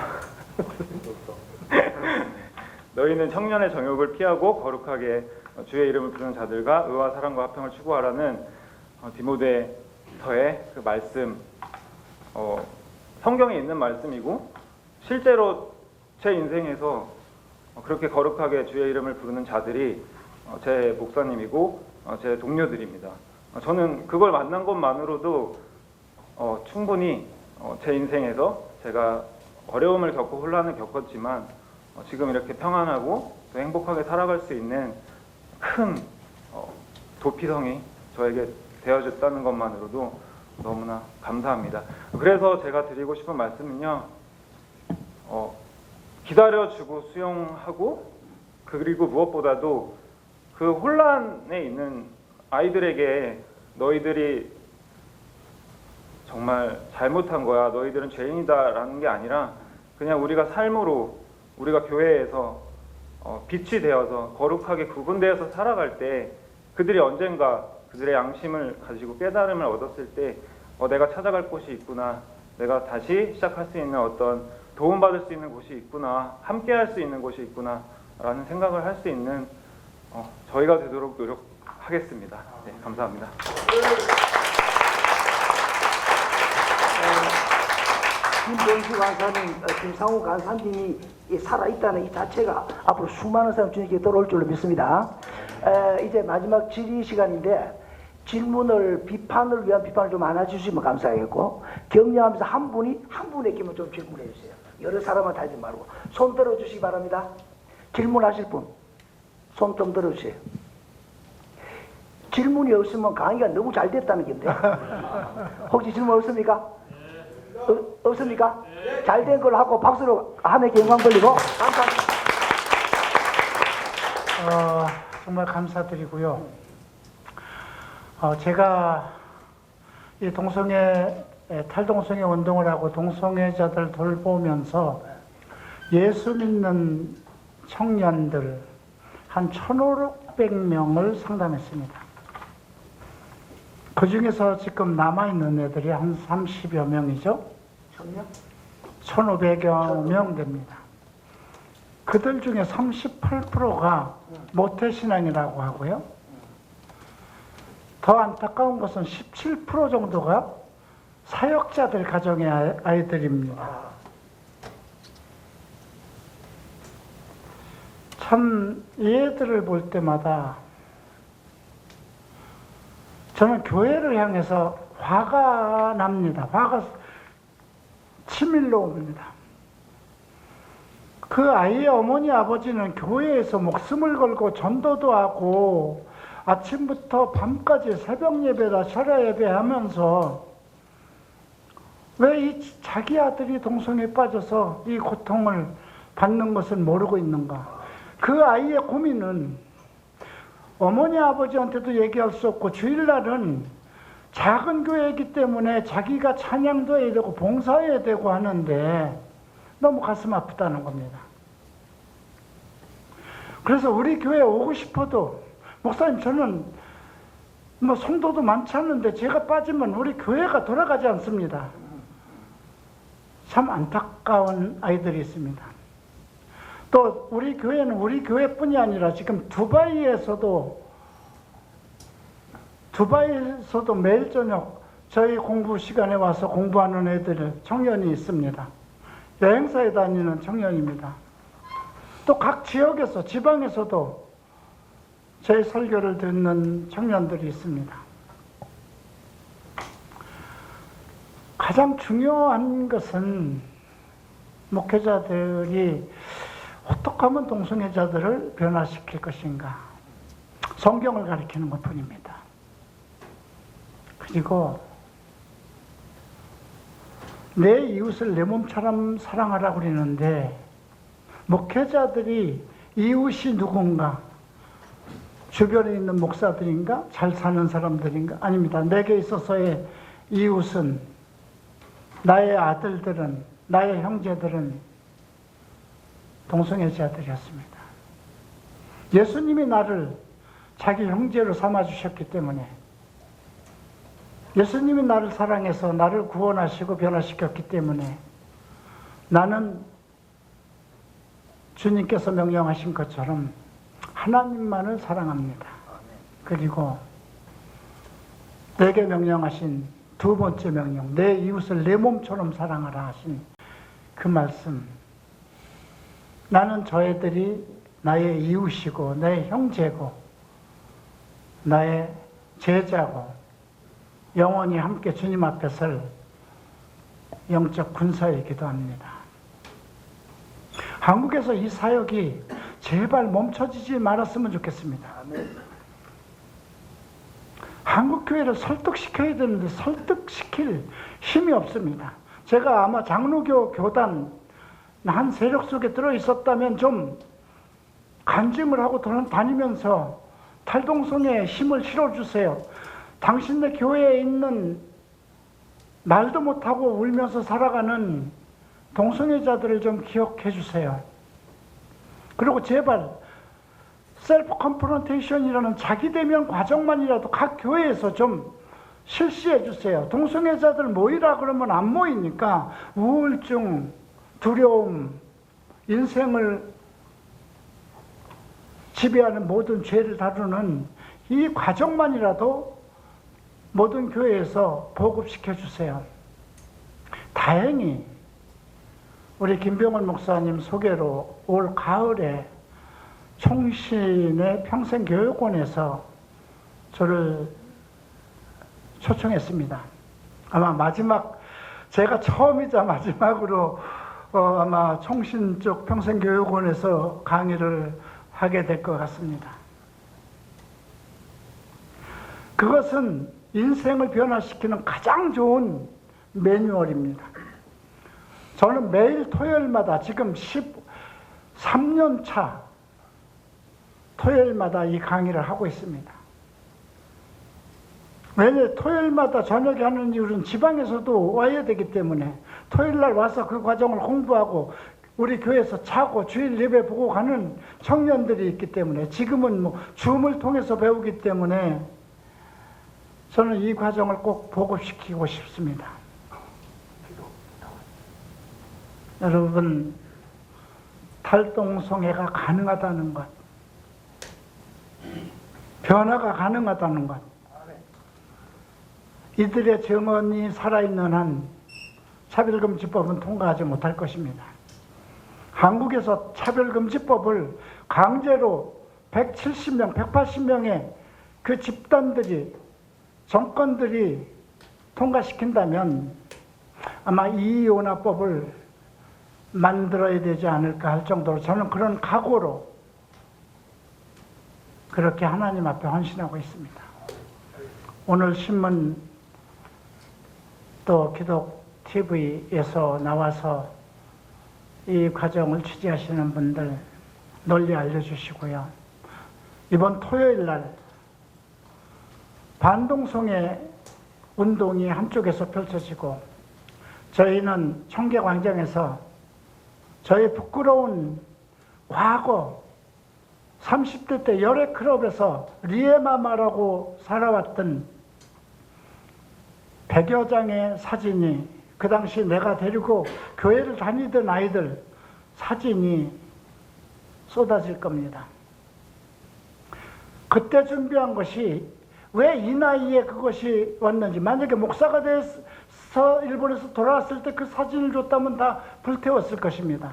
너희는 청년의 정욕을 피하고 거룩하게 주의 이름을 부르는 자들과 의와 사랑과 화평을 추구하라는 디모데서의 그 말씀, 성경에 있는 말씀이고 실제로 제 인생에서 그렇게 거룩하게 주의 이름을 부르는 자들이 제 목사님이고 제 동료들입니다. 저는 그걸 만난 것만으로도 충분히 제 인생에서 제가 어려움을 겪고 혼란을 겪었지만 지금 이렇게 평안하고 또 행복하게 살아갈 수 있는 큰 도피성이 저에게 되어졌다는 것만으로도 너무나 감사합니다. 그래서 제가 드리고 싶은 말씀은요, 기다려주고 수용하고, 그리고 무엇보다도 그 혼란에 있는 아이들에게 너희들이 정말 잘못한 거야, 너희들은 죄인이다라는 게 아니라 그냥 우리가 삶으로, 우리가 교회에서 빛이 되어서 거룩하게 구분되어서 살아갈 때 그들이 언젠가 그들의 양심을 가지고 깨달음을 얻었을 때 내가 찾아갈 곳이 있구나, 내가 다시 시작할 수 있는 어떤 도움받을 수 있는 곳이 있구나, 함께 할 수 있는 곳이 있구나 라는 생각을 할 수 있는 저희가 되도록 노력하겠습니다. 감사합니다. 김본수 간사님, 김상우 간사님이 살아있다는 이 자체가 앞으로 수많은 사람 주님께 돌아올 줄로 믿습니다. 이제 마지막 질의 시간인데 질문을, 비판을 위한 비판을 좀 안 해주시면 감사하겠고, 격려하면서 한 분에게만 좀 질문해 주세요. 여러 사람한테 하지 말고 손 들어주시기 바랍니다. 질문하실 분 손 좀 들어주세요. 질문이 없으면 강의가 너무 잘 됐다는 건데. 혹시 질문 없습니까? 없습니까? 잘 된 걸 하고 박수로 하늘께 영광 돌리고 감사합니다. 정말 감사드리고요. 제가 이 탈동성애 운동을 하고 동성애자들 돌보면서 예수 믿는 청년들 한 1,500명을 상담했습니다. 그 중에서 지금 남아있는 애들이 한 30여 명이죠. 1,500여 명 됩니다. 그들 중에 38%가 모태신앙이라고 하고요. 더 안타까운 것은 17% 정도가 사역자들 가정의 아이들입니다. 참 이 애들을 볼 때마다 저는 교회를 향해서 화가 납니다. 화가 치밀러 옵니다. 그 아이의 어머니 아버지는 교회에서 목숨을 걸고 전도도 하고 아침부터 밤까지 새벽 예배다 철야 예배 하면서 왜 이 자기 아들이 동성애에 빠져서 이 고통을 받는 것을 모르고 있는가? 그 아이의 고민은 어머니 아버지한테도 얘기할 수 없고 주일날은 작은 교회이기 때문에 자기가 찬양도 해야 되고 봉사해야 되고 하는데 너무 가슴 아프다는 겁니다. 그래서 우리 교회에 오고 싶어도 목사님 저는 뭐 성도도 많지 않는데 제가 빠지면 우리 교회가 돌아가지 않습니다. 참 안타까운 아이들이 있습니다. 또 우리 교회는 우리 교회뿐이 아니라 지금 두바이에서도 매일 저녁 저희 공부 시간에 와서 공부하는 애들 청년이 있습니다. 여행사에 다니는 청년입니다. 또 각 지역에서 지방에서도 제 설교를 듣는 청년들이 있습니다. 가장 중요한 것은 목회자들이 어떻게 하면 동성애자들을 변화시킬 것인가? 성경을 가리키는 것뿐입니다. 그리고 내 이웃을 내 몸처럼 사랑하라고 그러는데 목회자들이 이웃이 누군가? 주변에 있는 목사들인가? 잘 사는 사람들인가? 아닙니다. 내게 있어서의 이웃은 나의 아들들은 나의 형제들은 동성애자들이었습니다. 예수님이 나를 자기 형제로 삼아주셨기 때문에 예수님이 나를 사랑해서 나를 구원하시고 변화시켰기 때문에 나는 주님께서 명령하신 것처럼 하나님만을 사랑합니다. 그리고 내게 명령하신 두 번째 명령, 내 이웃을 내 몸처럼 사랑하라 하신 그 말씀, 나는 저희들이 나의 이웃이고 내 형제고 나의 제자고 영원히 함께 주님 앞에 설 영적 군사이기도 합니다. 한국에서 이 사역이 제발 멈춰지지 말았으면 좋겠습니다. 한국 교회를 설득시켜야 되는데 설득시킬 힘이 없습니다. 제가 아마 장로교 교단 한 세력 속에 들어있었다면 좀 간증을 하고 다니면서 탈동성애에 힘을 실어주세요. 당신네 교회에 있는 말도 못하고 울면서 살아가는 동성애자들을 좀 기억해 주세요. 그리고 제발 셀프 컨프런테이션이라는 자기 대면 과정만이라도 각 교회에서 좀 실시해 주세요. 동성애자들 모이라 그러면 안 모이니까 우울증, 두려움, 인생을 지배하는 모든 죄를 다루는 이 과정만이라도 모든 교회에서 보급시켜 주세요. 다행히 우리 김병원 목사님 소개로 올 가을에 총신의 평생교육원에서 저를 초청했습니다. 아마 제가 처음이자 마지막으로 아마 총신 쪽 평생교육원에서 강의를 하게 될 것 같습니다. 그것은 인생을 변화시키는 가장 좋은 매뉴얼입니다. 저는 매일 토요일마다 지금 13년 차 토요일마다 이 강의를 하고 있습니다. 왜냐하면 토요일마다 저녁에 하는 이유는 지방에서도 와야 되기 때문에 토요일날 와서 그 과정을 공부하고 우리 교회에서 자고 주일 예배 보고 가는 청년들이 있기 때문에 지금은 뭐 줌을 통해서 배우기 때문에 저는 이 과정을 꼭 보급시키고 싶습니다. 여러분, 탈동성애가 가능하다는 것, 변화가 가능하다는 것, 이들의 정언이 살아있는 한 차별금지법은 통과하지 못할 것입니다. 한국에서 차별금지법을 강제로 170명, 180명의 그 집단들이, 정권들이 통과시킨다면 아마 이이혼화법을 만들어야 되지 않을까 할 정도로 저는 그런 각오로 그렇게 하나님 앞에 헌신하고 있습니다. 오늘 신문 또 기독 TV에서 나와서 이 과정을 취재하시는 분들 널리 알려주시고요. 이번 토요일 날 반동성애 운동이 한쪽에서 펼쳐지고 저희는 청계광장에서 저희 부끄러운 과거 30대 때 열애클럽에서 리에마마라고 살아왔던 100여 장의 사진이, 그 당시 내가 데리고 교회를 다니던 아이들 사진이 쏟아질 겁니다. 그때 준비한 것이 왜 이 나이에 그것이 왔는지, 만약에 목사가 돼서 일본에서 돌아왔을 때 그 사진을 줬다면 다 불태웠을 것입니다.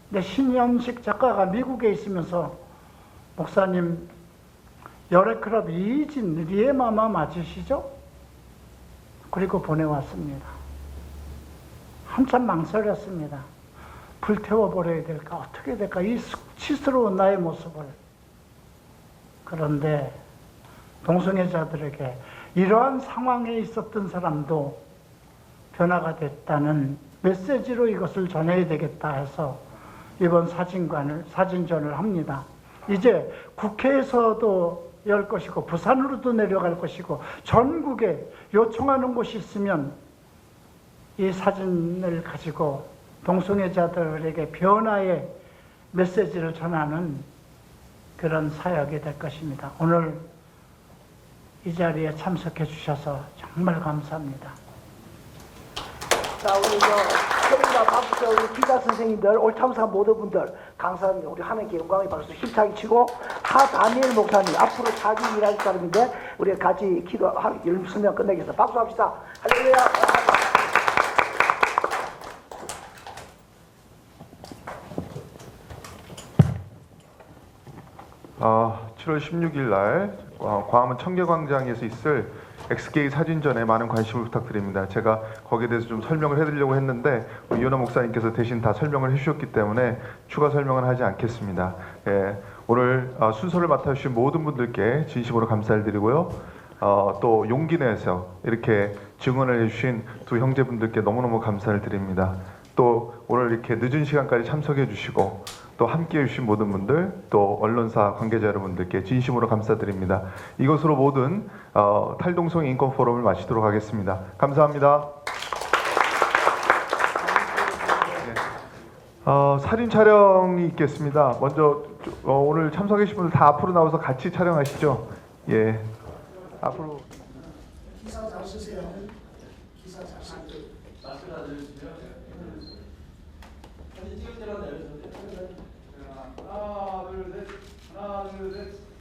근데 신현식 작가가 미국에 있으면서 목사님 열애클럽 이진 리에마마 맞으시죠? 그리고 보내왔습니다. 한참 망설였습니다. 불태워버려야 될까? 어떻게 될까? 이 수치스러운 나의 모습을. 그런데 동성애자들에게 이러한 상황에 있었던 사람도 변화가 됐다는 메시지로 이것을 전해야 되겠다 해서 이번 사진전을 합니다. 이제 국회에서도 열 것이고 부산으로도 내려갈 것이고 전국에 요청하는 곳이 있으면 이 사진을 가지고 동성애자들에게 변화의 메시지를 전하는 그런 사역이 될 것입니다. 오늘 이 자리에 참석해 주셔서 정말 감사합니다. 자, 우리 서른과 박수, 우리 기자 선생님들, 올 참석한 모든 분들, 강사님, 우리 하나님께 영광의 박수 힘차게 치고, 하다니엘 목사님, 앞으로 자기 일할 사람인데, 우리 같이 기도하고 설명 끝내겠습니다. 박수 합시다. 할렐루야. 아, 7월 16일 날 광화문 청계광장에서 있을 엑스게이 사진전에 많은 관심을 부탁드립니다. 제가 거기에 대해서 좀 설명을 해드리려고 했는데 우리 이현호 목사님께서 대신 다 설명을 해주셨기 때문에 추가 설명은 하지 않겠습니다. 예, 오늘 순서를 맡아주신 모든 분들께 진심으로 감사를 드리고요. 또 용기 내서 이렇게 증언을 해주신 두 형제분들께 너무너무 감사를 드립니다. 또 오늘 이렇게 늦은 시간까지 참석해 주시고 또 함께해 주신 모든 분들, 또 언론사 관계자 여러분들께 진심으로 감사드립니다. 이것으로 모든 탈동성 인권 포럼을 마치도록 하겠습니다. 감사합니다. 사진 촬영이 있겠습니다. 먼저 오늘 참석해 주신 분들 다 앞으로 나와서 같이 촬영하시죠. 예, 앞으로. 기사 잘 쓰세요. 기사 잘 쓰세요. 사진 찍을 때마다 하나 둘 셋, 하나 둘 셋.